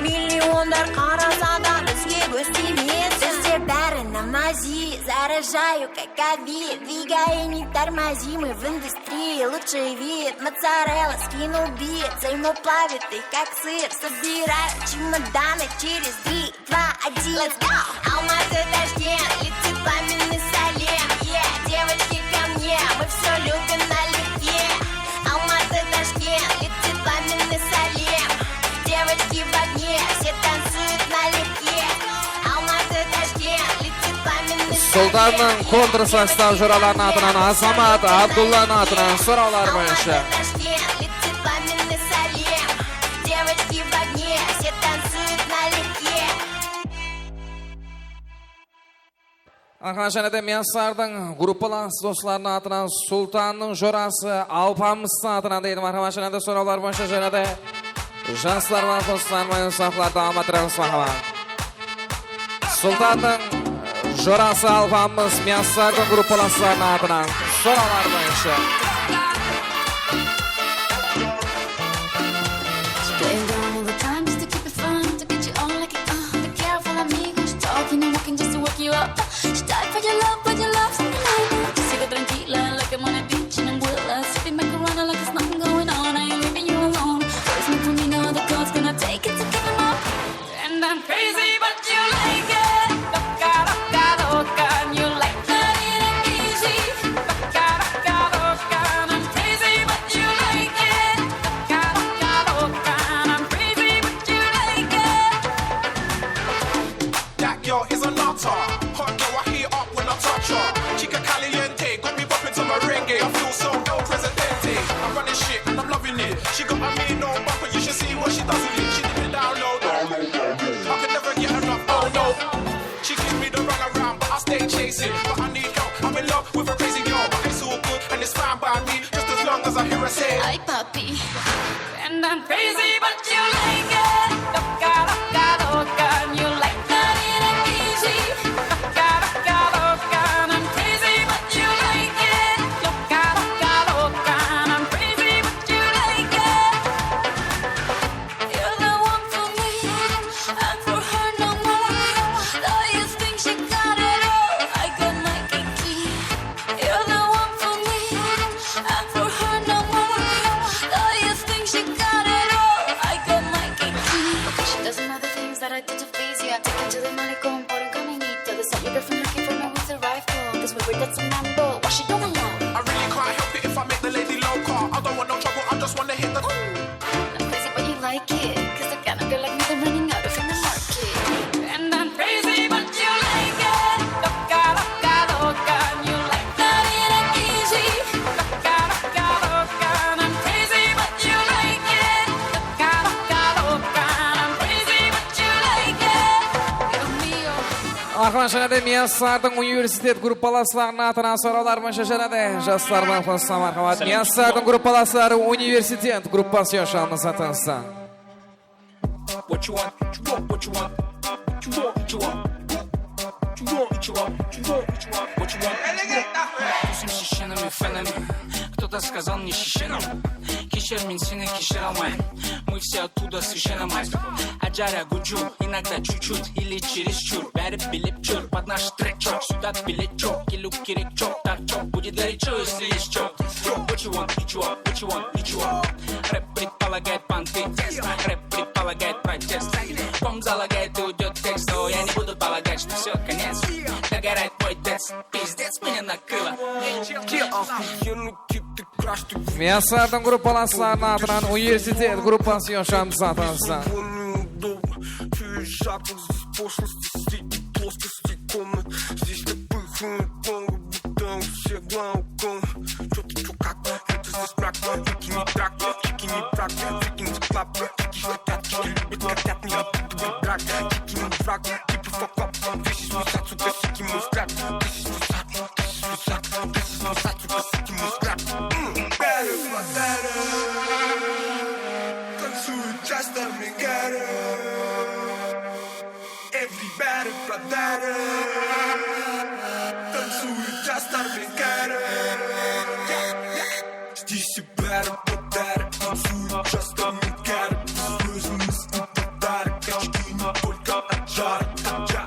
Миллиондар қараса да бізге көз тимесін. Сіздер бәрі намази, заряжаю как авид. Двигай, не тормози, мы в индустрии лучший вид. Моцарелла скинул бит, займо плавит их как сыр. Собираю чемоданы через 3, 2, 1, let's go! Алматы, Ташкент, летит пламенный салем. Девочки ко мне, мы все любим налегке. Алматы, Ташкент, летит пламенный салем. Девочки в огне, все танцуют налегке. Алматы, Ташкент, летит пламенный салем. Sultanның контрсостав жураларының атынан Азамат Абдулланың атынан сұраулар бойынша. Және де Мияссардың группалас достарының атынан Султанның жорасы Алпамыстың атынан дейді. Және де сұраулар бойынша және де жастар бар қосылармайын сақларды аматырағы сақыма. Султанның жорасы Алпамыс Мияссардың группаластарының атынан сұраулар бойынша. She died for your love, something like that. Just sigo tranquila, like I'm on a beach in Anguilla. Sipping macarona like there's nothing going on. I ain't leaving you alone. Always meant to me, now the God's gonna take it to give him up. And I'm crazy, but you like it. Loca, loca, loca, and you like that it ain't easy. Loca, loca, loca, and I'm crazy, but you like it. Loca, loca, loca, and I'm crazy, but you like it. That girl is a nutter. Chica caliente, got me bopping to my merengue. I feel so El Presidente. I'm running shit and I'm loving it. She got a mean no bumper, you should see what she does with it. She did me down low. I can never get enough, oh no. She gives me the run around, but I stay chasing. But I need help, I'm in love with a crazy girl. But it's all good and it's fine by me, just as long as I hear her say Ay papi, and I'm crazy, but you like it. Loca, loca, loca, and you like that it ain't easy. Loca, loca, loca, and I'm crazy, but you like it. Loca, loca, loca, and I'm crazy, but you like it. You're the one for me, and for her no more. Though you think she got it all, I got my kiki. You're the one for me, and for her no more. Though you think she got it all, I got my kiki. She doesn't know the things that I did to please you. I take her to the malecón por un caminito. They said your girlfriend looking for me with a rifle. Cause we were that's a mambo. Why she don't alone? I really can't help it if I make the lady loca. I don't want no trouble, I just wanna hit the I'm crazy, but you like it. Cause the kind of girl like me, they're running out of in the market. And I'm crazy, but you like it. Loca, loca, loca, and you like that it ain't easy. Loca, loca, loca, and I'm crazy, but you like it. Loca, loca, loca, and I'm crazy, but you like it. Dios mío. Және де Мияссардың университет группаластарының атынан сұраулар бойынша және де жастар бар қосылар мархабат. Мияссардың группаластары университет группасы жашамыз атанса. What you want? What you want? What you want? What you want? What you want? What you want? What you want? What you want? What you want? Өзім шешенім фенами. Кто-то сказал не шешенім. Кешер мен сені кешер алмайын. Мы все оттуда священным. Аджара гуджу, иногда чуть-чуть или чересчур. Бәрі билеп жүр, под наш трек чок. Сюда билет чок, келу керек чок. Так чок, будет горячо, если есть чок. What you want? What you want? What you want? What you want? Рэп предполагает понты. Рэп предполагает протест. Ком залагает и уйдет текст. Но я не буду полагать, что все, конец. Догорает мой текст. Пиздец, меня накрыло. Мияссардың группаластарының атынан университет группасы жашамыз атанса. Здесь любых много, будто у всех глауком. Чё ты, чё как? Это здесь мрак, вики не драк, вики не брак, вики не склап, вики хотят, вики любят, хотят, не любят драк, вики не брак, типа fuck up, this is my side, сука, сики мой взгляд, this is my side, this is my side, this is my side, сука, сики мой взгляд. Better, better, танцуют часто мигары, everybody, brother. Танцуют часто мигары, здесь и better, brother. Танцуют часто мигары, слезы мысли подарок, очки не только от жара,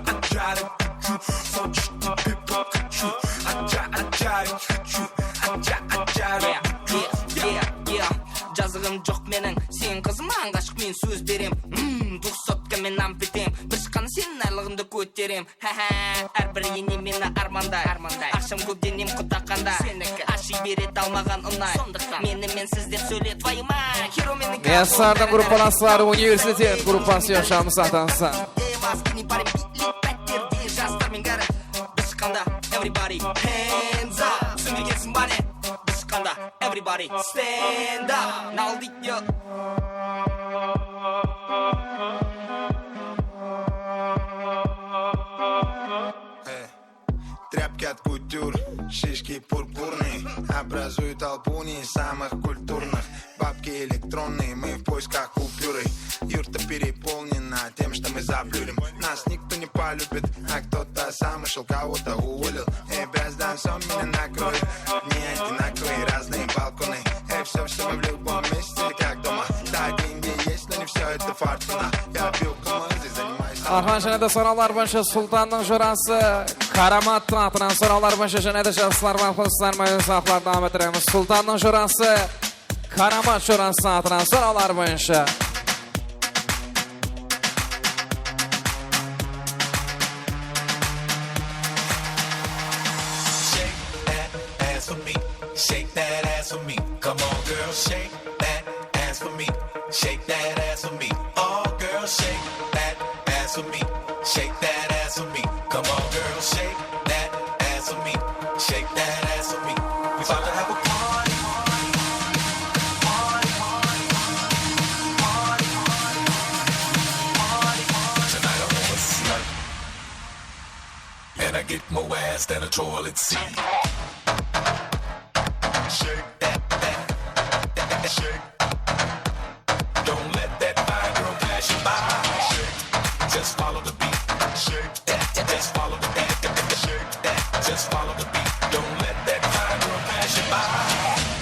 от жара, хочу, хочешь тебе покачу, от жара, хочу, от жара. Жазығым жоқ менің, сен қызыма ғашық мен сөз берем. 200 мен ампетем, бір шыққан сен айлығымды көтерем. Әрбір ене мені армандай, ақшам көп денем құтақанда. Аши берет алмаған ұнай, мені мен сіздер сөйле твайыма. Мияссардың группаластары университет группасы жашамыз атанса. Жастармен кәрі, бір шыққанда hands up. Send me get somebody. Biskanda, everybody stand up. Now lead you. Тряпки от кутюр, шишки пурпурные образуют толпу не самых культурных. Бабки электронные, мы в поисках купюры. Юрта переполнена тем, что мы заплюрим. Нас никто не полюбит, а кто-то сам ушел, кого-то уволил. Без данцом меня накроет. Не одинаковые, разные балконы. Все мы в любом месте, как дома. Да, деньги есть, но не все это фортуна. Я пью команды, занимаюсь. Arxan şənədə soralar başı Sultanның jurası Karamat Teatrından soralar başı şənədə şəxslər və xüsuslar mövzular davam etdirəmiz. Sultanның jurası Karamat jurası Teatrından soralar başı. Shake that ass for me. Come on, girl, shake that ass for me. Shake that ass for me. Oh, girl, shake that ass for me. Shake that ass for me. Come on, girl, shake that ass for me. Shake that ass for me. We about to have a party. Tonight I wanna slut, and I get more ass than a toilet seat. Shake that, shake. Don't let that fine girl pass you by. Shake, just follow the beat. Shake that, just follow the beat. Shake that, just follow the beat. Don't let that fine girl pass you by.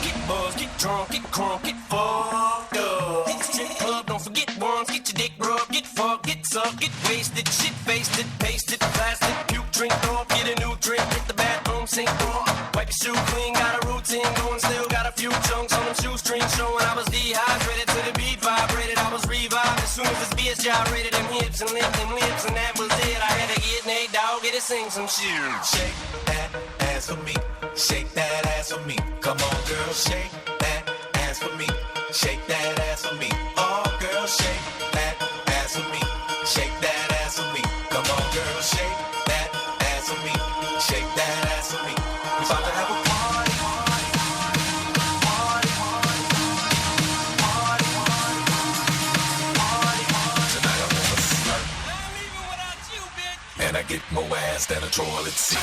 Get buzzed, get drunk, get crunk, get fucked up. Hit the strip club, don't forget worms, get your dick rubbed, get fucked, get sucked, get wasted, shit faced it, pasted, plastic, puke, drink off, get a new drink, hit the bathroom, sink off. Wipe your shoe clean, got a routine going, still got a few chunks on them shoestrings showing. I was dehydrated to the beat vibrated, I was revived as soon as this bitch gyrated them hips and licked them lips, and that was it. I had to get Nate Dogg, get to sing some shit. Shake that ass for me, shake that ass for me. Come on, girl, shake that ass for me, shake that ass for me. Oh, girl, shake that ass for me, shake that ass for me. Come on, girl, shake that ass for me, shake that ass for me. We about to have a party. Tonight I wanna slut, and I get more ass than a toilet seat.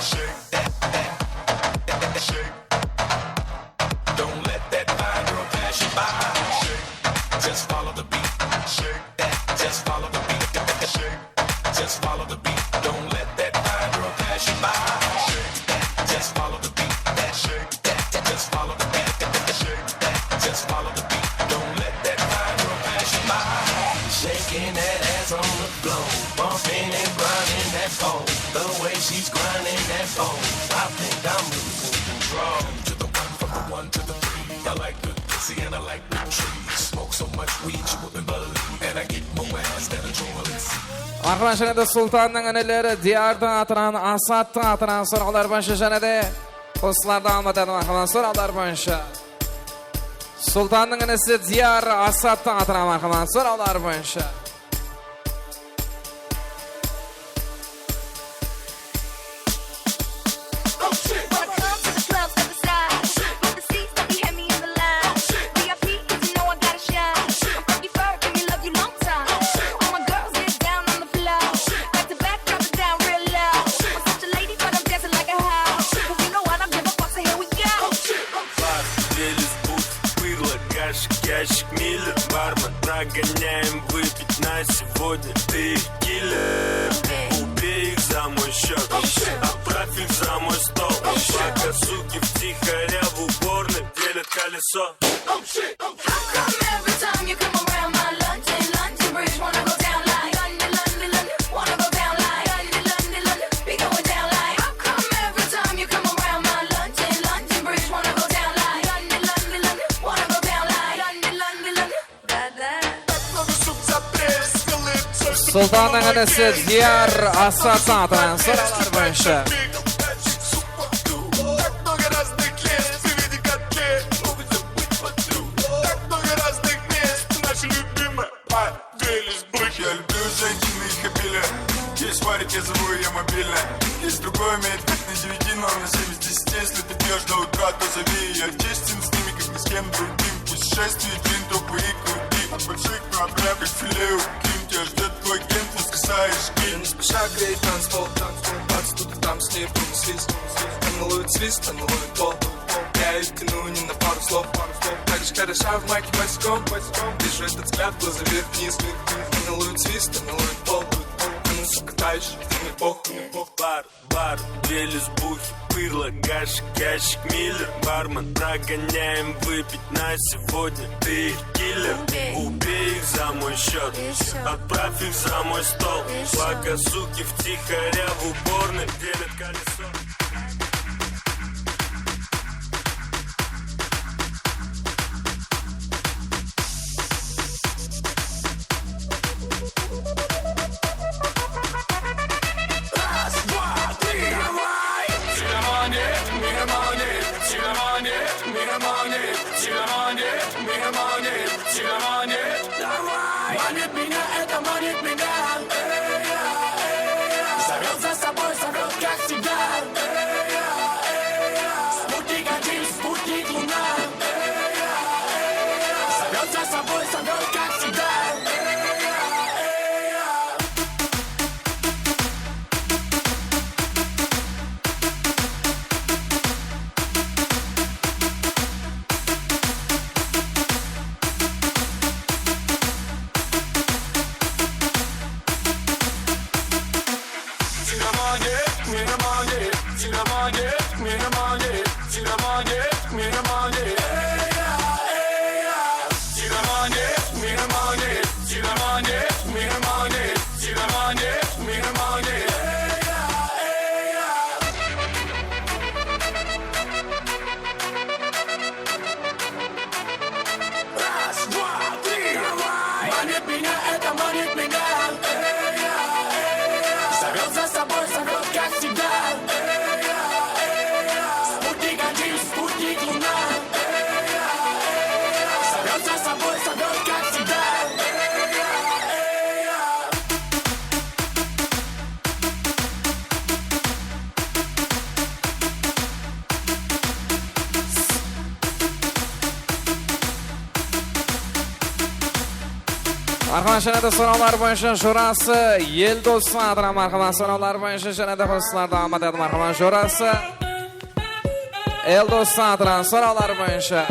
Shake that, shake. Don't let that fine girl pass you by. Shake, just follow the beat. Shake that, just follow the beat. Shake, just follow the beat. Don't let that fine girl pass you by. Shake that, just follow the beat. Shake that, just follow the beat. Shake that, just follow the beat. Don't let that fine girl pass you by. Shaking that ass on the floor, bumping and grinding that pole. The way she's grinding that pole, I think I'm losing control. To the one, from the one to the three. I like good pussy and I like good trees. Smoke so much weed you wouldn't believe, and I get more ass than a toilet seat. Arxan şənədə Sultanның ənələri Diyardan atıran, Asaddan atıran soralar başı şənədə xüsuslar davam edən arxadan soralar başı. Sultanның ənəsi Diyar Asaddan atıran arxadan soralar başı. Ящик мили, бармен, нагоняем выпить на сегодня. Ты их киллер, убей их за мой счет, отправь их за мой стол. Пока суки втихаря в уборной делят колесо. Sultanның ənəsi Diyar Asaddan atıran soralar başı. Я люблю зайти на их обеля. Здесь варить я забыл, я мобиль. стабильная. Есть другой умеет быть, не заведи, но на 7 из 10. Если ты пьешь до утра, то зови. Я честен с ними, как ни с кем другим. Путешествие, джин, топы и крути. От больших проблем, как филе у Ким. Тебя ждет твой кент, воскресаешь гимн. Не спеша греет танцпол, бац, тут и там с ней свист. Она ловит свист, она ловит пол. Я ее тяну не на пару слов. Так же хороша в майке босиком. Вижу этот взгляд, глаза вверх-вниз. Она ловит свист, она ловит пол. Она, сука, таешь, мне похуй. Бар, две лесбухи, пырло, гашик, ящик, миллер. Бармен, прогоняем выпить на сегодня. Ты их киллер, убей их за мой счет. Отправь их за мой стол. Пока суки втихаря в уборной делят колесо. Манит меня, это манит меня. Зовет за собой, зовет как всегда. Спутник один, спутник луна. Зовет за собой, зовет как всегда. Зовет за собой, зовет как всегда. Спутник один, спутник луна. Зовет за собой, зовет как всегда. Arkadaşlar sorular boyunca şurası yel dostu adıram arkadaşlar sorular boyunca şurada postlar devam edelim arkadaşlar şurası el dostu adıram sorular boyunca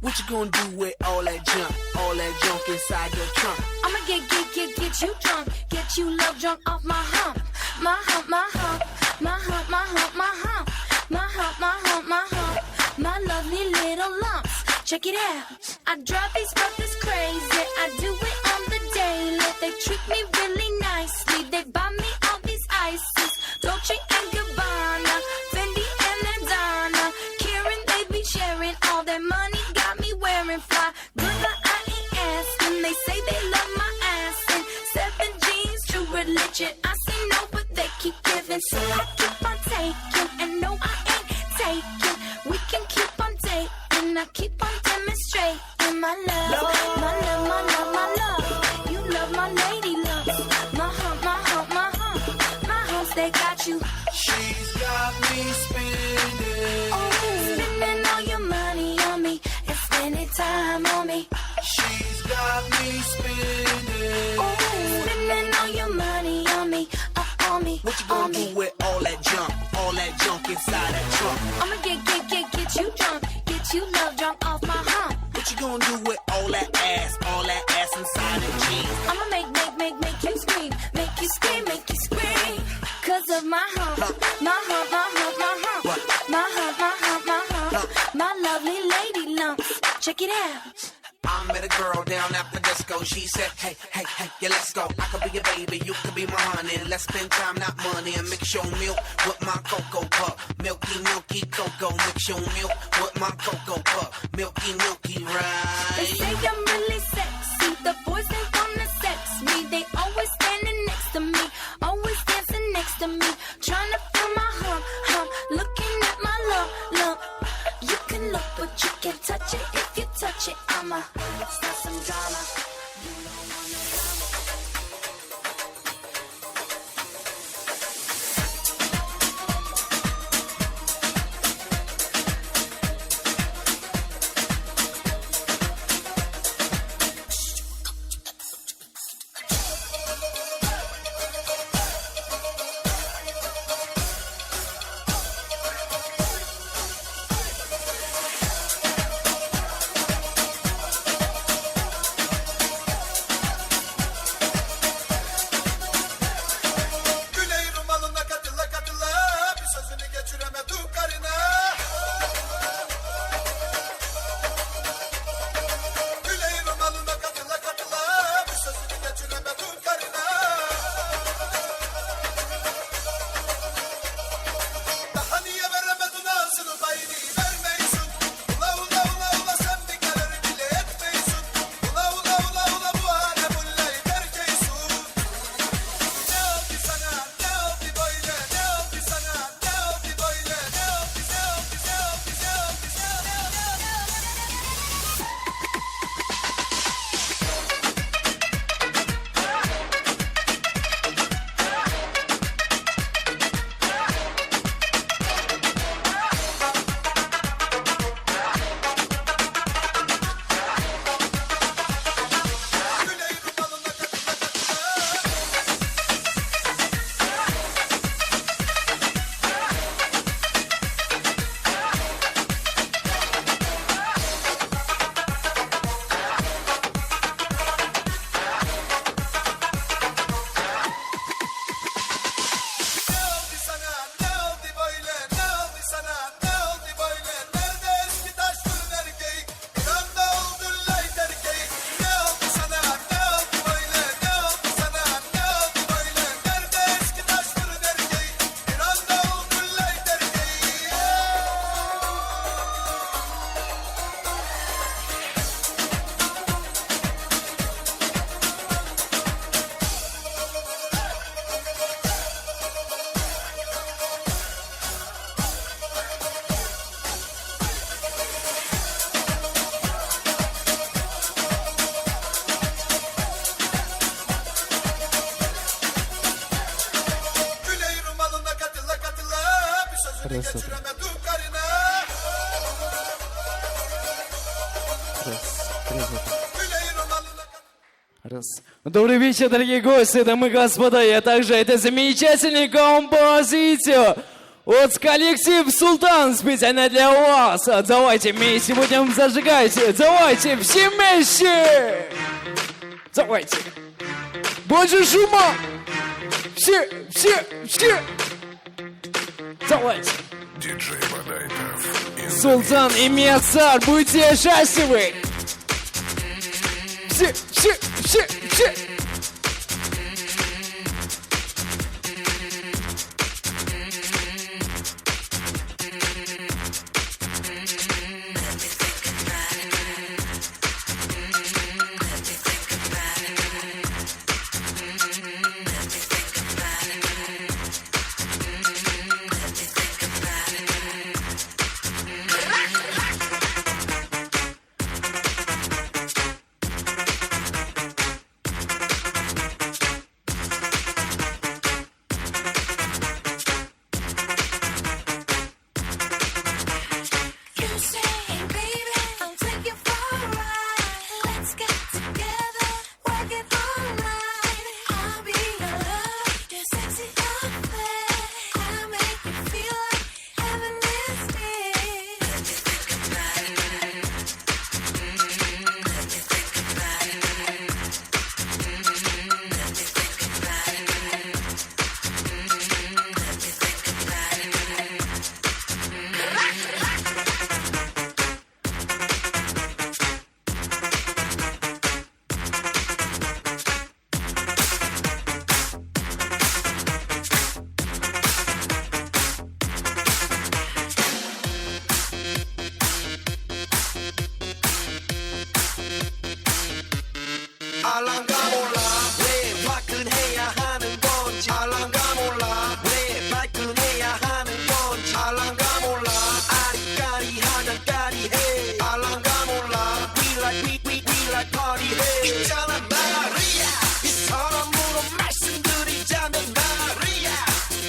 What you gonna do with all that junk inside your trunk? I'ma get you drunk, get you love drunk off my hump, my hump, my hump, my hump, my hump, my hump, my hump, my hump, my hump, my lovely little lumps. Check it out. I drive these brothers crazy. I do it on the daily. They treat me really nicely. They buy me all these ices, Dolce and Gabbana, Fendi and Adana. Karen, they be sharing all their money. Got me wearing fly. Good, but I ain't asking. They say they love my ass and 7 jeans, true religion. I say no, but they keep giving, so I keep on taking. And no, I ain't taking. We can keep on dating. I keep on demonstrating my love, my love, my love, my love. You love my lady love. My hump, my hump, my hump, my humps, they got you. She's got me spending. Oh, spending all your money on me and spending time on me. She's got me spending. Oh, spending all your money on me, on me. What you gonna do with all that junk inside that trunk? I'ma get you drunk, get you love drunk off my hump. What you gonna do with all that ass inside that jeans? I'ma make you scream, make you scream, make you scream. Cause of my hump, my hump, my hump, my hump, my hump, my hump, my hump, my lovely lady lumps. Check it out. I met a girl down at the disco. She said, hey, yeah, let's go. I could be your baby, you could be my honey. Let's spend time, not money, and mix your milk with my cocoa pup. Milky cocoa, mix your milk with my cocoa pup. Milky, right? They say I'm really sexy. The boys, they wanna sex me. They always standing next to me, always dancing next to me, trying to feel my hump, looking at my lump. You can look, but you can't touch it. If you touch it, I'ma start some drama. Добрый вечер, дорогие гости, дамы и господа. Я также это замечательный композитор Вот коллектив «Султан» специально для вас. Давайте вместе будем зажигать. Давайте все вместе. Давайте. Больше шума. Все. Давайте. Диджей Бадайтов. Султан и Миясар, будьте счастливы. Все. 알랑가 몰라 왜 화끈해야 하는 건지 알랑가 몰라 왜 발끈해야 하는 건지 알랑가 몰라 아리까리 하장까리해 알랑가 몰라 we like party해 있잖아 마리아 이 사람으로 말씀드리자면 마리아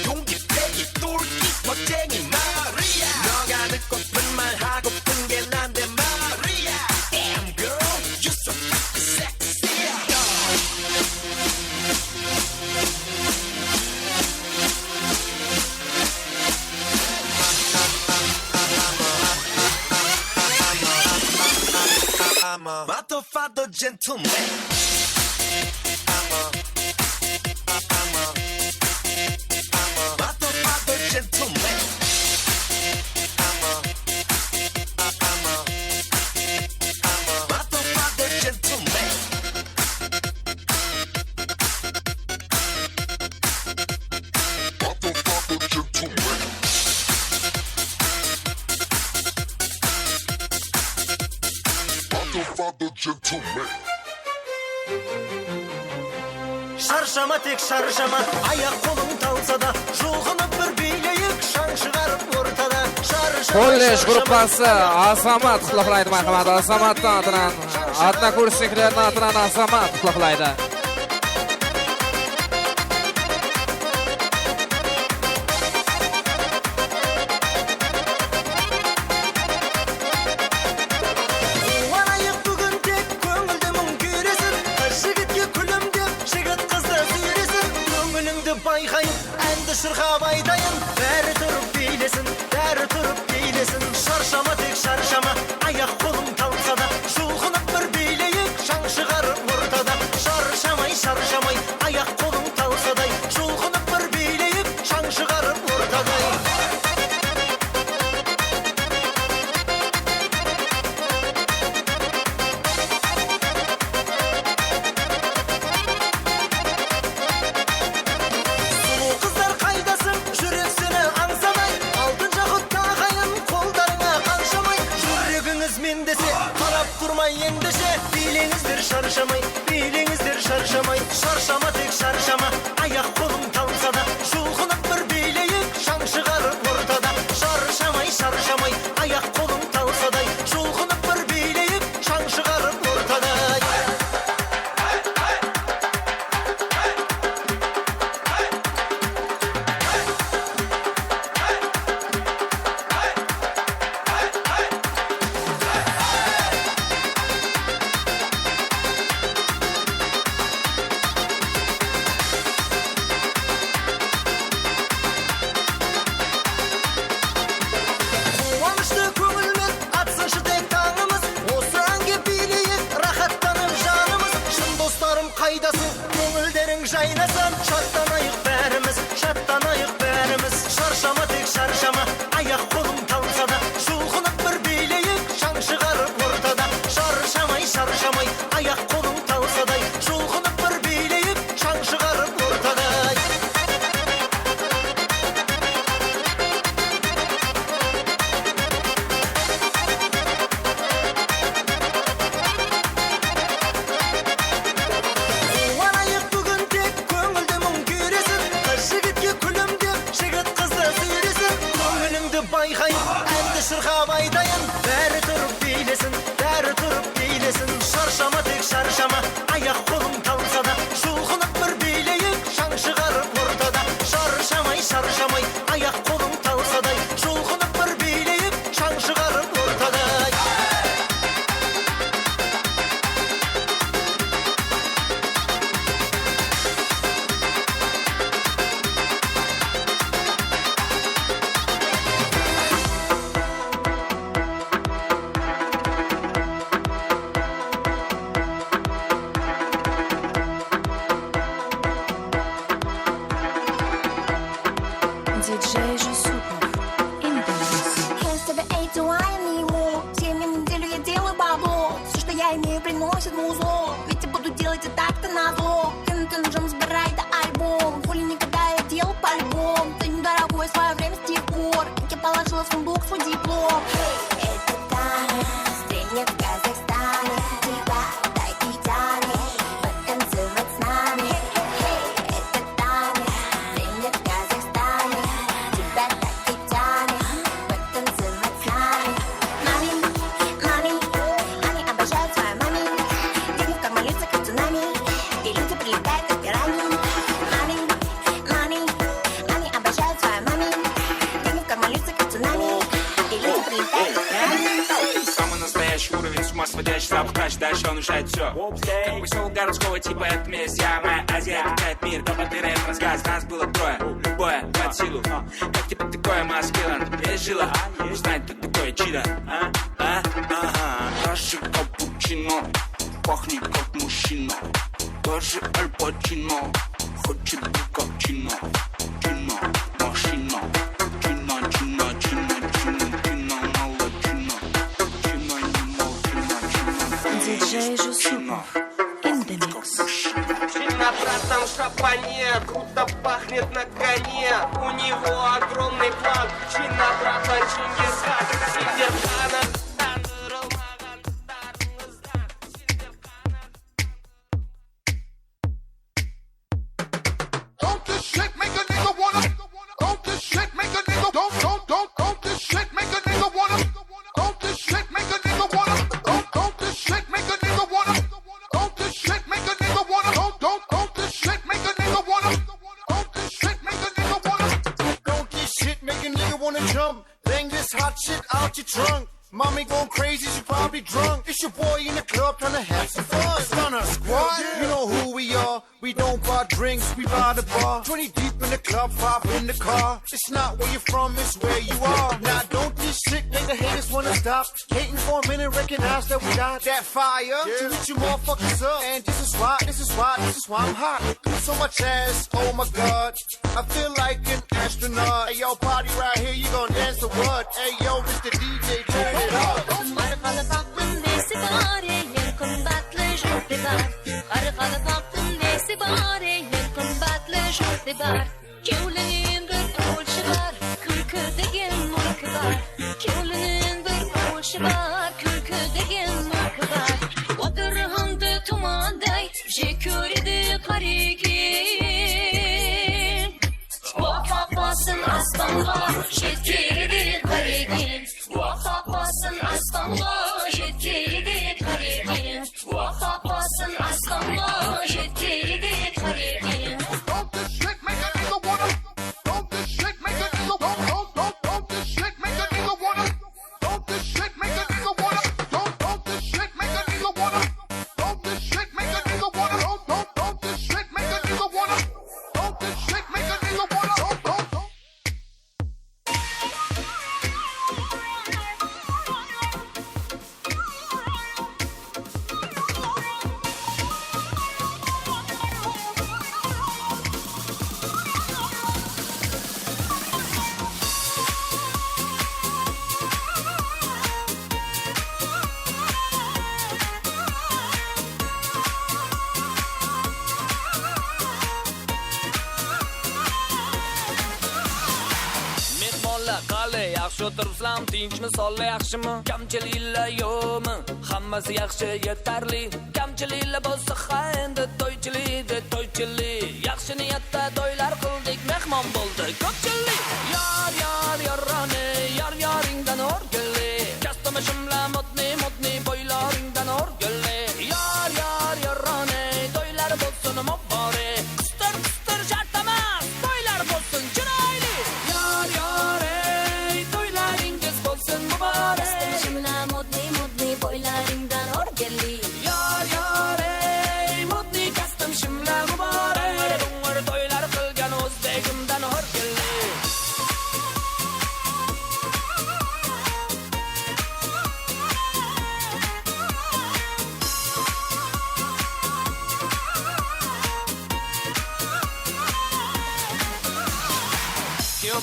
용기 빼기 똘끼 멋쟁이 마리아 너가 듣고픈 말 하고픈 게 난데 마리아 Damn girl you so fucking sexy I'm a motherfucker gentleman. I'm a motherfucker gentleman. I'm a motherfucker gentleman. Motherfucker gentleman. Motherfucker gentleman. Шаршама тек шаршама, аяқ қолың талса да, жұлқынып бір билейік, шаң шығарып ортада. Колледж группасы Азамат құтлықлайды, мархамат. Азаматтың атынан, однокурсниклердің атынан Азамат құтлықлайды. Қуанайық бүгін тек көңілді мұң күйресін, қыз жігітке күлімдеп, жігіт қызды сүйресін. Көңіліңді байқайын, әнді шырқап айтайын, бәрі тұрып билесін, бәрі тұрып билесін. Шаршама тек шаршама, аяқ қолың талса да, жұлқынып бір билейік, шаң шығарып ортада. Шаршамай, аяқ қолың талсадай, жұлқынып бір билейік, шаң шығарып ортадай. Сұлу қыздар қайдасың, жүрек сені аңсамай, алтын жақұт тағайын, қолдарыңа қаншамай. Жүрегіңіз мен десе, қарап тұрмай ендеше, билеңіздер шаршамай, билеңіздер шаршамай. Шаршама тек шаршама, аяқ қолың талса да, жұлқынып бір билейік, шаң шығарып ортада. Шаршамай, аяқ қолың талсадай, жұлқынып бір билейік, шаң шығарып ортада. kaynasan. Şartlanayık bərimiz, şartlanayık bərimiz. Şarşama tek şarşama, ayak kolum talsa da. Şulğunaq bir beyleyik, şan çıkarıp ortada. Şarşamay, şarşamay, ayak kolum talsa da. Şulğunaq bir beyleyik, şan çıkarıp ortada. Varayık bugün tek köngülde mun güresin. Kız jigitke külüm dep, jigit kızdı suyresin. Köngülüngde bayhayıp, endi şırğa baydayın. Bäri turup beylesin, bäri turup beylesin. Şarşama tek şarşama, ayak kolum talsa da. Şulğunaq bir beyleyip, şan çıkarıp ortada. Şarşamay, şarşamay, ayak kolum talsa da. Şulğunaq bir beyleyip, şan çıkarıp ortada. Диджей Жусупов, Я с тобой эти вайны его. 7 дней в неделю я делаю бабло. Все, что я имею, приносит музло. Ведь я буду делать и так-то назло. Ты на джем сбирай до альбом. Хули никогда я делал по-любому. Ты недорогой, свое время с тех пор, как я положила в сундук свой диплом. Это Таня, стрельнет в Казахстане. Тебя дай и тянет, потанцевать с нами. Это Таня, стрельнет в Казахстане. Тебя так и тянет, потанцевать с нами. Мами, мами, они обожают свою мами. Денег в карман льются, как цунами. И люди прилетают, как пираньи. Мами, мами, они обожают свою мами. Денег в карман льются, как цунами. И люди прилетают, как пираньи. Самый настоящий уровень, с ума сводящий запахач, дальше он решает все. Как поселок городского типа, это месть, я моя Азия, летает мир, допоты рэп, разгаз, нас было трое, любое под силу. Как тебе такое, маскилан, есть жила, узнать, кто такое чидо, Наши капучино, пахнет как мужчина, даже Аль Пачино, хочет быть как Чино, Чино, машина, Чино, Чино, Чино, Чино, Чино, молодчина, Чино, Диджей Жусупов, На братом шапане, круто пахнет на коне. У него огромный план. Чина брата Чингисхан, Синдерхана. Don't this shit make a nigga wanna? Don't this shit make a nigga? Don't this shit make a nigga wanna? Don't this shit make a nigga wanna? Don't this shit make a nigga wanna? Don't this shit make a nigga wanna? Don't this shit make a nigga wanna? Don't this shit make a nigga wanna? Don't this shit make a nigga wanna jump? Bang this hot shit out your trunk. Mommy going crazy, she probably drunk. It's your boy in the club trying to have some fun. Stunner squad, you know who we are. We don't buy drinks, we buy the bar. 20 deep in the club, 5 in the car. It's not where you're from, it's where you are. Now don't this shit make the haters wanna stop. Hating for a minute, recognize that we got that fire to reach you motherfuckers up. And this is why I'm hot. So much ass, oh my god. I feel like an astronaut. Hey yo, party right here, you gon' dance or what? Hey yo, Mr. DJ, turn it up. Arkalı baktın nesi var yer kumbatlı jurti var. Arkalı baktın nesi var yer kumbatlı jurti var. Kevlinin bir olşu var, kürkü degen mülkü var. Kevlinin bir olşu var, kürkü degen mülkü var. Oturhandı tumanday, jeküridi karigin. Vakafasın aslanlar, jetkiridi karigin. Vakafasın aslanlar, jetkiridi karigin. Vakafasın aslanlar, jetkiridi karigin. Don't this shit make a nigga wanna? Don't this shit make a nigga wanna? Don't this shit make a nigga wanna? Don't this shit make a nigga wanna? Don't this shit make a nigga wanna? Don't this shit make a nigga wanna? Don't this shit make a nigga wanna? Don't this shit make a nigga wanna? o'tiribsizlar, tinchmi, sog'lik yaxshimi? Kamchiliklar yo'qmi? Hammasi yaxshi, yetarli. Kamchiliklar bo'lsa, ha endi to'ychilik. Yaxshi niyatda to'ylar qildik, mehmon bo'ldik, ko'pchilik. Yorrani, yoringdan o'rgili. Kastamishimla mutni bo'ylaringdan o'rgili. Yorrani, to'ylar bo'lsin muborak. Qistir shart emas, to'ylar bo'lsin chiroyli. To'ylaringiz bo'lsin muborak. Kastamishimla mutni bo'ylaringdan o'rgili. Mutni kastamishimla muborak. To'ylar qilgan o'zbegimdan o'rgili.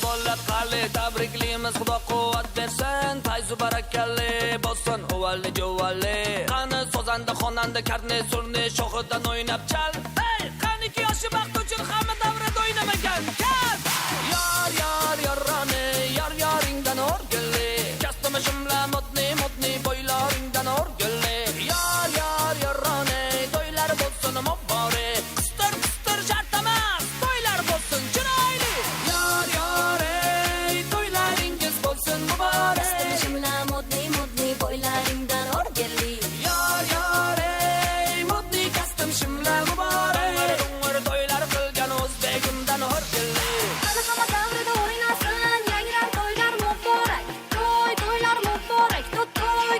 Bola qali tabriklaymiz, Xudo quvvat bersin, fayzu barakalli bo'lsin, uvalli jovalli. Qani sozanda xonanda karne surni shohidan o'ynab chal. Hey, qaniki yoshi vaqt uchun hamma davrada o'ynamagan. Kal! Yorrani, yoringdan o'rgili. Kastamishimla mutni bo'ylaringdan o'rgili. Yorrani, to'ylar bo'lsin muborak. Qistir shart emas, to'ylar bo'lsin chiroyli. To'ylaringiz bo'lsin muborak. Kastamishimla mutni bo'ylaringdan o'rgili. Mutni kastamishimla muborak. To'ylar qilgan o'zbegimdan o'rgili. Qani hamma davrida o'ynasin, yangilar to'ylar muborak. To'ylar muborak,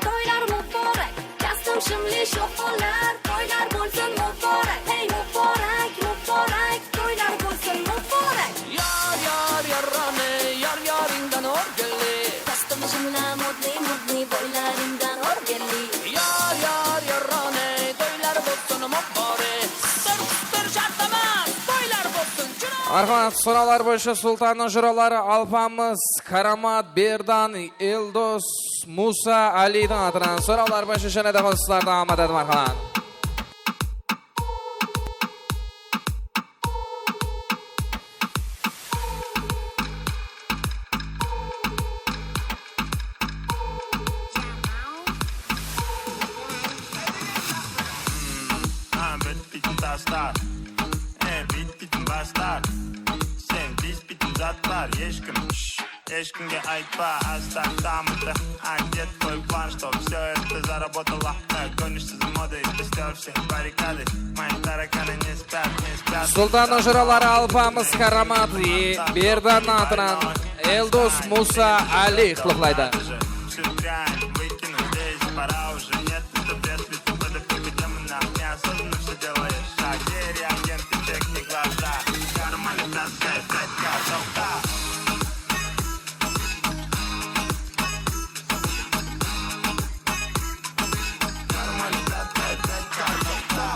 to'ylar muborak. Kastamishimli sho'xonlar, to'ylar bo'lsin muborak. Hey muborak, to'ylar bo'lsin muborak. Yorrani, yoringdan o'rgili. Kastamishimla mutni bo'ylaringdan o'rgili. Yorrani, to'ylar bo'lsin muborak. Qistir shart emas, to'ylar bo'lsin chiroyli. Marhamat, so'rovlar bo'yicha Sultanning jurolari Alpamiz, Karamat, Berdan, Eldos, Musa, Alidan atidan so'rovlar bo'yicha shanada hozirlarda omad edi, marhamat. Bittin taslar, bittin bastar. Sen bittin zatlar, ешкімге айтпа, оставь там это. А где твой план, чтоб все это заработало? Гонишься за модой, стер всех баррикады. Мои тараканы не спят. Sultanning jurolari Alpamiz, Karamat, Berdan atidan Eldos, Musa, Ali qutlaqlaydi. Пора уже, нет, это бред, ведь ты подопека демона. Неосознанно все делаешь шаг. Где реагент, ты чекни глаза. Нормализация, 5 картов, да. Нормализация, 5 картов, да.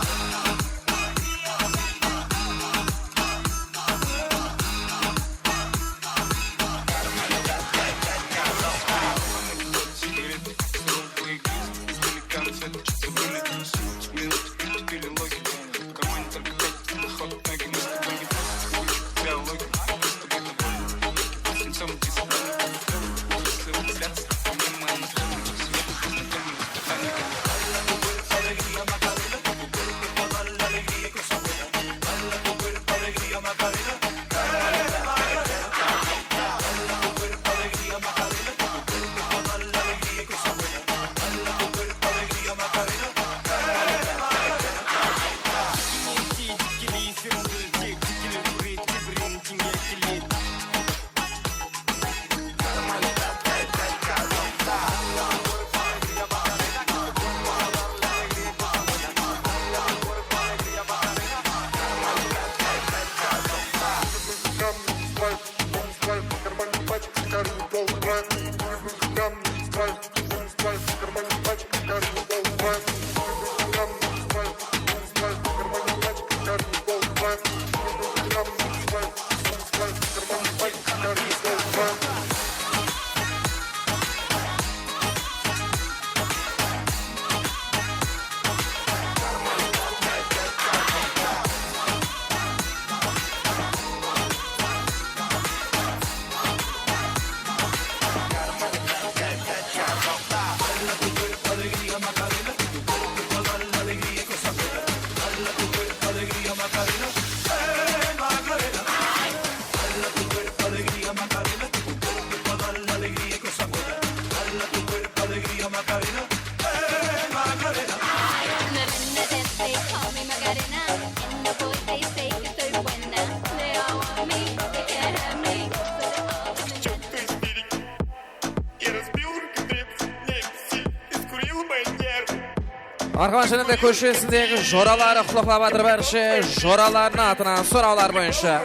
Arxamançının köşesindeki joraları құлықлап атыр бәрші, жоралардың атынан сұраулар бойынша.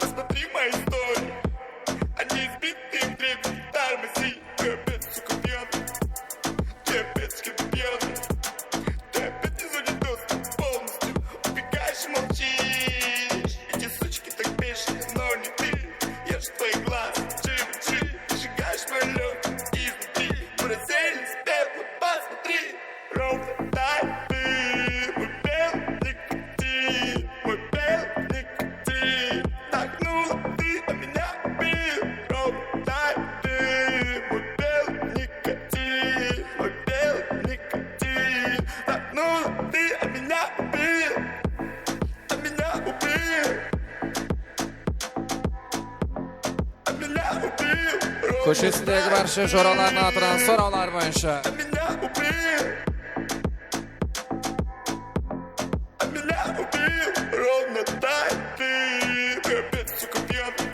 Посмотри мои истории. Они избиты, третий тормози. Ты опять, сука, пьяный. Ты опять, сука, пьяный. Ты опять не занят полностью. Убегаешь и молчишь. Эти сучки так бешены, но не ты. Я ж твои глаза, чим-чи. Сжигаешь мой лед изнутри. Бразилия, спеку, посмотри. Ровно дай ты. Мой белый никотин. Мой белый никотин. Так, ну, ты на меня убил. Ровно дай ты. Мой белый никотин. Мой белый никотин. Так, ну, ты на меня убил. На меня убил. На меня убил. Köşesindeki бәрші жоралардың атынан сұраулар бойынша. Меня убил. Меня убил. Ровно дай ты. Ты опять, сука, пьяный.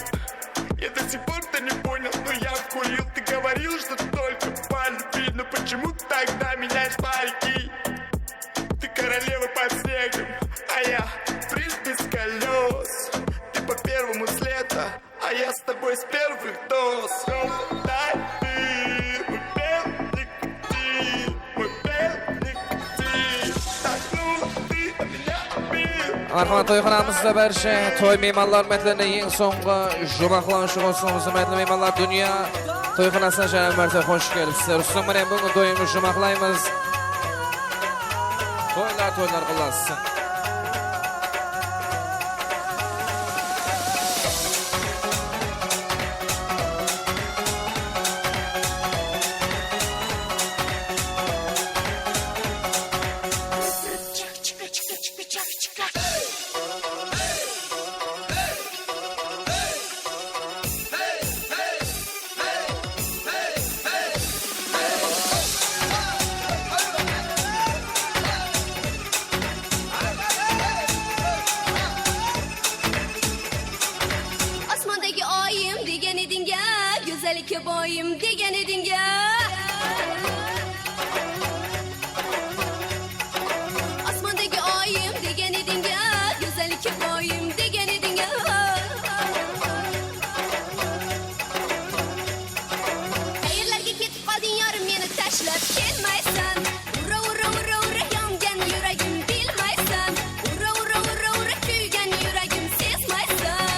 Я до сих пор-то не понял, но я вкурил. Ты говорил, что только полюби. Но почему тогда меняешь парики? Ты королева под снегом, а я принц без колес. Ты по первому следу, а я с тобой с первых доз. Ровно дай ты. Мой белый никотин. Мой белый никотин. Так, ну, ты на меня убил. Arxaman toyxonamızda bərşə, toy meymanlar mətlərinə eng soңғы jumaqlanışı olsun. Hürmetli meymanlar dünya toyxonasına şərəf mərtə xoş gəlibsizlər. Üstün mənə bunu toyumuş jumaqlayımız. Toylar qıllansın. Osmondagi oyim degan eding ya, go'zallikka boyim degan eding ya. Osmondagi oyim degan eding ya, go'zallikka boyim degan eding ya. Qayerlarga ketib qolding yorim, meni tashlab kelmaysan. Ura ura ura ura yongan yuragim bilmaysan. Ura ura ura ura kuygan yuragim sezmaysan.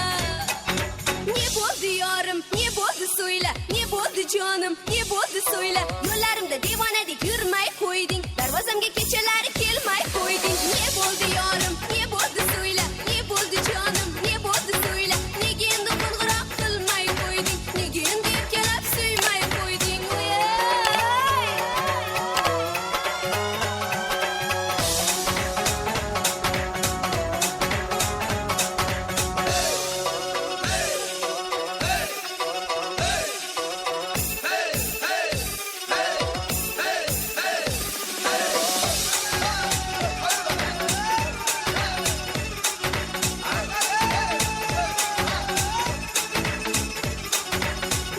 Ne bo'ldi yorim, ne bo'ldi so'yla, ne bo'ldi jonim, ne bo'ldi so'yla. Yo'llarimda devonadek yurmay qo'yding, darvozamga kechalari kelmay qo'yding. Ne bo'ldi yorim, ne bo'ldi so'yla, ne bo'ldi jonim, ne bo'ldi so'yla. Nega endi qo'ng'iroq qilmay qo'yding, nega endi erkalab suymay qo'yding.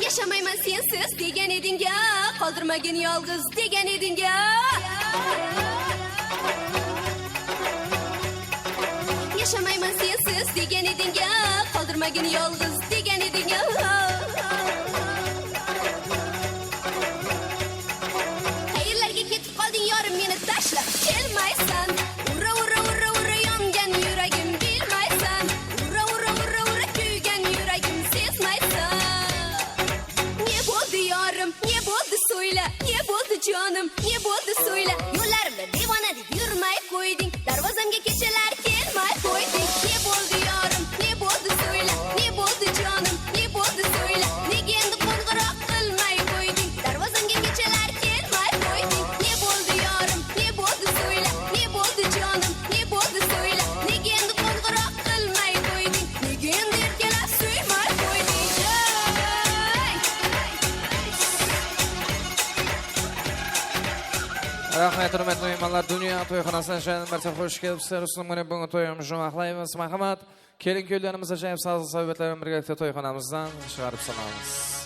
Yaşamayman sensiz degan eding ya, qoldirmagin yolg'iz degan eding ya. Yaşamayman sensiz degan eding ya, qoldirmagin yolg'iz degan eding ya. Qayerlarga ketib qolding yorim, meni tashlab kelmaysan. Ura ura ura ura yongan yuragim bilmaysan. Ura ura ura ura kuygan yuragim sezmaysan. Ne bo'ldi yorim, ne bo'ldi so'yla, ne bo'ldi jonim, ne bo'ldi so'yla. Yo'llarimda devonadek yurmay qo'yding, darvozamga kechalar kelmay qo'yding. Ne bo'ldi yorim, ne bo'ldi so'yla, ne bo'ldi jonim, ne bo'ldi so'yla. Nega endi qo'ng'iroq qilmay qo'yding, darvozamga kechalar kelmay qo'yding. Ne bo'ldi yorim, ne bo'ldi so'yla, ne bo'ldi jonim, ne bo'ldi so'yla. Nega endi qo'ng'iroq qilmay qo'yding, nega endi erkalab suymay qo'yding. Rahmet, hürmetli meymanlar, dünya toyxonasına şərəf mərtə xoş gəlibsizlər. Üstün mənə bunu toyumuş jumaqlayımız. Marhamat, kelin köylərimiz acayip sazlı sohbetlərin birlikte toyxonamızdan çıxarıb salamız.